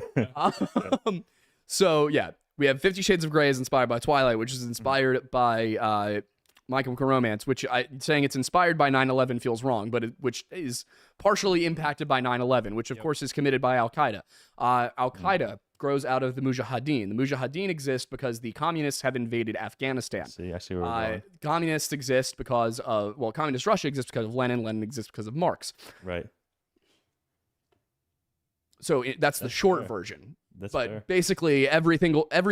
Speaker 1: So yeah, we have 50 Shades of Grey is inspired by Twilight, which is inspired by My Chemical Romance, which saying it's inspired by 9/11 feels wrong, but which is partially impacted by 9/11, which of course is committed by Al Qaeda. Al Qaeda grows out of the Mujahideen. The Mujahideen exist because the communists have invaded Afghanistan.
Speaker 3: I see where we're going.
Speaker 1: Communists exist because of communist Russia exists because of Lenin. Lenin exists because of Marx.
Speaker 3: Right.
Speaker 1: So that's the short version.
Speaker 3: That's
Speaker 1: but
Speaker 3: fair.
Speaker 1: basically, every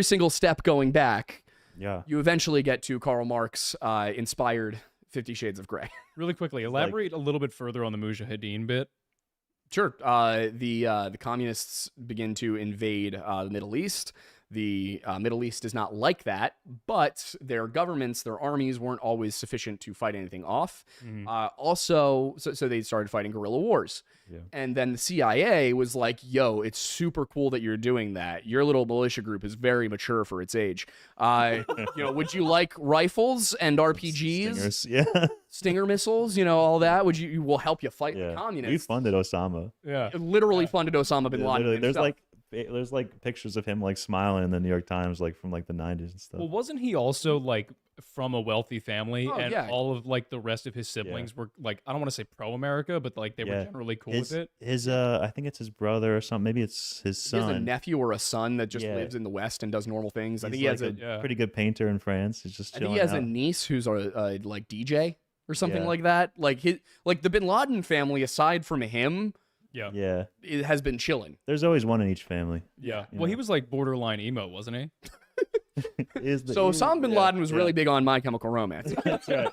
Speaker 1: single step going back,
Speaker 3: Yeah.
Speaker 1: you eventually get to Karl Marx inspired 50 Shades of Grey.
Speaker 2: really quickly elaborate a little bit further on the Mujahideen bit.
Speaker 1: Sure. The communists begin to invade the Middle East. The Middle East is not like that, but their governments, their armies weren't always sufficient to fight anything off. Also, so they started fighting guerrilla wars.
Speaker 3: Yeah.
Speaker 1: And then the CIA was like, yo, it's super cool that you're doing that. Your little militia group is very mature for its age. Would you like rifles and RPGs?
Speaker 3: Stingers. Yeah.
Speaker 1: Stinger missiles, all that? We'll help you fight the
Speaker 3: We
Speaker 1: communists.
Speaker 3: funded Osama.
Speaker 2: Yeah.
Speaker 1: It literally funded Osama bin Laden.
Speaker 3: Literally,
Speaker 1: himself.
Speaker 3: there's pictures of him smiling in the New York Times from the 90s and stuff.
Speaker 2: Well, wasn't he also from a wealthy family,
Speaker 1: Oh,
Speaker 2: and
Speaker 1: yeah.
Speaker 2: all of the rest of his siblings were I don't want to say pro-America, but they were generally cool with it.
Speaker 3: His I think it's his brother or something. Maybe it's his
Speaker 1: He has a
Speaker 3: son.
Speaker 1: nephew or a son that just lives in the West and does normal things. I think he has a
Speaker 3: pretty good painter in France. He's just
Speaker 1: I
Speaker 3: chilling
Speaker 1: think he has
Speaker 3: out.
Speaker 1: a niece who's a DJ or something
Speaker 3: Yeah.
Speaker 1: like that. The Bin Laden family, aside from him,
Speaker 3: Yeah.
Speaker 1: it has been chilling.
Speaker 3: There's always one in each family.
Speaker 2: Yeah.
Speaker 3: You
Speaker 2: Well, he
Speaker 3: know.
Speaker 2: was borderline emo, wasn't he?
Speaker 1: So Osama bin Laden was really big on My Chemical Romance.
Speaker 3: That's right.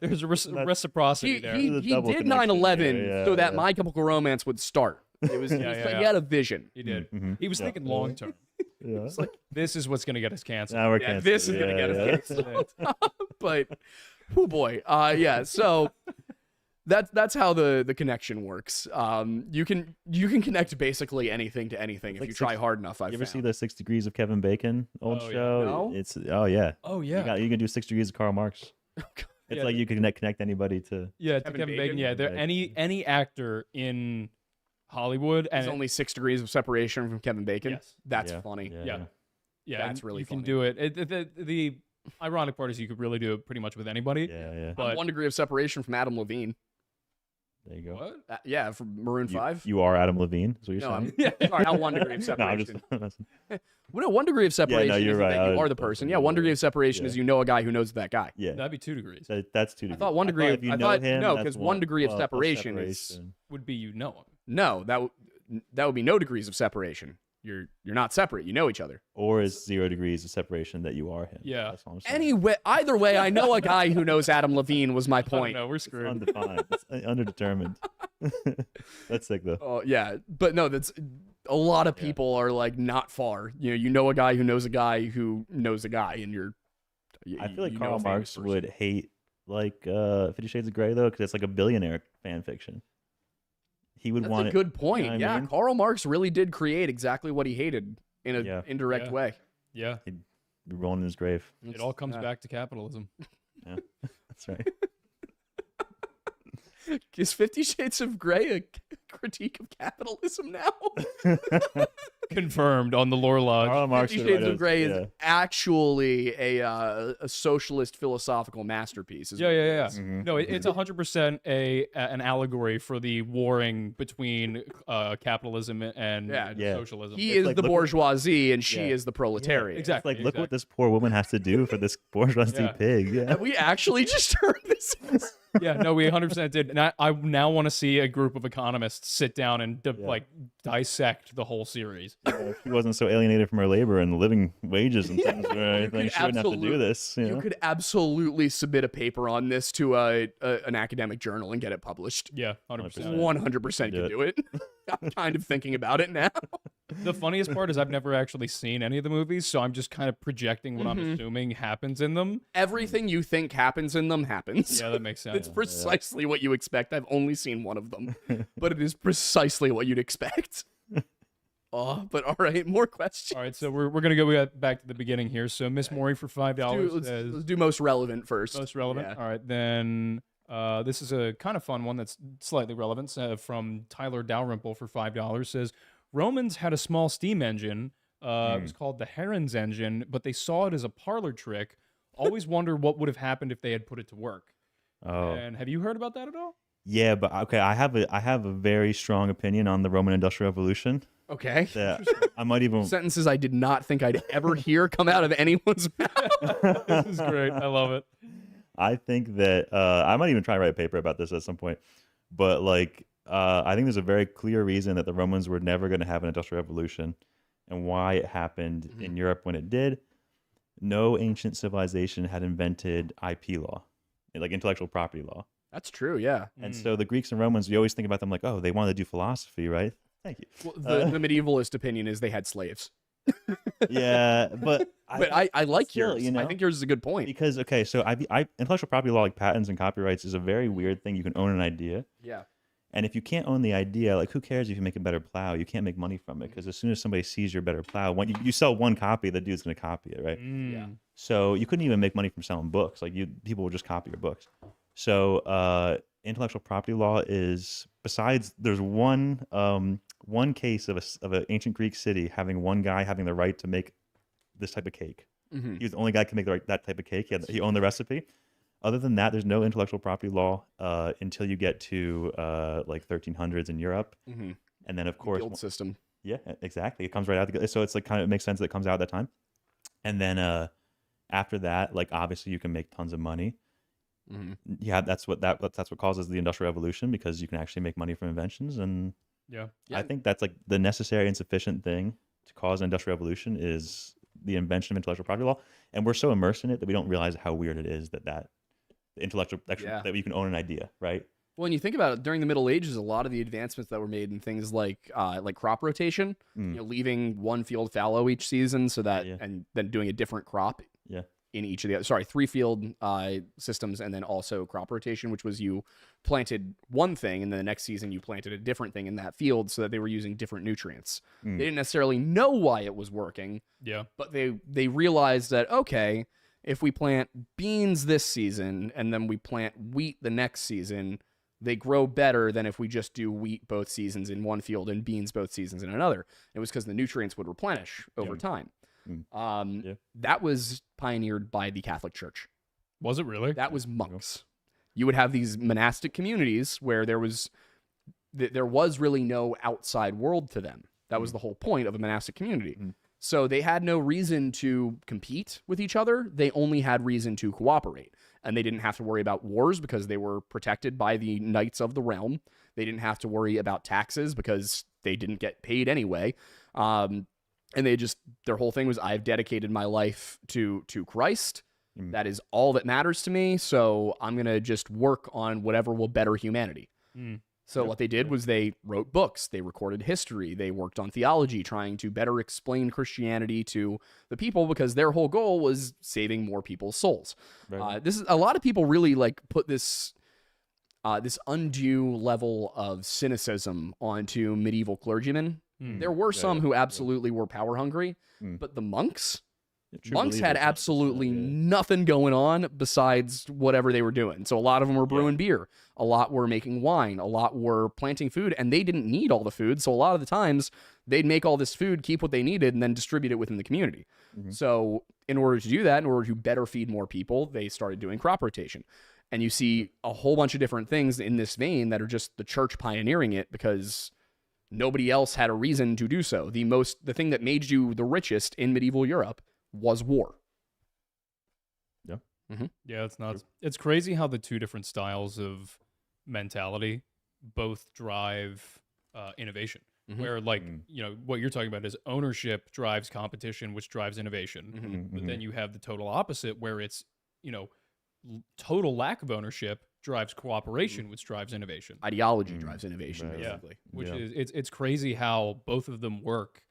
Speaker 2: There's a reciprocity there.
Speaker 1: he
Speaker 3: There's a double
Speaker 1: did
Speaker 3: connection
Speaker 1: 9/11
Speaker 3: there,
Speaker 1: so that
Speaker 3: yeah.
Speaker 1: My Chemical Romance would start. It was, he had a vision.
Speaker 2: He did.
Speaker 3: Mhm.
Speaker 2: He was thinking long term.
Speaker 3: Yeah.
Speaker 2: This is what's gonna get us canceled.
Speaker 3: Now we're
Speaker 1: Yeah,
Speaker 3: canceled.
Speaker 1: this is gonna get us canceled. But, oh boy, so that's how the connection works. You can connect basically anything to anything if
Speaker 3: like
Speaker 1: you try
Speaker 3: 6
Speaker 1: hard enough.
Speaker 3: You ever see the 6 Degrees of Kevin Bacon old
Speaker 2: Oh, yeah.
Speaker 3: show?
Speaker 1: No?
Speaker 3: It's yeah.
Speaker 2: Oh yeah.
Speaker 3: You can do 6 Degrees of Karl Marx. It's
Speaker 2: Yeah.
Speaker 3: like you can connect anybody to.
Speaker 2: Yeah, to
Speaker 1: Kevin
Speaker 2: Kevin
Speaker 1: Bacon?
Speaker 2: Bacon. Yeah, there any actor in Hollywood and
Speaker 1: There's only 6 degrees of separation from Kevin Bacon.
Speaker 2: Yes.
Speaker 1: That's
Speaker 3: Yeah,
Speaker 1: funny.
Speaker 3: Yeah.
Speaker 2: Yeah. yeah,
Speaker 1: That's
Speaker 2: and
Speaker 1: really
Speaker 2: you can
Speaker 1: funny.
Speaker 2: do it. The ironic part is you could really do it pretty much with anybody.
Speaker 3: Yeah.
Speaker 2: But
Speaker 1: One degree of separation from Adam Levine.
Speaker 3: There you go.
Speaker 2: What?
Speaker 1: Yeah, from Maroon 5.
Speaker 3: You are Adam Levine, is what you're
Speaker 1: No,
Speaker 3: saying?
Speaker 1: sorry, not 1 degree of
Speaker 3: No, I'm just
Speaker 1: separation. Well, no, 1 degree of separation
Speaker 3: you're
Speaker 1: is
Speaker 3: right.
Speaker 1: that you are the
Speaker 3: I was
Speaker 1: person.
Speaker 3: thinking
Speaker 1: Yeah, 1
Speaker 3: that.
Speaker 1: degree of separation
Speaker 3: Yeah.
Speaker 1: is you know a guy who knows that guy.
Speaker 3: Yeah,
Speaker 2: That'd be 2 degrees.
Speaker 3: that's 2 degrees.
Speaker 1: I thought 1 degree.
Speaker 3: if you
Speaker 1: I
Speaker 3: know
Speaker 1: thought
Speaker 3: him,
Speaker 1: no,
Speaker 3: that's
Speaker 1: because 1 degree of
Speaker 3: well, plus
Speaker 1: separation is
Speaker 3: separation.
Speaker 2: Would be you know him.
Speaker 1: no. That would be no degrees of separation. You're not separate. You know each other.
Speaker 3: Or is 0 degrees of separation that you are him?
Speaker 2: Yeah.
Speaker 3: That's what I'm saying.
Speaker 1: Anyway, either way, I know a guy who knows Adam Levine. Was my
Speaker 2: I don't
Speaker 1: point.
Speaker 2: know, we're
Speaker 3: It's
Speaker 2: screwed.
Speaker 3: undefined. It's underdetermined. That's sick though.
Speaker 1: Oh yeah, but no, that's a lot of people are like not far. You know a guy who knows a guy who knows a guy, and
Speaker 3: I feel like
Speaker 1: you know
Speaker 3: Karl
Speaker 1: a famous
Speaker 3: Marx
Speaker 1: person.
Speaker 3: would hate 50 Shades of Grey though, because it's like a billionaire fan fiction. He would
Speaker 1: That's
Speaker 3: want
Speaker 1: a
Speaker 3: it.
Speaker 1: good point.
Speaker 3: what I
Speaker 1: Yeah,
Speaker 3: mean?
Speaker 1: Karl Marx really did create exactly what he hated in an
Speaker 3: Yeah.
Speaker 1: indirect
Speaker 2: Yeah.
Speaker 1: way.
Speaker 2: Yeah.
Speaker 3: He'd be rolling in his grave.
Speaker 2: It all comes
Speaker 1: Yeah.
Speaker 2: back to capitalism.
Speaker 3: Yeah, that's right.
Speaker 1: Is 50 Shades of Grey a critique of capitalism now?
Speaker 2: Confirmed on the Lore Lodge.
Speaker 3: Karl Marx
Speaker 1: 50
Speaker 3: would write
Speaker 1: Shades of
Speaker 3: us-
Speaker 1: Grey
Speaker 3: yeah.
Speaker 1: is actually a socialist philosophical masterpiece. is
Speaker 2: Yeah,
Speaker 1: what it
Speaker 2: yeah.
Speaker 1: is.
Speaker 3: Mhm.
Speaker 2: No, it's 100% an allegory for the warring between capitalism and
Speaker 1: Yeah.
Speaker 3: Yeah.
Speaker 2: socialism.
Speaker 1: He
Speaker 3: It's
Speaker 1: is
Speaker 3: like,
Speaker 1: the
Speaker 3: look-
Speaker 1: bourgeoisie and she
Speaker 3: Yeah.
Speaker 1: is the proletariat.
Speaker 2: exactly.
Speaker 3: It's like, look what this poor woman has to do for this bourgeoisie
Speaker 2: Yeah.
Speaker 3: pig. Yeah.
Speaker 1: Have we actually just heard this?
Speaker 2: Yeah, no, we 100% did. And I now want to see a group of economists sit down and like dissect the whole series.
Speaker 3: If she wasn't so alienated from her labor and living wages and things, I think she wouldn't have to do this. You know?
Speaker 1: You could absolutely submit a paper on this to an academic journal and get it published.
Speaker 2: Yeah, 100%.
Speaker 1: 100%
Speaker 3: Do
Speaker 1: could do it. I'm kind of thinking about it now.
Speaker 2: The funniest part is I've never actually seen any of the movies, so I'm just kind of projecting what I'm assuming happens in them.
Speaker 1: Everything you think happens in them happens.
Speaker 2: Yeah, that makes sense.
Speaker 1: It's precisely what you expect. I've only seen one of them, but it is precisely what you'd expect. Oh, but all right, more questions.
Speaker 2: All right, so we're gonna go back to the beginning here. So Miss Maury for $5
Speaker 1: Let's
Speaker 2: says
Speaker 1: do most relevant first.
Speaker 2: most relevant.
Speaker 1: Yeah.
Speaker 2: All right, then this is a kind of fun one that's slightly relevant from Tyler Dalrymple for $5. Says Romans had a small steam engine. It was called the Heron's engine, but they saw it as a parlor trick. Always wonder what would have happened if they had put it to work.
Speaker 3: Oh,
Speaker 2: And have you heard about that at all?
Speaker 3: yeah, but okay. I have a very strong opinion on the Roman Industrial Revolution.
Speaker 1: Okay.
Speaker 3: That I might even.
Speaker 1: Sentences I did not think I'd ever hear come out of anyone's mouth.
Speaker 2: This is great. I love it.
Speaker 3: I think that I might even try to write a paper about this at some point. But like, I think there's a very clear reason that the Romans were never going to have an industrial revolution, and why it happened in Europe when it did. No ancient civilization had invented IP law, like intellectual property law.
Speaker 1: That's true, yeah.
Speaker 3: And so the Greeks and Romans, we always think about them like, oh, they wanted to do philosophy, right? Thank you.
Speaker 1: Well, the medievalist opinion is they had slaves.
Speaker 3: Yeah, but
Speaker 1: I like
Speaker 3: still,
Speaker 1: yours.
Speaker 3: you know?
Speaker 1: I think yours is a good point.
Speaker 3: because okay, so intellectual property law, like patents and copyrights, is a very weird thing. You can own an idea,
Speaker 1: Yeah.
Speaker 3: and if you can't own the idea, like who cares if you make a better plow? You can't make money from it because as soon as somebody sees your better plow, when you sell one copy, the dude's gonna copy it, right?
Speaker 1: Yeah.
Speaker 3: So you couldn't even make money from selling books. Like people would just copy your books. So intellectual property law is, besides there's one case of an ancient Greek city having one guy having the right to make this type of cake.
Speaker 1: Mm-hmm.
Speaker 3: He was the only guy who could make that type of cake. He owned the recipe. Other than that, there's no intellectual property law until you get to like 1300s in Europe,
Speaker 1: Mm-hmm.
Speaker 3: and then of course,
Speaker 1: Guild system.
Speaker 3: yeah, exactly. It comes right out. So it's like kind of, it makes sense that it comes out at that time. And then after that, like obviously you can make tons of money.
Speaker 1: Mm-hmm.
Speaker 3: Yeah, that's what causes the Industrial Revolution, because you can actually make money from inventions. And
Speaker 2: Yeah.
Speaker 3: I think that's like the necessary and sufficient thing to cause an Industrial Revolution is the invention of intellectual property law. And we're so immersed in it that we don't realize how weird it is that the intellectual that you can own an idea, right?
Speaker 1: Well, when you think about it, during the Middle Ages, a lot of the advancements that were made in things like crop rotation, leaving one field fallow each season, so that and then doing a different crop.
Speaker 3: Yeah.
Speaker 1: In each of the 3-field systems, and then also crop rotation, which was you planted one thing and then the next season you planted a different thing in that field, so that they were using different nutrients. They didn't necessarily know why it was working,
Speaker 2: Yeah.
Speaker 1: but they realized that, okay, if we plant beans this season and then we plant wheat the next season, they grow better than if we just do wheat both seasons in one field and beans both seasons in another. It was because the nutrients would replenish over time. That was pioneered by the Catholic Church.
Speaker 2: Was it really?
Speaker 1: That was monks. You would have these monastic communities where there was really no outside world to them. That was the whole point of a monastic community. So they had no reason to compete with each other. They only had reason to cooperate. And they didn't have to worry about wars because they were protected by the knights of the realm. They didn't have to worry about taxes because they didn't get paid anyway. And their whole thing was, I've dedicated my life to Christ. That is all that matters to me. So I'm going to just work on whatever will better humanity. So what they did was they wrote books, they recorded history, they worked on theology, trying to better explain Christianity to the people because their whole goal was saving more people's souls. Right. This is a lot of people really like put this undue level of cynicism onto medieval clergymen. There were some who absolutely were power hungry, but the monks had absolutely nothing going on besides whatever they were doing. So a lot of them were brewing beer. A lot were making wine. A lot were planting food, and they didn't need all the food. So a lot of the times they'd make all this food, keep what they needed, and then distribute it within the community. So in order to do that, in order to better feed more people, they started doing crop rotation. And you see a whole bunch of different things in this vein that are just the church pioneering it because nobody else had a reason to do so. The thing that made you the richest in medieval Europe was war.
Speaker 2: Yeah, it's nuts. It's crazy how the two different styles of mentality both drive innovation. Where, like, you know, what you're talking about is ownership drives competition, which drives innovation. But then you have the total opposite, where it's, you know, total lack of ownership drives cooperation, which drives innovation.
Speaker 1: Ideology drives innovation, basically.
Speaker 2: Which is it's crazy how both of them work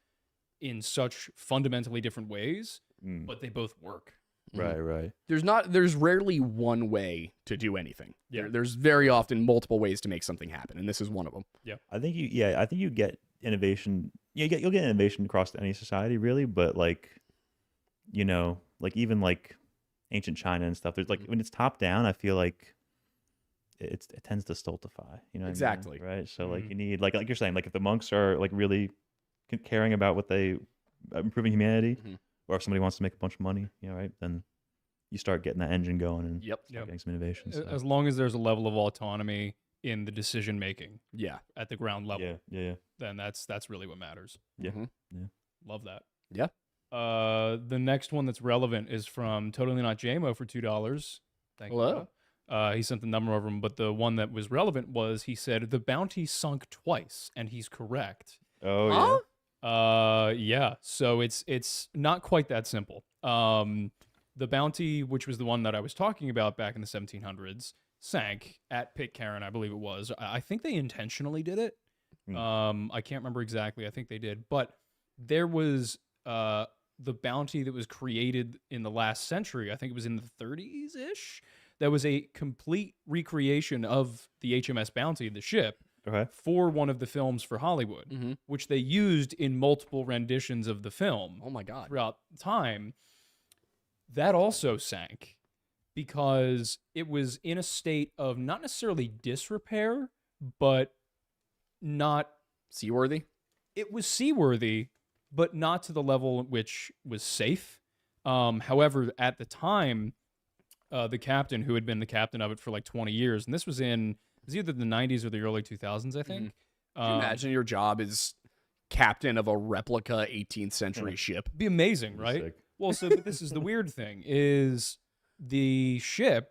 Speaker 2: in such fundamentally different ways, but they both work.
Speaker 3: Right.
Speaker 1: There's rarely one way to do anything. There's very often multiple ways to make something happen, and this is one of them.
Speaker 3: I think you get innovation. You'll get innovation across any society, really. But like, you know, like even like ancient China and stuff. There's like when it's top down, I feel like it tends to stultify. You know,
Speaker 1: exactly.
Speaker 3: What I mean? Right. So like you need like you're saying, like if the monks are like really caring about what they improving humanity, or if somebody wants to make a bunch of money, you know, right, then you start getting that engine going and start getting some innovation. So.
Speaker 2: As long as there's a level of autonomy in the decision making, at the ground level, then that's really what matters. Love that. The next one that's relevant is from Totally Not JMO for $2. Thank you. He sent the number over him, but the one that was relevant was, he said the bounty sunk twice, and he's correct.
Speaker 3: Oh
Speaker 2: yeah. So it's not quite that simple. The bounty, which was the one that I was talking about back in the 1700s, sank at Pitcairn, I believe it was. I think they intentionally did it. I can't remember exactly. I think they did. But there was the bounty that was created in the last century. I think it was in the 30s-ish. That was a complete recreation of the HMS Bounty, the ship, for one of the films for Hollywood, which they used in multiple renditions of the film.
Speaker 1: Oh my God.
Speaker 2: Throughout time. That also sank because it was in a state of not necessarily disrepair, but not
Speaker 1: seaworthy.
Speaker 2: It was seaworthy, but not to the level which was safe. However, at the time, the captain, who had been the captain of it for like 20 years, and this was either the 90s or the early 2000s, I think.
Speaker 1: Can you imagine your job is captain of a replica 18th century ship?
Speaker 2: Be amazing, right?
Speaker 3: Sick.
Speaker 2: Well, but this is the weird thing, is the ship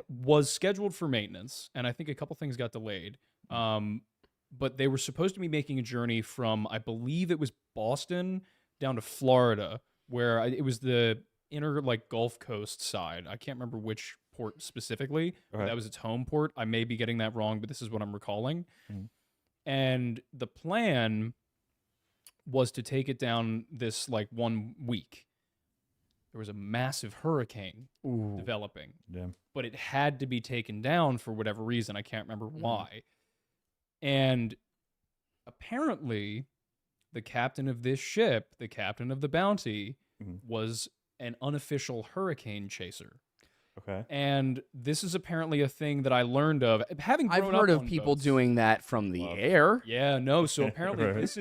Speaker 2: was scheduled for maintenance, and I think a couple things got delayed. But they were supposed to be making a journey from, I believe it was Boston down to Florida, where it was the inner like Gulf Coast side. I can't remember which port specifically. That was its home port. I may be getting that wrong, but this is what I'm recalling. And the plan was to take it down this like 1 week. There was a massive hurricane developing, but it had to be taken down for whatever reason. I can't remember why. And apparently the captain of this ship, the captain of the Bounty, was an unofficial hurricane chaser. And this is apparently a thing that I learned of.
Speaker 1: I've heard of people doing that from the air.
Speaker 2: Yeah, no. So apparently this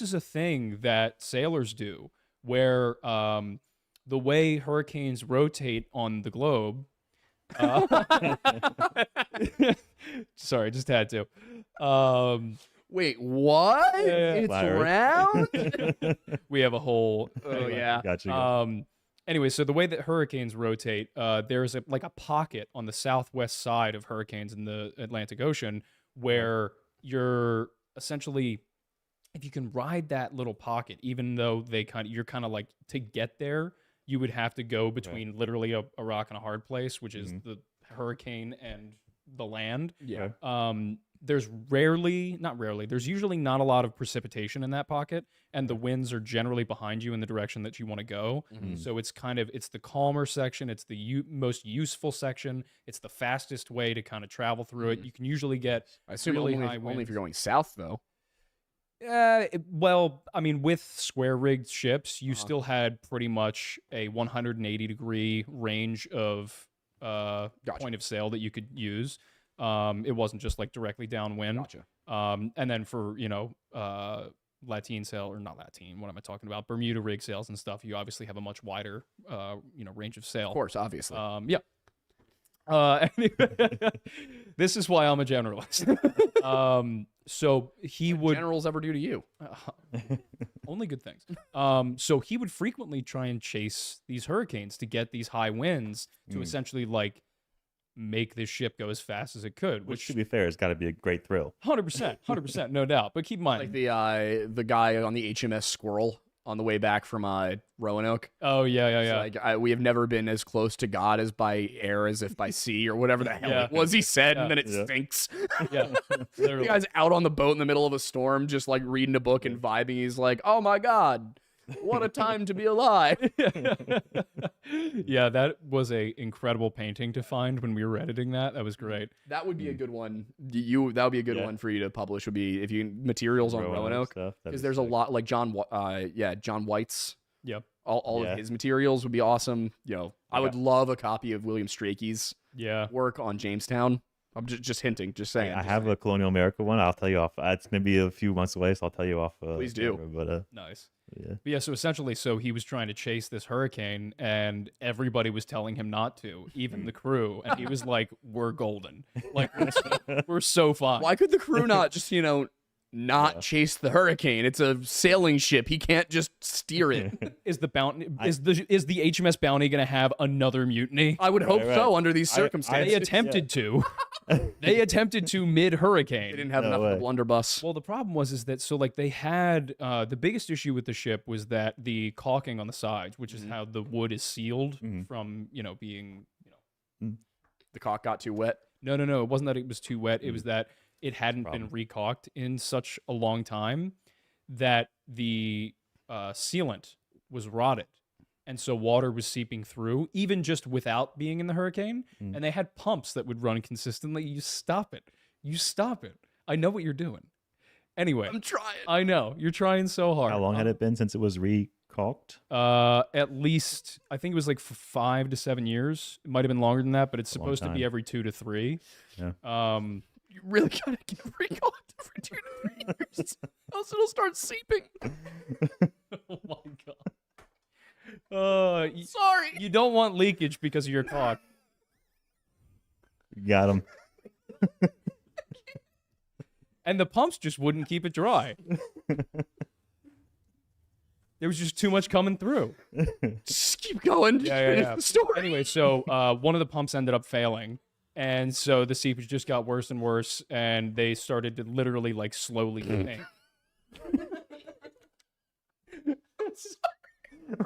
Speaker 2: is a thing that sailors do, where the way hurricanes rotate on the globe, Sorry, just had to.
Speaker 1: Wait, what?
Speaker 2: Yeah.
Speaker 1: It's
Speaker 3: Flat Earth.
Speaker 1: round?
Speaker 2: We have a whole.
Speaker 1: Oh, yeah.
Speaker 3: Gotcha.
Speaker 2: Anyway, so the way that hurricanes rotate, there's a pocket on the southwest side of hurricanes in the Atlantic Ocean where you're essentially, if you can ride that little pocket, even though you're kind of like, to get there, you would have to go between literally a rock and a hard place, which is the hurricane and the land.
Speaker 1: Yeah.
Speaker 2: There's usually not a lot of precipitation in that pocket, and the winds are generally behind you in the direction that you want to go. So it's the calmer section, it's the most useful section, it's the fastest way to kind of travel through it. You can usually get
Speaker 1: I assume
Speaker 2: really
Speaker 1: only,
Speaker 2: high winds.
Speaker 1: only if you're going south, though.
Speaker 2: Well, I mean, with square rigged ships, you still had pretty much a 180-degree range of point of sail that you could use. It wasn't just like directly downwind.
Speaker 1: Gotcha.
Speaker 2: And then for, Latine sail, or not Latine, what am I talking about? Bermuda rig sails and stuff, you obviously have a much wider, range of sail.
Speaker 1: Of course, obviously.
Speaker 2: Yeah. This is why I'm a generalist. So he would
Speaker 1: generals ever do to you?
Speaker 2: only good things. So he would frequently try and chase these hurricanes to get these high winds to essentially like make this ship go as fast as it could.
Speaker 3: Which to be fair, has got to be a great thrill.
Speaker 2: 100%, no doubt. But keep in mind,
Speaker 1: Like the guy on the HMS Squirrel on the way back from Roanoke.
Speaker 2: oh yeah.
Speaker 1: It's like, we have never been as close to God as by air as if by sea, or whatever the hell it was he said, and then it stinks.
Speaker 2: Yeah,
Speaker 1: The
Speaker 2: literally.
Speaker 1: guy's out on the boat in the middle of a storm, just like reading a book and vibing. He's like, "Oh my God, what a time to be alive!"
Speaker 2: Yeah, that was a incredible painting to find when we were editing that. That was great.
Speaker 1: That would be a good one. That would be a good one for you to publish. Would be if you materials on Roanoke,
Speaker 3: stuff.
Speaker 1: because there's a lot like John White's.
Speaker 2: Yep.
Speaker 1: All of his materials would be awesome. I would love a copy of William Strachey's
Speaker 2: Yeah.
Speaker 1: work on Jamestown. I'm just hinting, just saying.
Speaker 3: I have a Colonial America one. I'll tell you off. It's maybe a few months away, so I'll tell you off.
Speaker 1: Please do.
Speaker 3: Camera, but
Speaker 2: Nice.
Speaker 3: yeah.
Speaker 2: But yeah, so essentially, he was trying to chase this hurricane, and everybody was telling him not to, even the crew. And he was like, "We're golden. Like, we're so fine."
Speaker 1: Why could the crew not just, not chase the hurricane? It's a sailing ship. He can't just steer it.
Speaker 2: Is the bounty is the HMS Bounty going to have another mutiny?
Speaker 1: I would hope
Speaker 3: Right.
Speaker 1: so under these
Speaker 3: They
Speaker 1: circumstances.
Speaker 2: They attempted to. They attempted to mid-hurricane.
Speaker 1: They didn't have
Speaker 3: No
Speaker 1: enough
Speaker 3: way.
Speaker 1: of the blunderbuss.
Speaker 2: Well, the problem was that they had the biggest issue with the ship was that the caulking on the sides, which is how the wood is sealed from being
Speaker 1: The caulk got too wet.
Speaker 2: No, it wasn't that it was too wet. It was that it hadn't been recaulked in such a long time that the sealant was rotted. And so water was seeping through, even just without being in the hurricane. And they had pumps that would run consistently. You stop it. I know what you're doing. Anyway,
Speaker 1: I'm trying.
Speaker 2: I know. You're trying so hard.
Speaker 3: How long had it been since it was recaulked?
Speaker 2: At least, I think it was like 5 to 7 years. It might have been longer than that, but it's supposed to be
Speaker 3: time.
Speaker 2: every 2 to 3.
Speaker 3: Yeah.
Speaker 1: You really gotta get recalled for 2 to 3 years, else it'll start seeping.
Speaker 2: Oh my god.
Speaker 1: Sorry.
Speaker 2: You don't want leakage because of your caulk.
Speaker 3: Got him.
Speaker 2: And the pumps just wouldn't keep it dry. There was just too much coming through.
Speaker 1: Just keep going. Just finish the story.
Speaker 2: Anyway, so one of the pumps ended up failing. And so the seepage just got worse and worse, and they started to literally like slowly sink.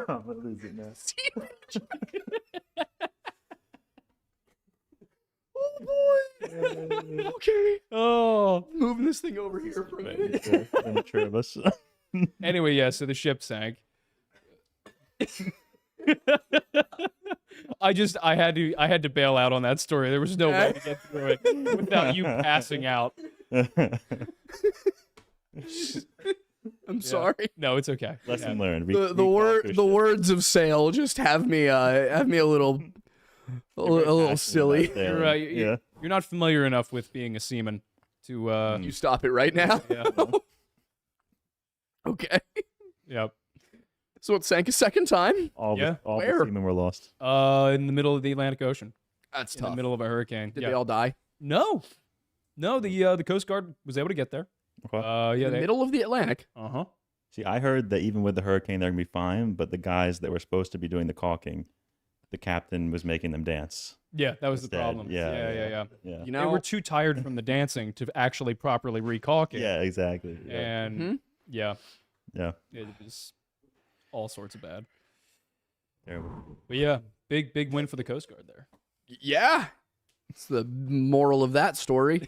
Speaker 3: I'm gonna lose it now.
Speaker 1: Oh boy. Okay.
Speaker 2: Oh.
Speaker 1: Moving this thing over here for a minute.
Speaker 3: The three of us.
Speaker 2: Anyway, yeah, so the ship sank. I had to bail out on that story. There was no way to get through it without you passing out.
Speaker 1: I'm sorry.
Speaker 2: No, it's okay.
Speaker 3: Lesson learned.
Speaker 1: The words of sail just have me a little silly.
Speaker 2: You're not familiar enough with being a seaman to
Speaker 1: You stop it right now.
Speaker 2: yeah.
Speaker 1: Okay.
Speaker 2: Yep.
Speaker 1: So it sank a second time.
Speaker 3: All
Speaker 2: Yeah.
Speaker 3: the
Speaker 1: Where?
Speaker 3: seamen were lost.
Speaker 2: In the middle of the Atlantic Ocean.
Speaker 1: That's
Speaker 2: in
Speaker 1: tough.
Speaker 2: the middle of a hurricane.
Speaker 1: Did they all die?
Speaker 2: No, the Coast Guard was able to get there.
Speaker 3: Okay.
Speaker 2: Yeah,
Speaker 1: In the middle of the Atlantic.
Speaker 2: Uh-huh.
Speaker 3: See, I heard that even with the hurricane, they're gonna be fine. But the guys that were supposed to be doing the caulking, the captain was making them dance.
Speaker 2: Yeah, that was the
Speaker 3: Instead,
Speaker 2: problem.
Speaker 3: yeah.
Speaker 2: They
Speaker 1: You know,
Speaker 2: were too tired from the dancing to actually properly recalk it.
Speaker 3: Yeah, exactly. Yeah.
Speaker 2: And yeah,
Speaker 3: Yeah.
Speaker 2: it was all sorts of bad.
Speaker 3: Terrible.
Speaker 2: But yeah, big win for the Coast Guard there.
Speaker 1: yeah. It's the moral of that story.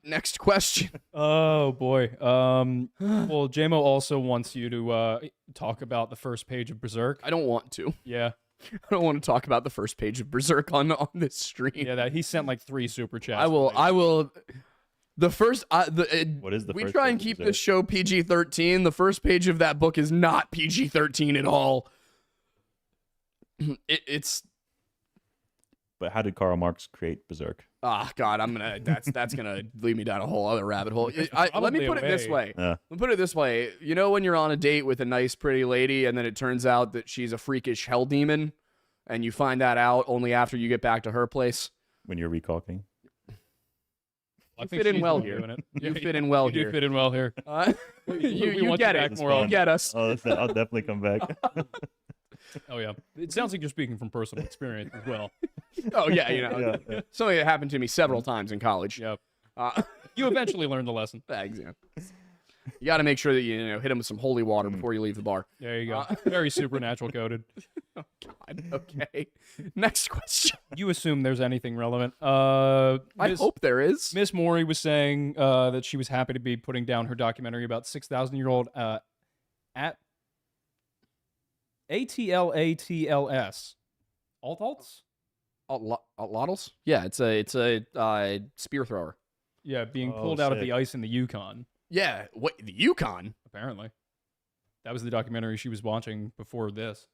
Speaker 1: Next question.
Speaker 2: Oh boy. Well, JMO also wants you to talk about the first page of Berserk.
Speaker 1: I don't want to.
Speaker 2: Yeah,
Speaker 1: I don't want to talk about the first page of Berserk on this stream.
Speaker 2: yeah. That he sent like 3 super chats.
Speaker 1: I will.
Speaker 2: related.
Speaker 1: I will. The first.
Speaker 3: What is the
Speaker 1: We
Speaker 3: first
Speaker 1: try and
Speaker 3: page of
Speaker 1: keep
Speaker 3: Berserk?
Speaker 1: this show PG-13. The first page of that book is not PG-13 at all. It's.
Speaker 3: But how did Karl Marx create Berserk?
Speaker 1: God, I'm gonna. That's gonna lead me down a whole other rabbit hole. Let me
Speaker 2: probably
Speaker 1: put it this
Speaker 2: a
Speaker 1: way.
Speaker 3: Yeah.
Speaker 1: Let me put it this way. You know when you're on a date with a nice, pretty lady, and then it turns out that she's a freakish hell demon, and you find that out only after you get back to her place.
Speaker 3: When you're recalking?
Speaker 2: I
Speaker 1: You
Speaker 2: think
Speaker 1: fit in
Speaker 2: she's
Speaker 1: well
Speaker 2: been
Speaker 1: here.
Speaker 2: doing it.
Speaker 1: You
Speaker 2: Yeah,
Speaker 1: fit in well
Speaker 2: you
Speaker 1: here.
Speaker 2: do fit in well here.
Speaker 1: You
Speaker 2: We want
Speaker 1: get
Speaker 2: you
Speaker 1: it.
Speaker 2: back more
Speaker 1: You
Speaker 2: often.
Speaker 1: get us.
Speaker 3: Oh, I'll definitely come back.
Speaker 2: Oh yeah, it sounds like you're speaking from personal experience as well.
Speaker 1: Oh yeah, you know,
Speaker 3: Yeah.
Speaker 1: something that happened to me several times in college.
Speaker 2: Yep.
Speaker 1: Uh,
Speaker 2: You eventually learned the lesson.
Speaker 1: thanks, yeah. You got to make sure that you hit him with some holy water before you leave the bar.
Speaker 2: There you go. Very supernatural coded.
Speaker 1: Oh God. Okay. Next question.
Speaker 2: You assume there's anything relevant.
Speaker 1: I hope there is.
Speaker 2: Miss Maury was saying that she was happy to be putting down her documentary about 6,000-year-old at ATLATLS. Altalts?
Speaker 1: Lottles? Yeah, it's a spear thrower.
Speaker 2: Yeah, being
Speaker 3: Oh,
Speaker 2: pulled out of
Speaker 3: sick.
Speaker 2: the ice in the Yukon,
Speaker 1: Yeah. What, the Yukon?
Speaker 2: apparently. That was the documentary she was watching before this.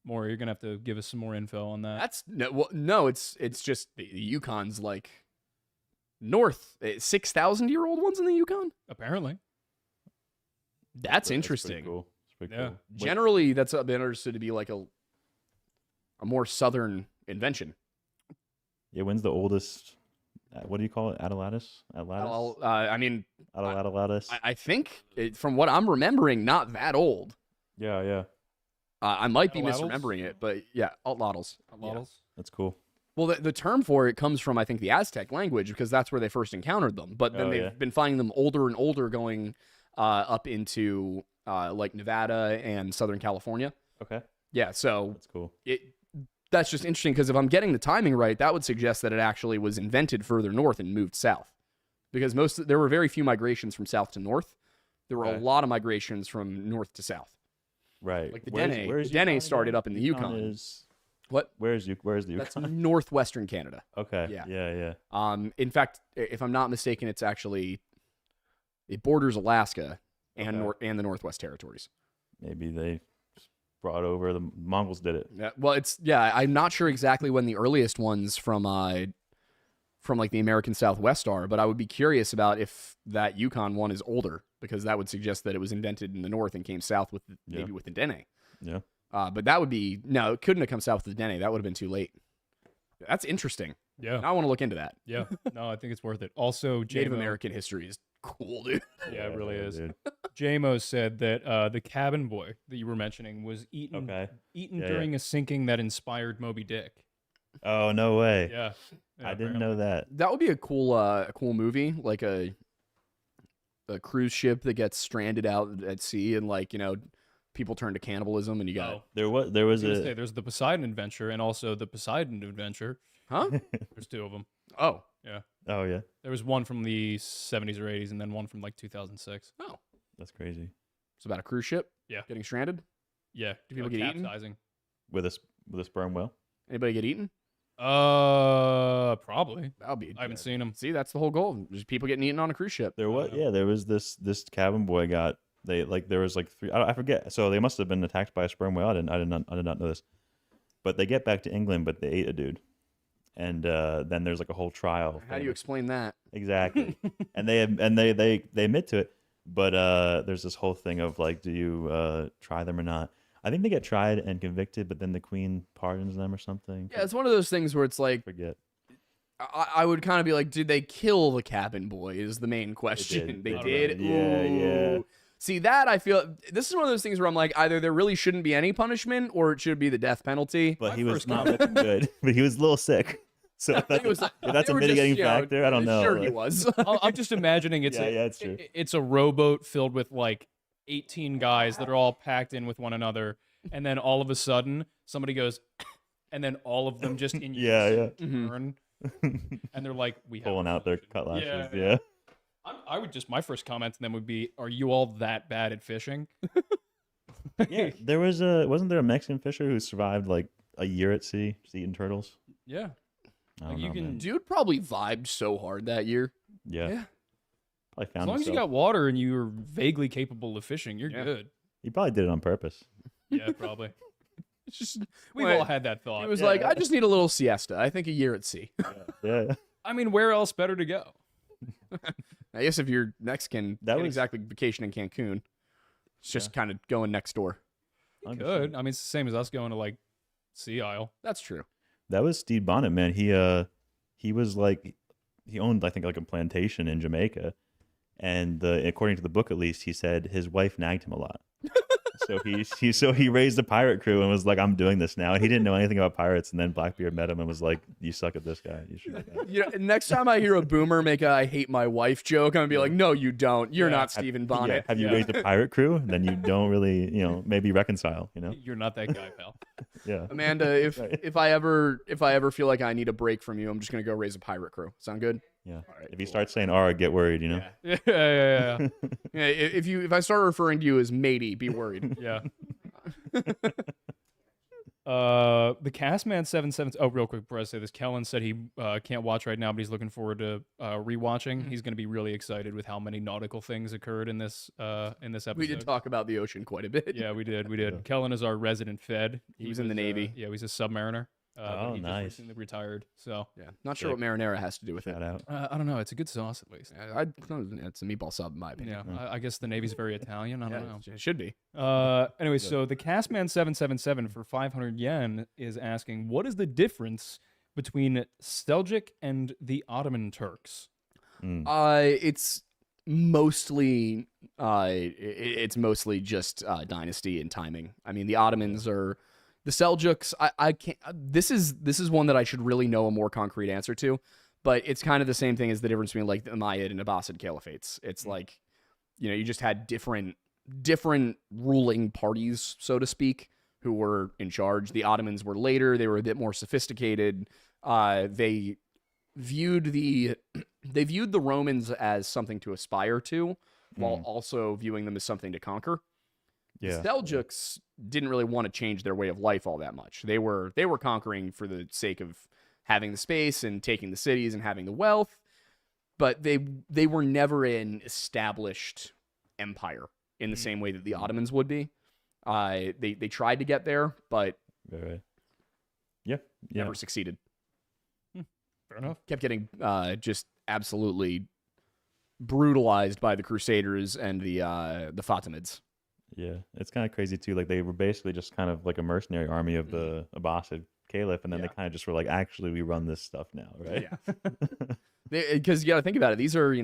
Speaker 2: Maury, you're going to have to give us some more info on that.
Speaker 1: That's no. It's just the Yukon's like north. 6,000-year-old ones in the Yukon.
Speaker 2: Apparently.
Speaker 1: That's
Speaker 3: Pretty
Speaker 1: interesting.
Speaker 3: cool. It's pretty
Speaker 2: Yeah.
Speaker 3: cool. Wait,
Speaker 1: Generally, that's been understood to be like a more southern invention.
Speaker 3: yeah, when's the oldest? What do you call it? Atlantis?
Speaker 1: Well, I mean,
Speaker 3: Atlantis?
Speaker 1: I think from what I'm remembering, not that old.
Speaker 3: Yeah, yeah.
Speaker 1: I might be
Speaker 2: Atlatls?
Speaker 1: misremembering it, but yeah, Altlattles.
Speaker 2: Models.
Speaker 3: That's cool.
Speaker 1: Well, the term for it comes from, I think, the Aztec language because that's where they first encountered them. But then
Speaker 3: Oh,
Speaker 1: they've
Speaker 3: yeah.
Speaker 1: been finding them older and older going up into like Nevada and Southern California.
Speaker 3: Okay.
Speaker 1: Yeah, so
Speaker 3: That's cool.
Speaker 1: that's just interesting because if I'm getting the timing right, that would suggest that it actually was invented further north and moved south. Because there were very few migrations from south to north. There were a
Speaker 3: Okay.
Speaker 1: lot of migrations from north to south.
Speaker 3: Right.
Speaker 1: Like the
Speaker 3: Where's-
Speaker 1: Dene.
Speaker 3: where's
Speaker 1: The Dene
Speaker 3: Yukon
Speaker 1: started
Speaker 3: again?
Speaker 1: up in the Yukon. What?
Speaker 3: Where's the
Speaker 1: That's
Speaker 3: Yukon?
Speaker 1: northwestern Canada.
Speaker 3: Okay.
Speaker 1: yeah.
Speaker 3: Yeah.
Speaker 1: In fact, if I'm not mistaken, it borders Alaska and
Speaker 3: Okay.
Speaker 1: and the Northwest Territories.
Speaker 3: Maybe they brought over the Mongols did it.
Speaker 1: Yeah, well, I'm not sure exactly when the earliest ones from like the American Southwest are, but I would be curious about if that Yukon one is older because that would suggest that it was invented in the north and came south with maybe with the Dene.
Speaker 3: Yeah.
Speaker 1: But that would be no, it couldn't have come south with the Dene. That would have been too late. That's interesting.
Speaker 2: Yeah.
Speaker 1: I want to look into that.
Speaker 2: Yeah. No, I think it's worth it. Also,
Speaker 1: Native
Speaker 2: JMO,
Speaker 1: American history is cool, dude.
Speaker 2: Yeah, it really is.
Speaker 3: Dude.
Speaker 2: JMO said that the cabin boy that you were mentioning was eaten
Speaker 3: Okay.
Speaker 2: eaten
Speaker 3: Yeah,
Speaker 2: during a sinking that inspired Moby Dick.
Speaker 3: Oh, no way.
Speaker 2: Yeah.
Speaker 3: I didn't know that.
Speaker 1: That would be a cool movie, like a cruise ship that gets stranded out at sea, and like people turn to cannibalism, and you got
Speaker 2: Oh,
Speaker 3: There was
Speaker 2: I was
Speaker 3: a
Speaker 2: gonna say there's the Poseidon Adventure and also the Poseidon Adventure.
Speaker 1: huh?
Speaker 2: There's 2 of them.
Speaker 1: Oh,
Speaker 3: Oh yeah.
Speaker 2: There was one from the 70s or 80s and then one from like 2006.
Speaker 3: That's crazy.
Speaker 1: it's about a cruise ship.
Speaker 2: Yeah.
Speaker 1: Getting stranded.
Speaker 2: Yeah.
Speaker 1: Do people get eaten?
Speaker 2: capsizing?
Speaker 3: With a sperm whale?
Speaker 1: Anybody get eaten?
Speaker 2: Probably.
Speaker 1: That would be.
Speaker 2: I haven't seen them.
Speaker 1: See, that's the whole goal. Just people getting eaten on a cruise ship.
Speaker 3: There was
Speaker 2: know.
Speaker 3: there was this cabin boy there was like 3 I forget. So they must have been attacked by a sperm whale. I did not know this. But they get back to England, but they ate a dude. And then there's like a whole trial.
Speaker 1: How do you explain that?
Speaker 3: Exactly. and they admit to it, but there's this whole thing of like, do you try them or not? I think they get tried and convicted, but then the queen pardons them or something.
Speaker 1: Yeah, it's one of those things where it's like,
Speaker 3: Forget.
Speaker 1: I would kind of be like, did they kill the cabin boy is the main question. They did.
Speaker 3: Yeah.
Speaker 1: See, that I feel, this is one of those things where I'm like, either there really shouldn't be any punishment or it should be the death penalty.
Speaker 3: But he was not looking good. But he was a little sick. So if that's a mitigating factor, I don't know.
Speaker 1: Sure, he was.
Speaker 2: I'm just imagining
Speaker 3: it's true.
Speaker 2: It's a rowboat filled with like 18 guys that are all packed in with one another, and then all of a sudden somebody goes, and then all of them just in turn, and they're like, we have
Speaker 3: pulling out their cutlashes.
Speaker 2: Yeah.
Speaker 3: Yeah.
Speaker 2: I would just, my first comment to them would be, are you all that bad at fishing?
Speaker 3: Yeah, wasn't there a Mexican fisher who survived like a year at sea, just eating turtles?
Speaker 2: Yeah.
Speaker 3: I don't know, man.
Speaker 1: Dude probably vibed so hard that year.
Speaker 3: Yeah. Probably found
Speaker 2: As long as you
Speaker 3: himself.
Speaker 2: got water and you're vaguely capable of fishing, you're good.
Speaker 3: He probably did it on purpose.
Speaker 2: Yeah, probably.
Speaker 1: It's just,
Speaker 2: We've all had that thought.
Speaker 1: He was like, I just need a little siesta. I think a year at sea.
Speaker 3: Yeah.
Speaker 2: I mean, where else better to go?
Speaker 1: I guess if you're Mexican,
Speaker 3: That
Speaker 1: that
Speaker 3: was-
Speaker 1: was exactly vacation in Cancun. It's just kind of going next door.
Speaker 2: Good. I mean, it's the same as us going to like Sea Isle.
Speaker 1: That's true.
Speaker 3: That was Steve Bonnet, man. He was like, he owned, I think, like a plantation in Jamaica, and according to the book, at least, he said his wife nagged him a lot. So he raised a pirate crew and was like, I'm doing this now. And he didn't know anything about pirates. And then Blackbeard met him and was like, you suck at this guy. You should like that.
Speaker 1: You know, next time I hear a boomer make a "I hate my wife" joke, I'm gonna be like, "No, you don't. You're not Stephen Bonnet."
Speaker 3: Have you raised a pirate crew? Then you don't really, maybe reconcile.
Speaker 2: You're not that guy, pal.
Speaker 3: Yeah.
Speaker 1: Amanda, if I ever feel like I need a break from you, I'm just gonna go raise a pirate crew. Sound good?
Speaker 3: Yeah.
Speaker 1: right,
Speaker 3: If you start saying "R," get worried.
Speaker 2: Yeah.
Speaker 1: Yeah. If I start referring to you as matey, be worried.
Speaker 2: Yeah. The Castman 77. Oh, real quick before I say this, Kellen said he can't watch right now, but he's looking forward to rewatching. He's going to be really excited with how many nautical things occurred in this episode.
Speaker 1: We did talk about the ocean quite a bit.
Speaker 2: Yeah, we did.
Speaker 3: Yeah.
Speaker 2: Kellen is our resident Fed.
Speaker 1: He was in the Navy.
Speaker 2: Yeah, he's a submariner.
Speaker 3: Oh,
Speaker 2: he
Speaker 3: nice.
Speaker 2: Just recently retired. So
Speaker 1: Yeah, not sure what marinara has to do with it.
Speaker 3: Shout out.
Speaker 2: I don't know. It's a good sauce at least.
Speaker 1: It's a meatball sub in my opinion.
Speaker 2: Yeah, I guess the Navy's very Italian. I don't know.
Speaker 1: It should be.
Speaker 2: Anyway, so the Castman 777 for 500 yen is asking, what is the difference between Seljuk and the Ottoman Turks?
Speaker 1: It's mostly just dynasty and timing. I mean, the Ottomans are the Seljuks. I can't. This is one that I should really know a more concrete answer to, but it's kind of the same thing as the difference between like the Umayyad and Abbasid caliphates. It's like, you just had different ruling parties, so to speak, who were in charge. The Ottomans were later. They were a bit more sophisticated. They viewed the Romans as something to aspire to, while also viewing them as something to conquer.
Speaker 3: Yeah.
Speaker 1: The Seljuks didn't really want to change their way of life all that much. They were conquering for the sake of having the space and taking the cities and having the wealth, but they were never an established empire in the same way that the Ottomans would be. They tried to get there, but
Speaker 3: Right. Yeah.
Speaker 1: never succeeded.
Speaker 2: Fair enough.
Speaker 1: Kept getting just absolutely brutalized by the Crusaders and the Fatimids.
Speaker 3: Yeah, it's kind of crazy too. Like they were basically just kind of like a mercenary army of the Abbasid Caliph, and then they kind of just were like, actually, we run this stuff now, right?
Speaker 1: Yeah. Because you got to think about it. these are,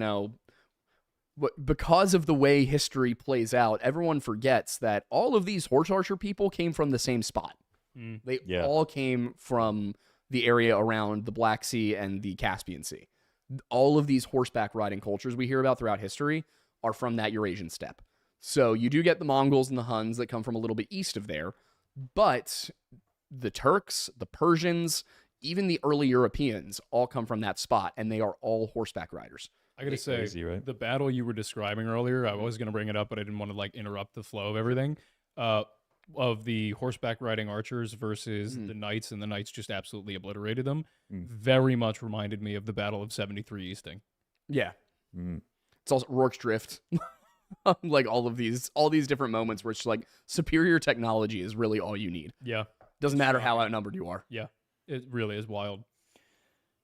Speaker 1: because of the way history plays out, everyone forgets that all of these horse archer people came from the same spot. They all came from the area around the Black Sea and the Caspian Sea. All of these horseback riding cultures we hear about throughout history are from that Eurasian steppe. So you do get the Mongols and the Huns that come from a little bit east of there, but the Turks, the Persians, even the early Europeans all come from that spot, and they are all horseback riders.
Speaker 2: I gotta say,
Speaker 3: Crazy, right?
Speaker 2: the battle you were describing earlier, I was gonna bring it up, but I didn't want to like interrupt the flow of everything. Of the horseback riding archers versus the knights, and the knights just absolutely obliterated them. Very much reminded me of the Battle of 73 Easting.
Speaker 1: Yeah. It's also Rourke's Drift. Like all these different moments where it's just like superior technology is really all you need.
Speaker 2: Yeah.
Speaker 1: Doesn't matter how outnumbered you are.
Speaker 2: Yeah. It really is wild.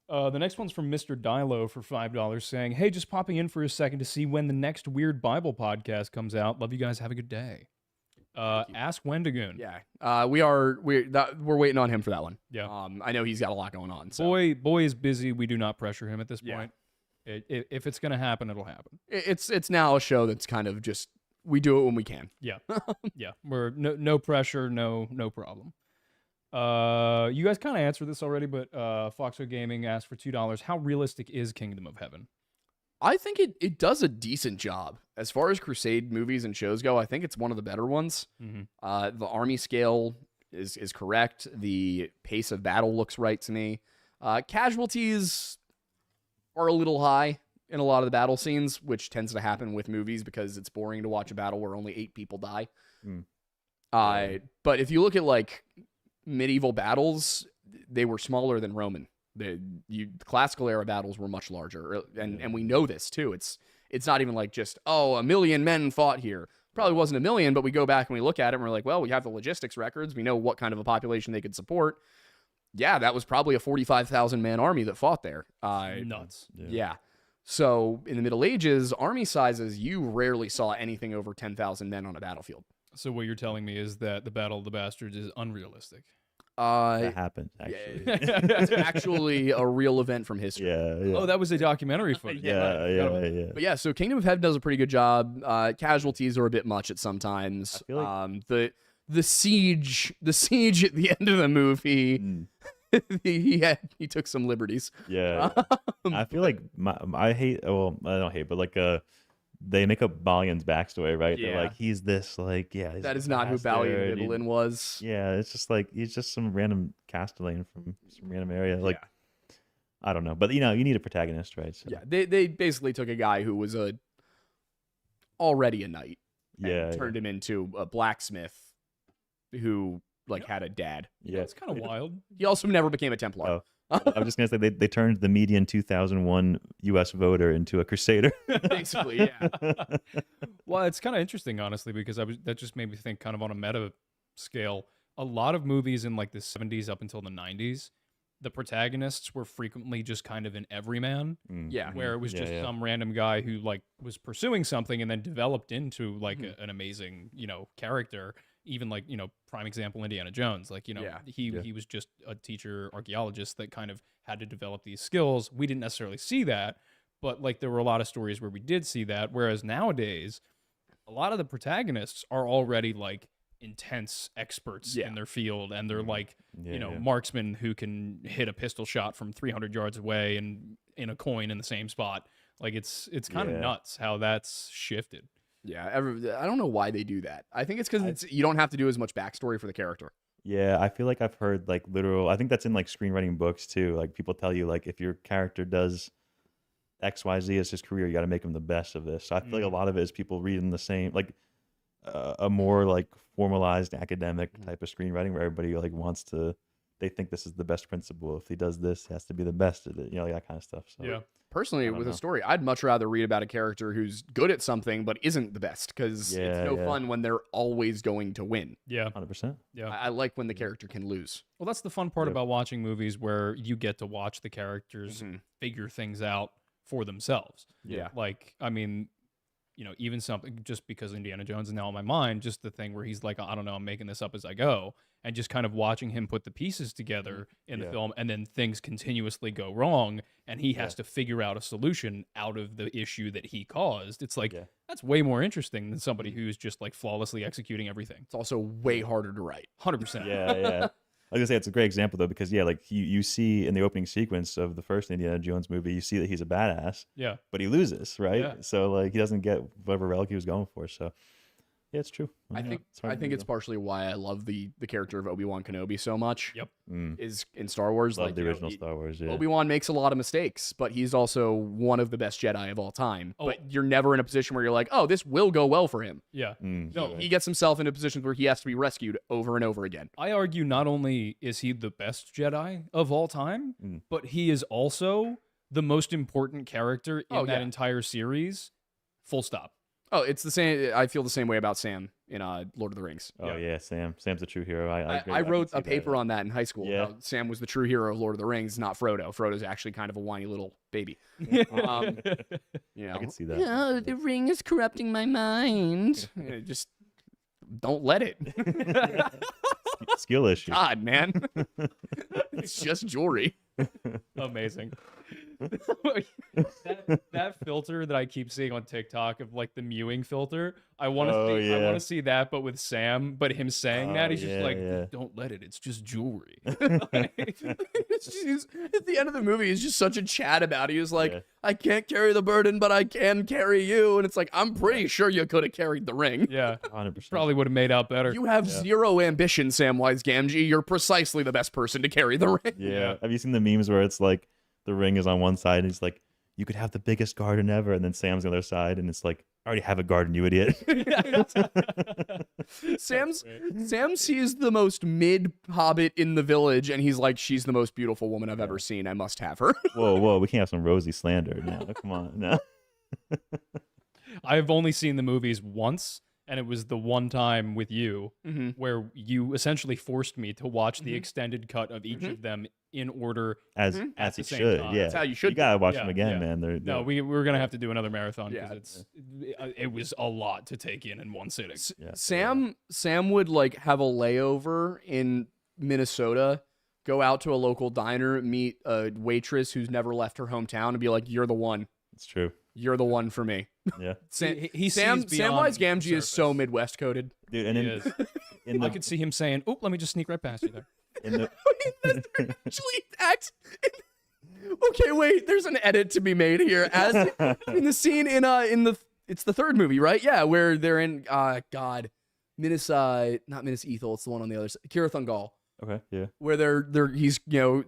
Speaker 2: The next one's from Mr. Dilo for $5 saying, hey, just popping in for a second to see when the next Weird Bible podcast comes out. Love you guys. Have a good day. Ask Wendigoon.
Speaker 1: Yeah. We're waiting on him for that one.
Speaker 2: Yeah.
Speaker 1: I know he's got a lot going on. So.
Speaker 2: Boy is busy. We do not pressure him at this
Speaker 1: Yeah.
Speaker 2: point. If it's gonna happen, it'll happen.
Speaker 1: It's now a show that's kind of just we do it when we can.
Speaker 2: Yeah. Yeah. We're no pressure, no problem. You guys kind of answered this already, but Foxo Gaming asked for $2. How realistic is Kingdom of Heaven?
Speaker 1: I think it does a decent job as far as Crusade movies and shows go. I think it's one of the better ones.
Speaker 2: Mm-hmm.
Speaker 1: The army scale is correct. The pace of battle looks right to me. Casualties are a little high in a lot of the battle scenes, which tends to happen with movies because it's boring to watch a battle where only 8 people die. But if you look at like medieval battles, they were smaller than Roman. The classical era battles were much larger, and we know this too. It's not even like just 1 million men fought here. Probably wasn't 1 million, but we go back and we look at it and we're like, well, we have the logistics records. We know what kind of a population they could support. Yeah, that was probably a 45,000 man army that fought there.
Speaker 2: Nuts.
Speaker 1: Yeah. So in the Middle Ages, army sizes, you rarely saw anything over 10,000 men on a battlefield.
Speaker 2: So what you're telling me is that the Battle of the Bastards is unrealistic.
Speaker 3: That happened, actually.
Speaker 1: It's actually a real event from history.
Speaker 3: Yeah.
Speaker 2: Oh, that was a documentary footage.
Speaker 3: Yeah.
Speaker 1: But yeah, so Kingdom of Heaven does a pretty good job. Casualties are a bit much at sometimes.
Speaker 3: I feel like...
Speaker 1: The siege at the end of the movie, he took some liberties.
Speaker 3: Yeah. I feel like I don't hate, but like they make up Balion's backstory, right?
Speaker 1: Yeah.
Speaker 3: They're like, he's this, like, he's
Speaker 1: that
Speaker 3: a
Speaker 1: is not who Balion
Speaker 3: bastard.
Speaker 1: Ibelin was.
Speaker 3: Yeah, it's just like he's just some random Castellan from some random area. Like, I don't know, but you need a protagonist, right? So.
Speaker 1: Yeah, they basically took a guy who was already a knight, and turned him into a blacksmith who had a dad.
Speaker 3: Yeah,
Speaker 2: it's kind of wild.
Speaker 1: He also never became a Templar.
Speaker 3: Oh. I'm just gonna say they turned the median 2001 U.S. voter into a crusader.
Speaker 1: Basically, yeah.
Speaker 2: Well, it's kind of interesting, honestly, because that just made me think, kind of on a meta scale. A lot of movies in like the 70s up until the 90s, the protagonists were frequently just kind of an everyman.
Speaker 1: Yeah,
Speaker 2: where it was just some random guy who like was pursuing something and then developed into like an amazing character. Even like, prime example, Indiana Jones, like, he was just a teacher archaeologist that kind of had to develop these skills. We didn't necessarily see that, but like there were a lot of stories where we did see that. Whereas nowadays, a lot of the protagonists are already like intense experts in their field. And they're like, marksmen who can hit a pistol shot from 300 yards away and in a coin in the same spot. Like it's kind of nuts how that's shifted.
Speaker 1: Yeah, I don't know why they do that. I think it's because you don't have to do as much backstory for the character.
Speaker 3: Yeah, I feel like I've heard like literal. I think that's in like screenwriting books too. Like people tell you like if your character does X, Y, Z as his career, you got to make him the best of this. So I feel like a lot of it is people reading the same like a more like formalized academic type of screenwriting where everybody like wants to. They think this is the best principle. If he does this, he has to be the best at it. Like that kind of stuff. So.
Speaker 2: Yeah.
Speaker 1: Personally, with a story, I'd much rather read about a character who's good at something but isn't the best, because it's no fun when they're always going to win.
Speaker 2: Yeah,
Speaker 3: 100%.
Speaker 2: Yeah,
Speaker 1: I like when the character can lose.
Speaker 2: Well, that's the fun part about watching movies, where you get to watch the characters figure things out for themselves.
Speaker 1: Yeah,
Speaker 2: like I mean, even something just because Indiana Jones is now in my mind, just the thing where he's like, I don't know, I'm making this up as I go. And just kind of watching him put the pieces together in the film, and then things continuously go wrong, and he has to figure out a solution out of the issue that he caused. It's like, that's way more interesting than somebody who's just like flawlessly executing everything.
Speaker 1: It's also way harder to write.
Speaker 2: 100%.
Speaker 3: Yeah. I was gonna say it's a great example though, because like you see in the opening sequence of the first Indiana Jones movie, you see that he's a badass.
Speaker 2: Yeah.
Speaker 3: But he loses, right?
Speaker 2: Yeah.
Speaker 3: So like he doesn't get whatever relic he was going for. So yeah, it's true.
Speaker 1: I think it's partially why I love the character of Obi-Wan Kenobi so much.
Speaker 2: Yep.
Speaker 1: Is in Star Wars.
Speaker 3: Love the original Star Wars. Yeah.
Speaker 1: Obi-Wan makes a lot of mistakes, but he's also one of the best Jedi of all time.
Speaker 2: Oh.
Speaker 1: But you're never in a position where you're like, oh, this will go well for him.
Speaker 2: Yeah.
Speaker 1: No, he gets himself into positions where he has to be rescued over and over again.
Speaker 2: I argue not only is he the best Jedi of all time, but he is also the most important character in that entire series. Full stop.
Speaker 1: Oh, it's the same. I feel the same way about Sam in Lord of the Rings.
Speaker 3: Oh yeah, Sam's a true hero.
Speaker 1: I wrote a paper on that in high school. Yeah. Sam was the true hero of Lord of the Rings, not Frodo. Frodo's actually kind of a whiny little baby.
Speaker 3: I can see that.
Speaker 1: The ring is corrupting my mind. Just don't let it.
Speaker 3: Skill issue.
Speaker 1: God, man. It's just jewelry.
Speaker 2: Amazing. that filter that I keep seeing on TikTok of like the mewing filter, I want to see. I want to see that, but with Sam. But him saying that, he's just like, "Don't let it. It's just jewelry."
Speaker 1: It's at the end of the movie, he's just such a chat about it. He was like, "I can't carry the burden, but I can carry you." And it's like, I'm pretty sure you could have carried the ring.
Speaker 2: Yeah,
Speaker 3: 100%.
Speaker 2: probably would have made out better.
Speaker 1: You have zero ambition, Samwise Gamgee. You're precisely the best person to carry the ring.
Speaker 3: Yeah. Have you seen the memes where it's like the ring is on one side and he's like, "You could have the biggest garden ever," and then Sam's on the other side and it's like, "I already have a garden, you idiot."
Speaker 1: Sam sees the most mid hobbit in the village, and he's like, "She's the most beautiful woman I've ever seen. I must have her."
Speaker 3: Whoa, we can't have some rosy slander now. Come on, no.
Speaker 2: I've only seen the movies once, and it was the one time with you where you essentially forced me to watch the extended cut of each of them in order
Speaker 3: as
Speaker 2: at
Speaker 3: you
Speaker 2: the same
Speaker 3: should.
Speaker 2: time.
Speaker 3: Yeah,
Speaker 1: That's how you should.
Speaker 3: You gotta watch
Speaker 2: Yeah,
Speaker 3: them again,
Speaker 2: yeah.
Speaker 3: man.
Speaker 2: No, we're gonna have to do another marathon because
Speaker 1: Yeah.
Speaker 2: it was a lot to take in one sitting.
Speaker 3: Yeah.
Speaker 1: Sam would like have a layover in Minnesota, go out to a local diner, meet a waitress who's never left her hometown, and be like, "You're the one.
Speaker 3: It's true.
Speaker 1: You're the one for me."
Speaker 3: Yeah,
Speaker 2: He
Speaker 1: Samwise
Speaker 2: sees beyond
Speaker 1: Gamgee
Speaker 2: the
Speaker 1: is so
Speaker 2: surface.
Speaker 1: Midwest coded.
Speaker 3: dude. And
Speaker 2: He
Speaker 3: in,
Speaker 2: is.
Speaker 3: in
Speaker 2: I
Speaker 3: the,
Speaker 2: could see him saying, "Oop, let me just sneak right past you there."
Speaker 3: in the
Speaker 1: Actually, okay, wait. There's an edit to be made here. As in the scene in it's the third movie, right? Yeah, where they're in not Minas Ethel. It's the one on the other side, Carathungal,
Speaker 3: okay, yeah.
Speaker 1: where he's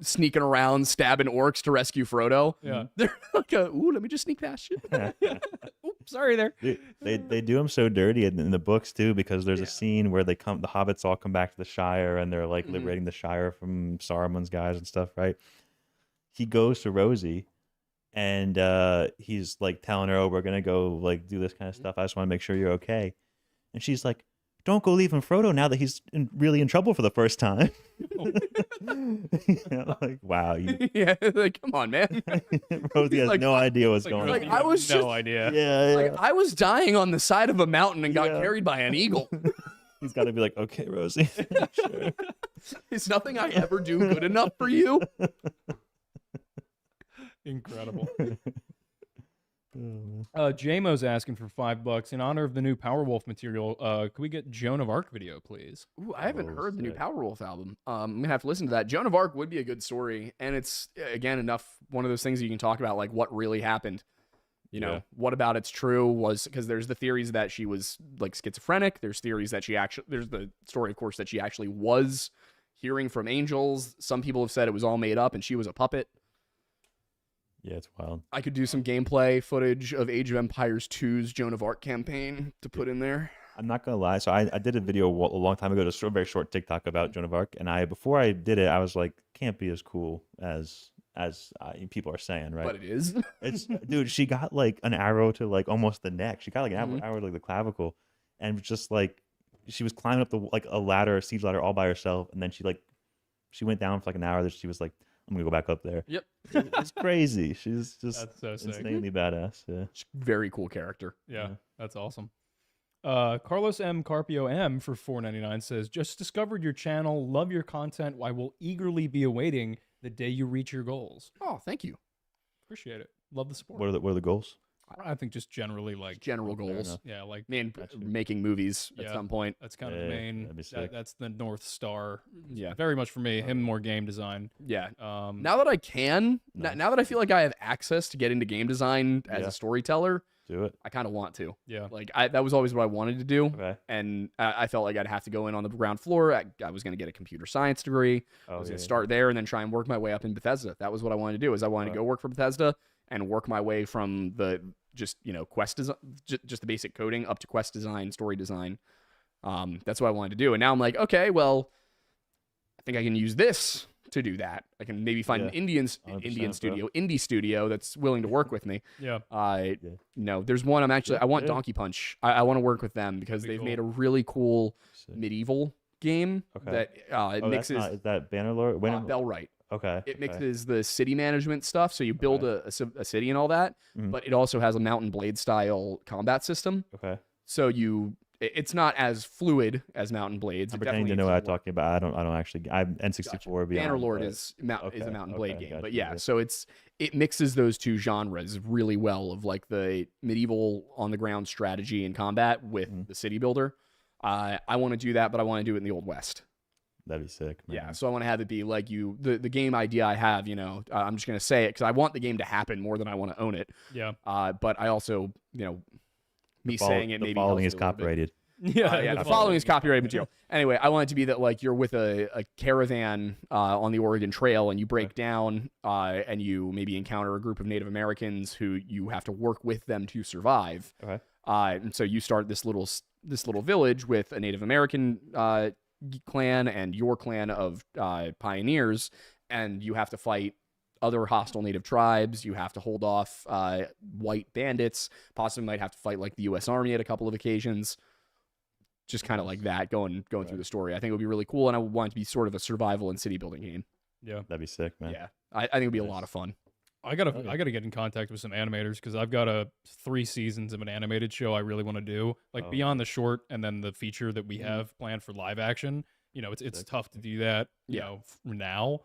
Speaker 1: sneaking around stabbing orcs to rescue Frodo.
Speaker 2: Yeah.
Speaker 1: They're like, "Ooh, let me just sneak past you."
Speaker 2: Oops, sorry there.
Speaker 3: Dude, they do him so dirty in the books too, because there's a scene where the hobbits all come back to the Shire and they're like liberating the Shire from Saruman's guys and stuff, right? He goes to Rosie and he's like telling her, "Oh, we're gonna go like do this kind of stuff. I just want to make sure you're okay." And she's like, "Don't go leaving Frodo now that he's really in trouble for the first time." Like, wow,
Speaker 1: Yeah, like, come on, man.
Speaker 3: Rosie has
Speaker 1: like,
Speaker 3: no idea what's
Speaker 2: Like,
Speaker 3: going
Speaker 2: really,
Speaker 3: on.
Speaker 1: I was
Speaker 2: no
Speaker 1: just-
Speaker 2: idea.
Speaker 3: Yeah,
Speaker 1: Like, I was dying on the side of a mountain and got carried by an eagle.
Speaker 3: He's got to be like, "Okay, Rosie." Sure.
Speaker 1: Is nothing I ever do good enough for you?
Speaker 2: Incredible.
Speaker 3: Oh,
Speaker 2: JMO's asking for $5 in honor of the new Powerwolf material. Could we get Joan of Arc video, please?
Speaker 1: Ooh, I haven't heard the new
Speaker 3: sick.
Speaker 1: Powerwolf album. I'm gonna have to listen to that. Joan of Arc would be a good story, and it's again one of those things that you can talk about, like what really happened. You know,
Speaker 3: Yeah.
Speaker 1: what about it's true was because there's the theories that she was like schizophrenic. There's theories that there's the story, of course, that she actually was hearing from angels. Some people have said it was all made up and she was a puppet.
Speaker 3: Yeah, it's wild.
Speaker 1: I could do some gameplay footage of Age of Empires 2's Joan of Arc campaign to put in there.
Speaker 3: I'm not gonna lie. So I did a video a long time ago, just a very short TikTok about Joan of Arc, and before I did it, I was like, can't be as cool as people are saying, right?
Speaker 1: But it is.
Speaker 3: It's dude, she got like an arrow to like almost the neck. She got like an arrow to like the clavicle, and was just like she was climbing up a siege ladder all by herself, and then she went down for like an hour. Then she was like, "I'm gonna go back up there."
Speaker 1: Yep.
Speaker 3: It's crazy. She's just
Speaker 2: That's so sick.
Speaker 3: insanely badass. Yeah.
Speaker 1: Very cool character.
Speaker 2: Yeah, that's awesome. Carlos M. Carpio M for $4.99 says, "Just discovered your channel. Love your content. I will eagerly be awaiting the day you reach your goals."
Speaker 1: Oh, thank you.
Speaker 2: Appreciate it. Love the support.
Speaker 3: What are the goals?
Speaker 2: I think just generally like
Speaker 1: General
Speaker 3: Fair
Speaker 1: goals.
Speaker 3: enough.
Speaker 2: yeah, like
Speaker 1: Man,
Speaker 3: Gotcha.
Speaker 1: making movies at
Speaker 2: Yeah.
Speaker 1: some point.
Speaker 2: that's kind of
Speaker 3: Yeah,
Speaker 2: the main.
Speaker 3: that'd be sick.
Speaker 2: That's the North Star.
Speaker 1: Yeah.
Speaker 2: Very much for me. Him more game design.
Speaker 1: Yeah.
Speaker 2: Um,
Speaker 1: Now that I can,
Speaker 3: Nice.
Speaker 1: now that I feel like I have access to get into game design as
Speaker 3: Yeah.
Speaker 1: a storyteller,
Speaker 3: Do it.
Speaker 1: I kind of want to.
Speaker 2: yeah.
Speaker 1: Like, that was always what I wanted to do.
Speaker 3: Okay.
Speaker 1: And I felt like I'd have to go in on the ground floor. I was going to get a computer science degree.
Speaker 3: Oh,
Speaker 1: I was going
Speaker 3: yeah.
Speaker 1: to start there and then try and work my way up in Bethesda. That was what I wanted to do. Is I wanted to go work for Bethesda and work my way from the quest design, just the basic coding up to quest design, story design. That's what I wanted to do. And now I'm like, okay, well, I think I can use this to do that. I can maybe find an
Speaker 3: 100%,
Speaker 1: indie studio that's willing to work with me.
Speaker 2: Yeah.
Speaker 1: There's one I want
Speaker 3: Yeah.
Speaker 1: Donkey Punch. I want to work with them because
Speaker 2: That'd be
Speaker 1: they've
Speaker 2: cool.
Speaker 1: made a really cool
Speaker 3: Sick.
Speaker 1: medieval game
Speaker 3: Okay.
Speaker 1: that it
Speaker 3: Oh,
Speaker 1: mixes
Speaker 3: is that Bannerlord?
Speaker 1: Bellwright.
Speaker 3: Okay.
Speaker 1: It
Speaker 3: okay.
Speaker 1: mixes the city management stuff, so you build a city and all that,
Speaker 3: Mhm.
Speaker 1: but it also has a Mountain Blade style combat system.
Speaker 3: Okay.
Speaker 1: So you It's not as fluid as Mountain Blades.
Speaker 3: I'm
Speaker 1: It
Speaker 3: pretending
Speaker 1: definitely
Speaker 3: to know
Speaker 1: is
Speaker 3: what I'm
Speaker 1: more.
Speaker 3: talking about. I don't actually. I'm N64
Speaker 1: Gotcha.
Speaker 3: beyond.
Speaker 1: Bannerlord
Speaker 3: but-
Speaker 1: is a Mountain Blade game, but
Speaker 3: gotcha,
Speaker 1: yeah, so it mixes those two genres really well of like the medieval on the ground strategy and combat with the city builder. I want to do that, but I want to do it in the Old West.
Speaker 3: That'd be sick, man.
Speaker 1: Yeah, so I want to have it be like the game idea I have. I'm just gonna say it because I want the game to happen more than I want to own it.
Speaker 2: Yeah.
Speaker 1: But I also, me saying it
Speaker 3: the
Speaker 1: maybe
Speaker 3: following
Speaker 1: helps
Speaker 3: is
Speaker 1: it a little bit.
Speaker 3: copyrighted.
Speaker 1: Yeah, the following is copyrighted material. Anyway, I want it to be that like you're with a caravan on the Oregon Trail and you break down and you maybe encounter a group of Native Americans who you have to work with them to survive.
Speaker 3: Okay.
Speaker 1: And so you start this little village with a Native American clan and your clan of pioneers, and you have to fight other hostile native tribes. You have to hold off white bandits. Possibly might have to fight like the U.S. Army at a couple of occasions. Just kind of like that, going through the story. I think it would be really cool, and I would want it to be sort of a survival and city building game.
Speaker 2: Yeah.
Speaker 3: That'd be sick, man.
Speaker 1: Yeah, I think it'd be a lot of fun.
Speaker 2: I gotta get in contact with some animators because I've got 3 seasons of an animated show I really want to do, like beyond the short and then the feature that we have planned for live action. It's tough to do do that, for now.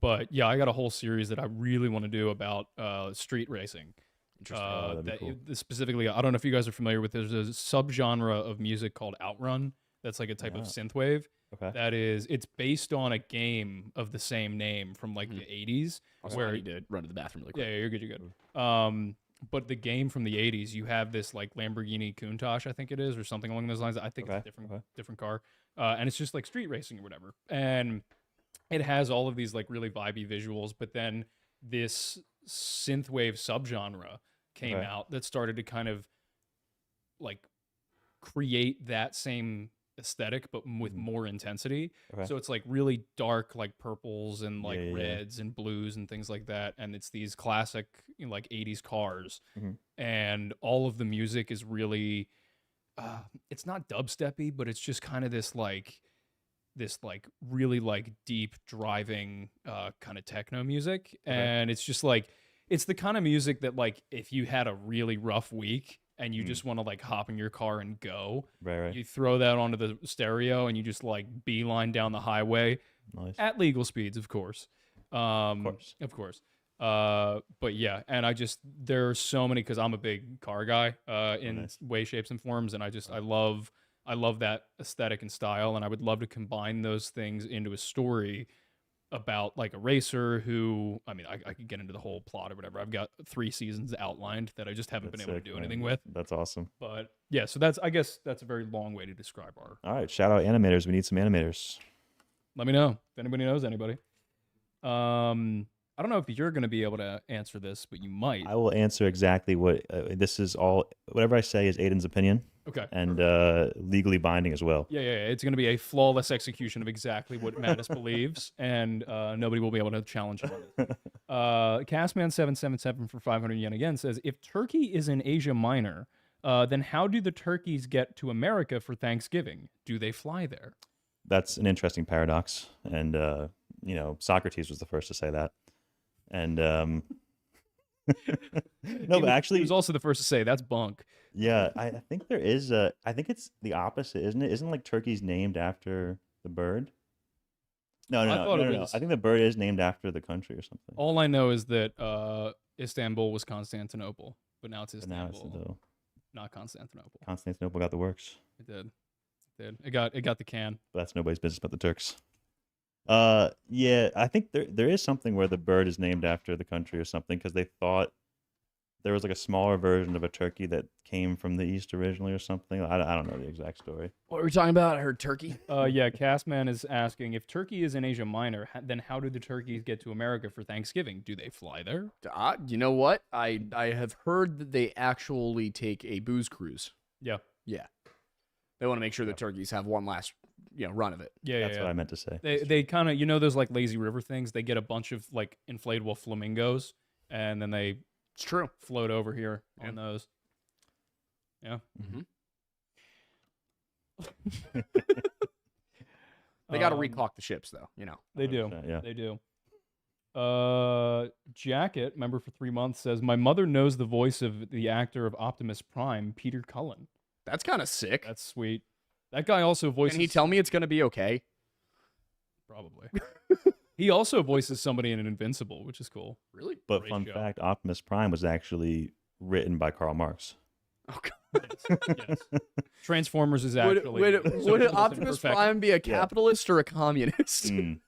Speaker 2: But yeah, I got a whole series that I really want to do about street racing.
Speaker 3: Interesting. That'd be cool.
Speaker 2: Specifically, I don't know if you guys are familiar with. There's a subgenre of music called outrun. That's like a type of synthwave.
Speaker 3: Okay.
Speaker 2: It's based on a game of the same name from like the 80s.
Speaker 1: Where I need to run to the bathroom really quick.
Speaker 2: Yeah, you're good. You're good. But the game from the 80s, you have this like Lamborghini Countach, I think it is, or something along those lines. I think it's a different car. And it's just like street racing or whatever. And it has all of these like really vibey visuals, but then this synthwave subgenre came out that started to kind of like create that same aesthetic but with more intensity. So it's like really dark like purples and like reds and blues and things like that, and it's these classic like 80s cars, and all of the music is really it's not dubsteppy, but it's just kind of this really like deep driving kind of techno music. And it's just like it's the kind of music that like if you had a really rough week and you just want to like hop in your car and go, you throw that onto the stereo and you just like beeline down the highway at legal speeds, of course. Of course. But yeah, and there are so many, because I'm a big car guy in way, shapes, and forms, and I love that aesthetic and style, and I would love to combine those things into a story about like a racer who, I mean, I could get into the whole plot or whatever. I've got 3 seasons outlined that I just haven't been able to do anything with.
Speaker 3: That's awesome.
Speaker 2: But yeah, so I guess that's a very long way to describe our.
Speaker 3: All right, shout out animators. We need some animators.
Speaker 2: Let me know if anybody knows anybody. I don't know if you're going to be able to answer this, but you might.
Speaker 3: I will answer exactly what this is all. Whatever I say is Aiden's opinion.
Speaker 2: Okay.
Speaker 3: And legally binding as well.
Speaker 2: Yeah. It's going to be a flawless execution of exactly what Mattis believes, and nobody will be able to challenge him on it. Castman777 for 500 yen again says, if Turkey is in Asia Minor, then how do the turkeys get to America for Thanksgiving? Do they fly there?
Speaker 3: That's an interesting paradox. And, Socrates was the first to say that. And no, but actually,
Speaker 2: he was also the first to say that's bunk.
Speaker 3: Yeah, I think there is I think it's the opposite, isn't it? Isn't like turkeys named after the bird? No. I think the bird is named after the country or something.
Speaker 2: All I know is that Istanbul was Constantinople, but now it's Istanbul, not Constantinople.
Speaker 3: Constantinople got the works.
Speaker 2: It did. It got the can.
Speaker 3: But that's nobody's business but the Turks. Yeah, I think there is something where the bird is named after the country or something, because they thought there was like a smaller version of a turkey that came from the East originally or something. I don't know the exact story.
Speaker 1: What were we talking about? I heard turkey.
Speaker 2: Yeah, Castman is asking, if Turkey is in Asia Minor, then how do the turkeys get to America for Thanksgiving? Do they fly there?
Speaker 1: You know what? I have heard that they actually take a booze cruise.
Speaker 2: Yeah.
Speaker 1: They want to make sure the turkeys have one last run of it.
Speaker 2: Yeah,
Speaker 3: that's what I meant to say.
Speaker 2: They kind of, those like lazy river things. They get a bunch of like inflatable flamingos, and then they float over here on those. Yeah.
Speaker 1: Mm-hmm. They got to recaulk the ships, though.
Speaker 2: They do.
Speaker 3: Yeah.
Speaker 2: They do. Jacket, member for 3 months, says, my mother knows the voice of the actor of Optimus Prime, Peter Cullen.
Speaker 1: That's kind of sick.
Speaker 2: That's sweet. That guy also voices.
Speaker 1: Can he tell me it's gonna be okay?
Speaker 2: Probably. He also voices somebody in Invincible, which is cool.
Speaker 1: Really?
Speaker 3: But
Speaker 2: Great
Speaker 3: fun
Speaker 2: show.
Speaker 3: fact, Optimus Prime was actually written by Karl Marx.
Speaker 1: Oh god.
Speaker 2: Yes. Transformers is actually.
Speaker 1: Would Optimus Prime be a capitalist or a communist?
Speaker 3: Mm.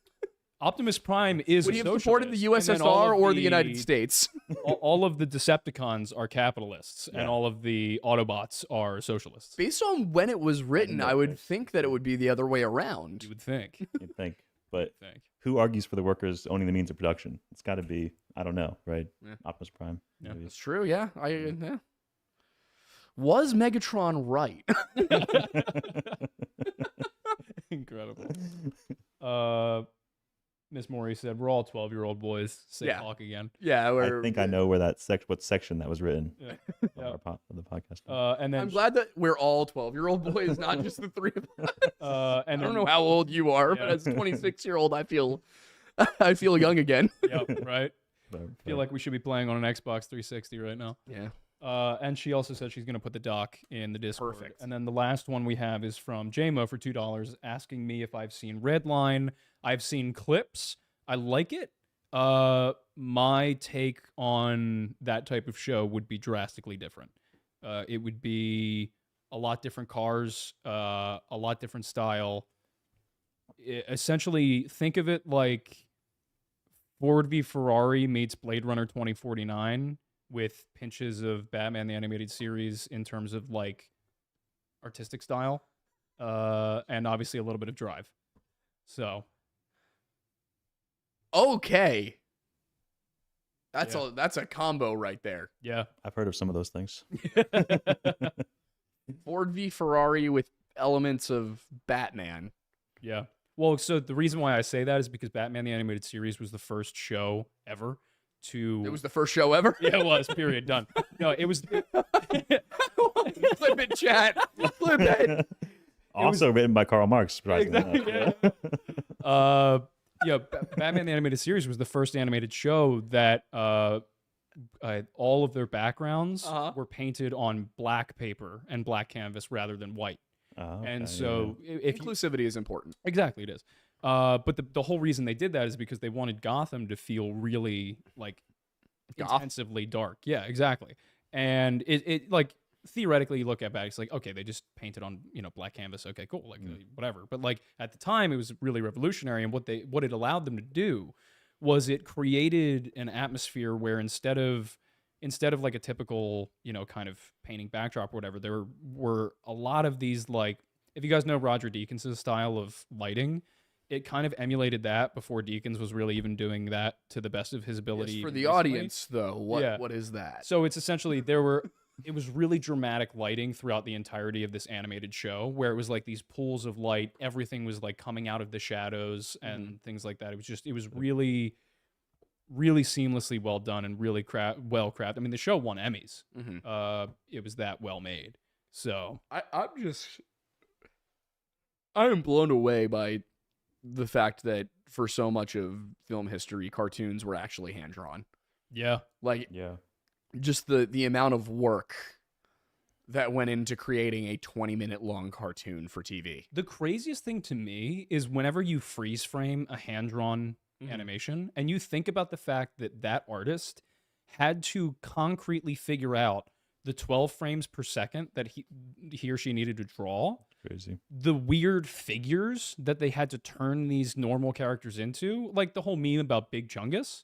Speaker 2: Optimus Prime is.
Speaker 1: Would
Speaker 2: a
Speaker 1: he have supported the
Speaker 2: socialist, and then all
Speaker 1: USSR
Speaker 2: of
Speaker 1: or the United States?
Speaker 2: all of the Decepticons are capitalists,
Speaker 3: Yeah.
Speaker 2: and all of the Autobots are socialists.
Speaker 1: Based on when it was written,
Speaker 3: know
Speaker 1: I would
Speaker 3: this.
Speaker 1: think that it would be the other way around.
Speaker 2: You would think.
Speaker 3: You'd think. But
Speaker 2: think.
Speaker 3: who argues for the workers owning the means of production? It's got to be, I don't know, right?
Speaker 1: Yeah.
Speaker 3: Optimus Prime.
Speaker 2: Yeah.
Speaker 3: maybe.
Speaker 1: That's true. Yeah. Yeah. Was Megatron right?
Speaker 2: Incredible. Miss Maury said, "We're all 12-year-old boys. Say
Speaker 1: Yeah.
Speaker 2: talk again."
Speaker 1: Yeah.
Speaker 3: I think I know where that what section that was written
Speaker 2: Yeah.
Speaker 3: on
Speaker 2: Yeah.
Speaker 3: our the podcast.
Speaker 2: And then
Speaker 1: I'm glad that we're all 12-year-old boys, not just the three of us.
Speaker 2: and
Speaker 1: I don't
Speaker 2: then-
Speaker 1: know how old you are,
Speaker 2: Yeah.
Speaker 1: but as a 26-year-old, I feel young again.
Speaker 2: Yep, right.
Speaker 3: So,
Speaker 2: Feel like we should be playing on an Xbox 360 right now.
Speaker 1: Yeah.
Speaker 2: And she also said she's going to put the doc in the Discord.
Speaker 1: Perfect.
Speaker 2: And then the last one we have is from JMO for $2, asking me if I've seen Redline. I've seen clips. I like it. My take on that type of show would be drastically different. It would be a lot different cars, a lot different style. Essentially, think of it like Ford v Ferrari meets Blade Runner 2049 with pinches of Batman the Animated Series in terms of like artistic style, and obviously a little bit of drive. So
Speaker 1: Okay. That's
Speaker 2: Yeah.
Speaker 1: that's a combo right there.
Speaker 2: yeah.
Speaker 3: I've heard of some of those things.
Speaker 1: Ford v Ferrari with elements of Batman.
Speaker 2: Yeah. Well, so the reason why I say that is because Batman the Animated Series was the first show ever to.
Speaker 1: It was the first show ever.
Speaker 2: Yeah, it was. Period. Done. No, it was.
Speaker 1: Flip it, chat. Flip it.
Speaker 3: Also written by Karl Marx, surprisingly
Speaker 2: Exactly,
Speaker 3: enough.
Speaker 2: Yeah. Batman the Animated Series was the first animated show that all of their backgrounds
Speaker 1: Uh-huh.
Speaker 2: were painted on black paper and black canvas rather than white.
Speaker 3: Oh,
Speaker 2: And
Speaker 3: okay,
Speaker 2: so, if you,
Speaker 1: Inclusivity is important.
Speaker 2: exactly it is. But the whole reason they did that is because they wanted Gotham to feel really like
Speaker 1: Goth?
Speaker 2: intensively dark. Yeah, exactly. And it like theoretically you look at back, it's like, okay, they just painted on, black canvas. Okay, cool. Like whatever. But like at the time it was really revolutionary. And what it allowed them to do was it created an atmosphere where instead of like a typical, kind of painting backdrop or whatever, there were a lot of these, like, if you guys know Roger Deakins' style of lighting, it kind of emulated that before Deakins was really even doing that to the best of his ability.
Speaker 1: Yes, for
Speaker 2: even
Speaker 1: the
Speaker 2: recently.
Speaker 1: audience, though, what is that?
Speaker 2: So it's essentially it was really dramatic lighting throughout the entirety of this animated show, where it was like these pools of light, everything was like coming out of the shadows and things like that. It was really, really seamlessly well done and really well crafted. I mean, the show won Emmys. It was that well made. So
Speaker 1: I am blown away by the fact that for so much of film history, cartoons were actually hand drawn.
Speaker 2: yeah,
Speaker 1: Like
Speaker 3: Yeah.
Speaker 1: just the amount of work that went into creating a 20-minute long cartoon for TV.
Speaker 2: the craziest thing to me is whenever you freeze frame a hand drawn animation and you think about the fact that that artist had to concretely figure out the 12 frames per second that he or she needed to draw,
Speaker 3: Crazy.
Speaker 2: the weird figures that they had to turn these normal characters into, like the whole meme about Big Chungus.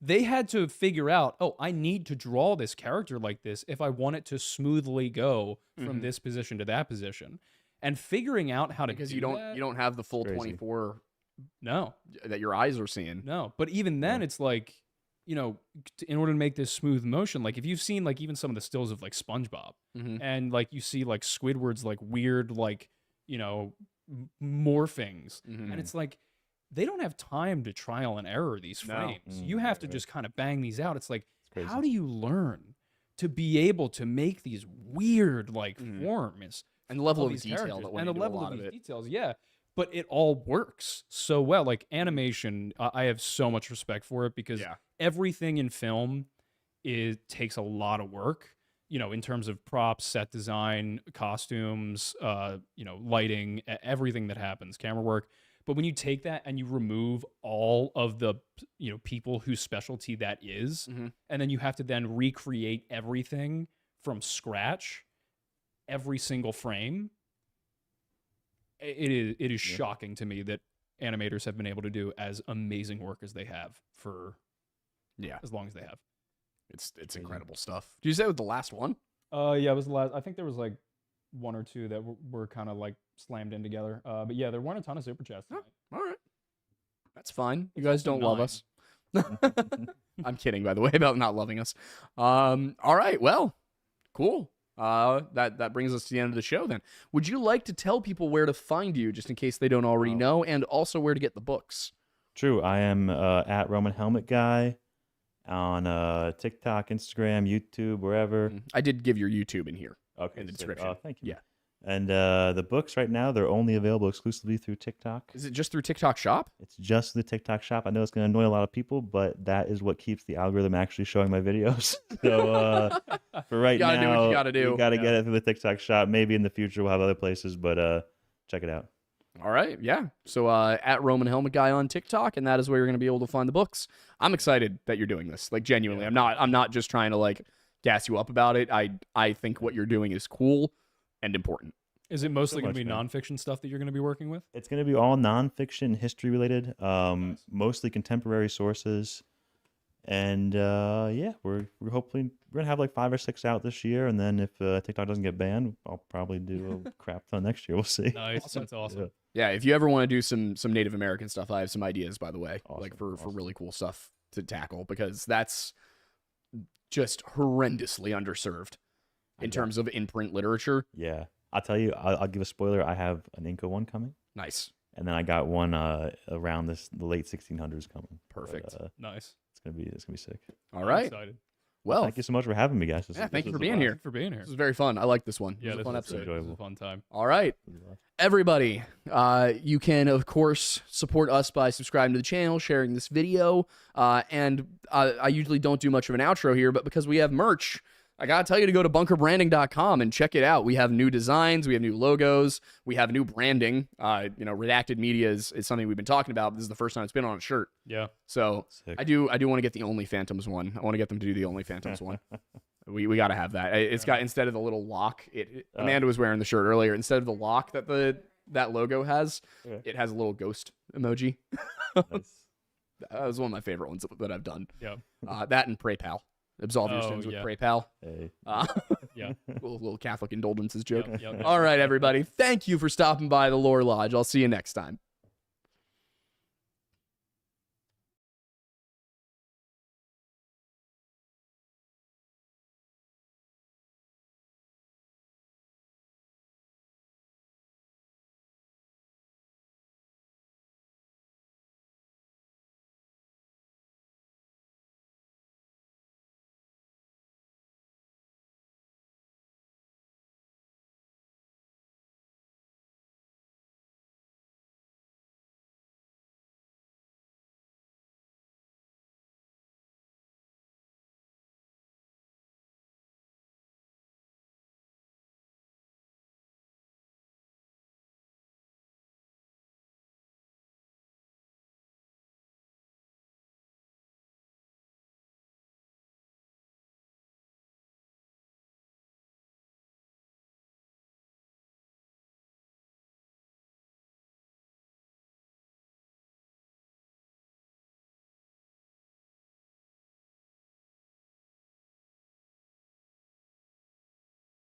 Speaker 2: They had to figure out, oh, I need to draw this character like this if I want it to smoothly go from this position to that position. And figuring out how to
Speaker 1: Because
Speaker 2: do
Speaker 1: you don't
Speaker 2: that,
Speaker 1: you don't have the full
Speaker 3: Crazy.
Speaker 1: 24
Speaker 2: no,
Speaker 1: that your eyes are seeing.
Speaker 2: no. But even then, it's like, in order to make this smooth motion, like if you've seen like even some of the stills of like SpongeBob, and like you see like Squidward's like weird like morphings, and it's like they don't have time to trial and error these
Speaker 1: No.
Speaker 2: frames. You have to just kind of bang these out. It's like,
Speaker 3: crazy.
Speaker 2: how do you learn to be able to make these weird like forms
Speaker 1: And the level
Speaker 2: all
Speaker 1: of
Speaker 2: these
Speaker 1: detail
Speaker 2: characters,
Speaker 1: that went
Speaker 2: and the
Speaker 1: into
Speaker 2: level
Speaker 1: a lot
Speaker 2: of
Speaker 1: of
Speaker 2: these
Speaker 1: it.
Speaker 2: details, yeah. But it all works so well. Like animation, I have so much respect for it because
Speaker 1: Yeah.
Speaker 2: everything in film takes a lot of work. in terms of props, set design, costumes, lighting, everything that happens, camera work. But when you take that and you remove all of the, people whose specialty that is, and then you have to then recreate everything from scratch, every single frame, it is shocking to me that animators have been able to do as amazing work as they have for as long as they have.
Speaker 1: It's incredible stuff. Did you say it was the last one?
Speaker 2: Yeah, it was the last. I think there was like one or two that were kind of like slammed in together. But yeah, there weren't a ton of super chats tonight.
Speaker 1: All right, that's fine. You guys don't love us. I'm kidding, by the way, about not loving us. All right, well, cool. That brings us to the end of the show then. Would you like to tell people where to find you, just in case they don't already know, and also where to get the books?
Speaker 3: True. I am at Roman Helmet Guy on TikTok, Instagram, YouTube, wherever.
Speaker 1: I did give your YouTube in here.
Speaker 3: Okay,
Speaker 1: in the description.
Speaker 3: Thank you.
Speaker 1: Yeah.
Speaker 3: And the books right now, they're only available exclusively through TikTok.
Speaker 1: Is it just through TikTok Shop?
Speaker 3: It's just the TikTok Shop. I know it's going to annoy a lot of people, but that is what keeps the algorithm actually showing my videos. So for right now,
Speaker 1: do what you gotta do.
Speaker 3: You got to get it through the TikTok Shop. Maybe in the future we'll have other places, but check it out.
Speaker 1: All right, yeah. So at Roman Helmet Guy on TikTok, and that is where you're going to be able to find the books. I'm excited that you're doing this. Like, genuinely, I'm not just trying to like gas you up about it. I think what you're doing is cool and important.
Speaker 2: Is it mostly going to be nonfiction stuff that you're going to be working with?
Speaker 3: It's going to be all nonfiction, history related, mostly contemporary sources. And we're hopefully going to have like 5 or 6 out this year, and then if TikTok doesn't get banned, I'll probably do a crap ton next year. We'll see.
Speaker 2: Nice, that's awesome.
Speaker 1: Yeah, if you ever want to do some Native American stuff, I have some ideas, by the way, like for really cool stuff to tackle, because that's just horrendously underserved in terms of in-print literature.
Speaker 3: Yeah, I'll tell you, I'll give a spoiler. I have an Inca one coming.
Speaker 1: Nice.
Speaker 3: And then I got one around the late 1600s coming.
Speaker 1: Perfect.
Speaker 3: But,
Speaker 2: nice.
Speaker 3: It's gonna be sick.
Speaker 1: All right.
Speaker 2: I'm excited.
Speaker 1: Well,
Speaker 3: thank you so much for having me, guys.
Speaker 1: Thank you for being here.
Speaker 2: This
Speaker 1: was very fun. I like this one.
Speaker 2: Yeah,
Speaker 1: it was a fun episode.
Speaker 2: This was a fun time.
Speaker 1: All right, everybody. You can of course support us by subscribing to the channel, sharing this video, and I usually don't do much of an outro here, but because we have merch, I gotta tell you to go to bunkerbranding.com and check it out. We have new designs, we have new logos, we have new branding. Redacted media is something we've been talking about. This is the first time it's been on a shirt.
Speaker 2: Yeah.
Speaker 1: So
Speaker 3: sick.
Speaker 1: I do want to get the Only Phantoms one. I want to get them to do the Only Phantoms one. We got to have that. It's got, instead of the little lock, Amanda was wearing the shirt earlier. Instead of the lock that that logo has, it has a little ghost emoji.
Speaker 3: Nice.
Speaker 1: That was one of my favorite ones that I've done.
Speaker 2: Yeah.
Speaker 1: That and Pray Pal. Absolve your sins with Pray Pal.
Speaker 3: Hey.
Speaker 2: Yeah.
Speaker 1: Little Catholic indulgences joke.
Speaker 2: Yep.
Speaker 1: All right, everybody. Thank you for stopping by the Lore Lodge. I'll see you next time.